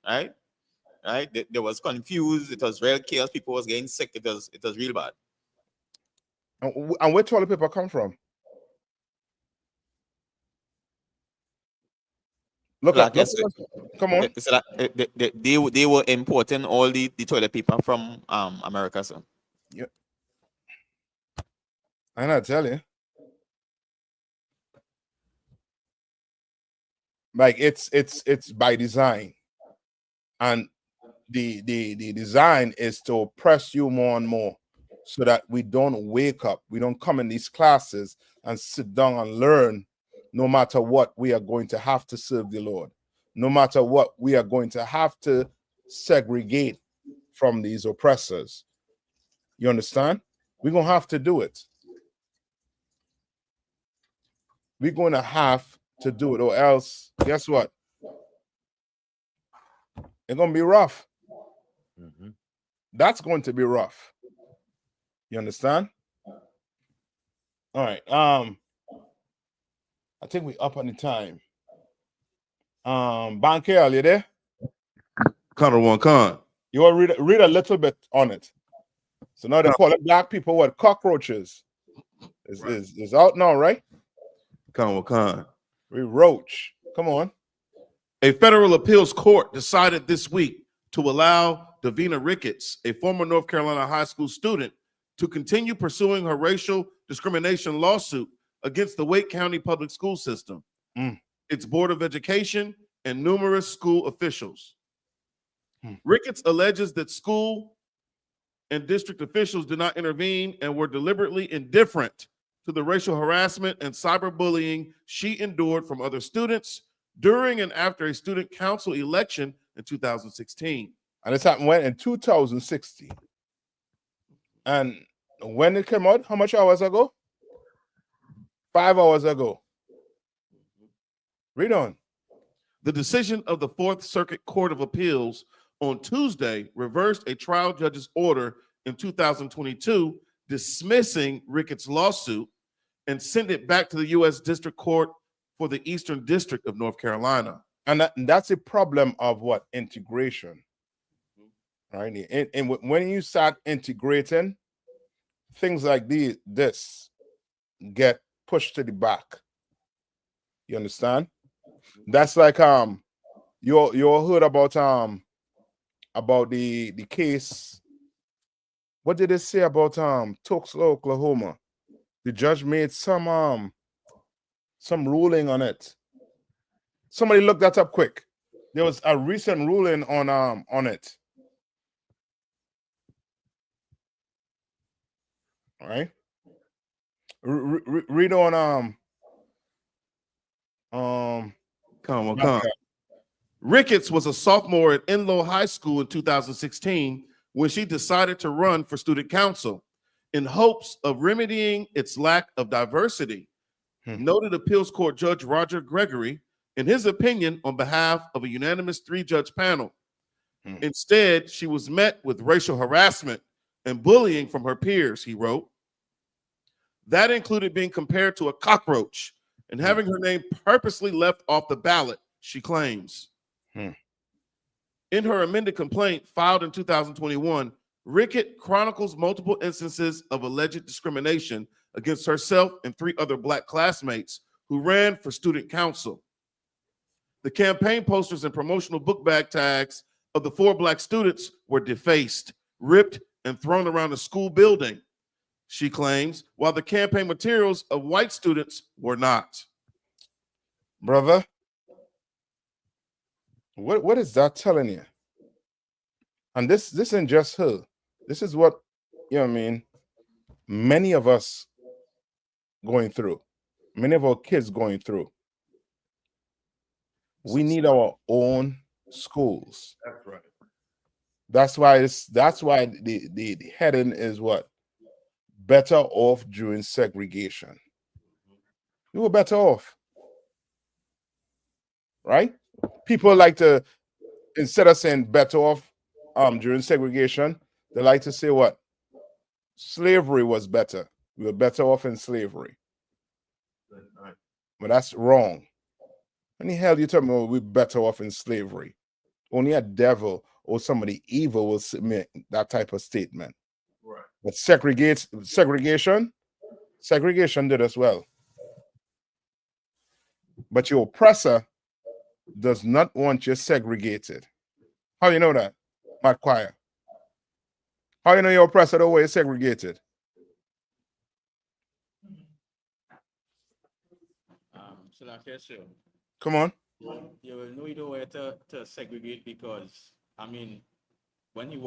right? Right? They was confused. It was real chaos. People was getting sick. It was real bad. And where toilet paper come from? Look up. Come on. They were importing all the toilet paper from America, sir. Yeah. I not tell you. Like it's by design. And the design is to oppress you more and more so that we don't wake up. We don't come in these classes and sit down and learn. No matter what, we are going to have to serve the Lord. No matter what, we are going to have to segregate from these oppressors. You understand? We're going to have to do it. We're going to have to do it, or else, guess what? It's going to be rough. That's going to be rough. You understand? All right. I think we're up on the time. Banker, you there? Connor one con. You want to read a little bit on it. So now they call it black people what? Cockroaches. Is out now, right? Connor one con. We roach. Come on. A federal appeals court decided this week to allow Davina Ricketts, a former North Carolina high school student, to continue pursuing her racial discrimination lawsuit against the Wake County Public School System, its Board of Education, and numerous school officials. Ricketts alleges that school and district officials did not intervene and were deliberately indifferent to the racial harassment and cyberbullying she endured from other students during and after a student council election in 2016. And this happened when? In 2016. And when it came out, how much hours ago? 5 hours ago. Read on. The decision of the Fourth Circuit Court of Appeals on Tuesday reversed a trial judge's order in 2022 dismissing Ricketts' lawsuit and sent it back to the U.S. District Court for the Eastern District of North Carolina. And that's a problem of what? Integration. Right? And when you start integrating, things like this get pushed to the back. You understand? That's like you all heard about the case. What did it say about Tulsa, Oklahoma? The judge made some ruling on it. Somebody look that up quick. There was a recent ruling on it. All right. Read on Come on. Ricketts was a sophomore at Enloe High School in 2016 when she decided to run for student council in hopes of remedying its lack of diversity. Noted appeals court judge Roger Gregory, in his opinion, on behalf of a unanimous 3-judge panel. Instead, she was met with racial harassment and bullying from her peers, he wrote. That included being compared to a cockroach and having her name purposely left off the ballot, she claims. In her amended complaint filed in 2021, Rickett chronicles multiple instances of alleged discrimination against herself and 3 other Black classmates who ran for student council. The campaign posters and promotional book bag tags of the 4 Black students were defaced, ripped, and thrown around the school building, she claims, while the campaign materials of white students were not. Brother, what is that telling you? And this isn't just her. This is what, you know what I mean, many of us going through, many of our kids going through. We need our own schools. That's right. That's why the heading is what? Better off during segregation. We were better off. Right? People like to, instead of saying better off during segregation, they like to say what? Slavery was better. We were better off in slavery. But that's wrong. When the hell you tell me we're better off in slavery? Only a devil or somebody evil will submit that type of statement. Right. But segregation did as well. But your oppressor does not want you segregated. How you know that, Matt Choir? How you know your oppressor don't want you segregated? Come on. You will know either way to segregate because, I mean, when you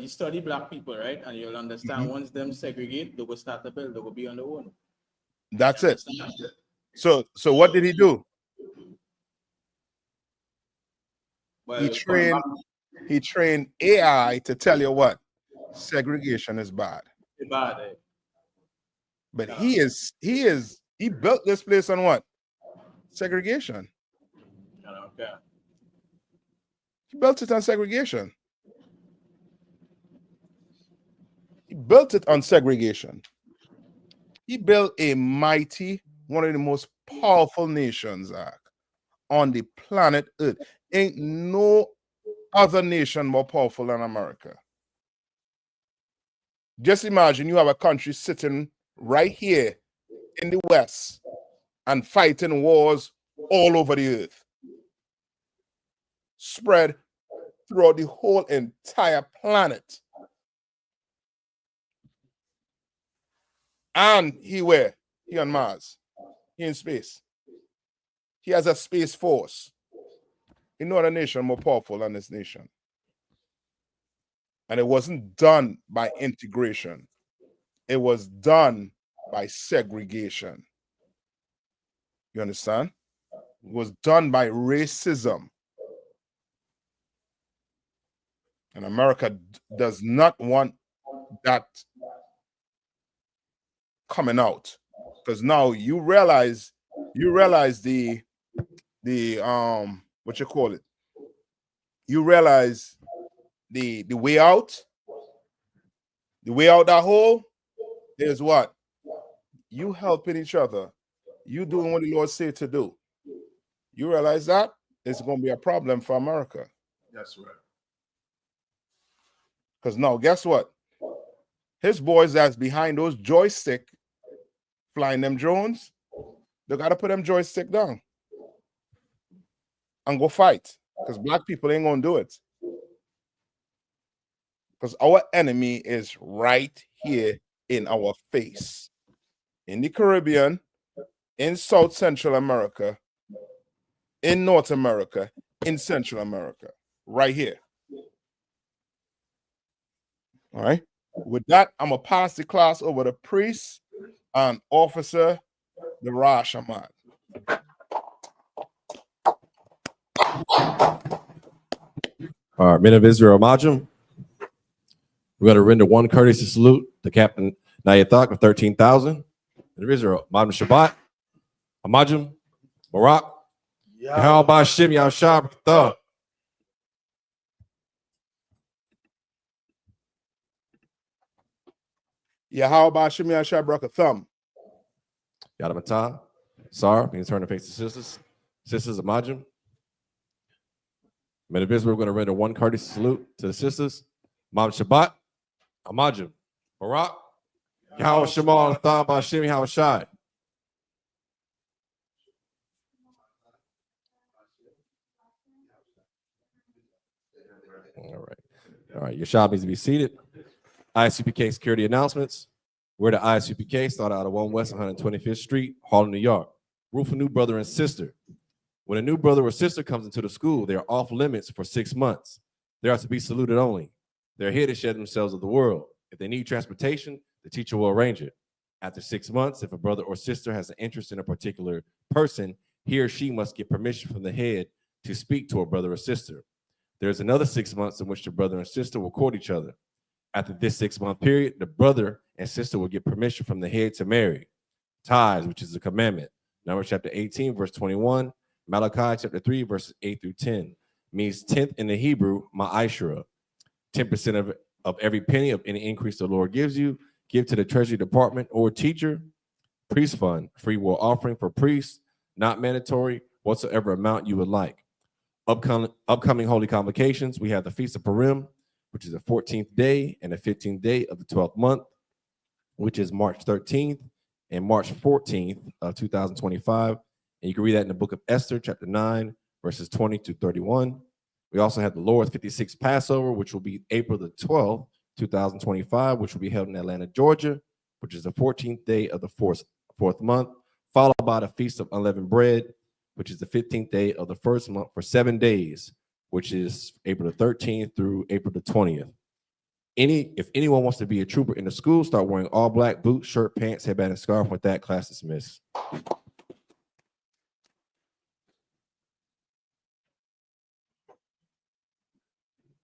study Black people, right? And you'll understand once them segregate, they will start to build, they will be on their own. That's it. So what did he do? Well, he trained AI to tell you what? Segregation is bad. Bad, eh? But he built this place on what? Segregation. Okay. He built it on segregation. He built it on segregation. He built a mighty, one of the most powerful nations on the planet Earth. Ain't no other nation more powerful than America. Just imagine you have a country sitting right here in the West and fighting wars all over the earth, spread throughout the whole entire planet. And he on Mars. He in space. He has a space force. He no other nation more powerful than this nation. And it wasn't done by integration. It was done by segregation. You understand? It was done by racism. And America does not want that coming out. Because now you realize the what you call it? You realize the way out. The way out that hole is what? You helping each other. You doing what the Lord said to do. You realize that it's going to be a problem for America. That's right. Because now, guess what? His boys that's behind those joystick flying them drones, they got to put them joystick down and go fight, because black people ain't going to do it. Because our enemy is right here in our face. In the Caribbean, in South Central America, in North America, in Central America, right here. All right. With that, I'm going to pass the class over to Priest and Officer the Rashaman. All right, men of Israel, Majum. We're going to render one courtesy salute to Captain Nayathaq of 13,000. Men of Israel, Majum Shabbat, Amajum, Barak, Yahal Bashim, Yahshab, Thah. Yahal Bashim Yahshab Brakathum. Yadamata, Sar, being turn to face the sisters. Sisters of Majum. Men of Israel, we're going to render one courtesy salute to the sisters. Majum Shabbat, Amajum, Barak, Yahweh Shemal, Thah Bashim, Yahshai. All right. Your shop needs to be seated. I.S.U.P.K security announcements. We're the I.S.U.P.K, started out of 1 West 125th Street, Harlem, New York. Rule for new brother and sister. When a new brother or sister comes into the school, they are off limits for 6 months. They are to be saluted only. They're here to share themselves with the world. If they need transportation, the teacher will arrange it. After 6 months, if a brother or sister has an interest in a particular person, he or she must get permission from the head to speak to a brother or sister. There's another 6 months in which the brother and sister will court each other. After this 6-month period, the brother and sister will get permission from the head to marry. Tithes, which is a commandment. Numbers chapter 18, verse 21. Malachi chapter 3, verses 8 through 10. Means 10th in the Hebrew, ma'ashra. 10% of every penny of any increase the Lord gives you, give to the treasury department or teacher. Priest fund, free will offering for priests, not mandatory, whatsoever amount you would like. Upcoming holy convocations, we have the Feast of Purim, which is the 14th day and the 15th day of the 12th month, which is March 13th and March 14th of 2025. And you can read that in the book of Esther, chapter 9, verses 20 to 31. We also have the Lord's 56th Passover, which will be April the 12th, 2025, which will be held in Atlanta, Georgia, which is the 14th day of the fourth month, followed by the Feast of Unleavened Bread, which is the 15th day of the first month for 7 days, which is April the 13th through April the 20th. If anyone wants to be a trooper in the school, start wearing all black boots, shirt, pants, headband, and scarf. With that, class dismissed.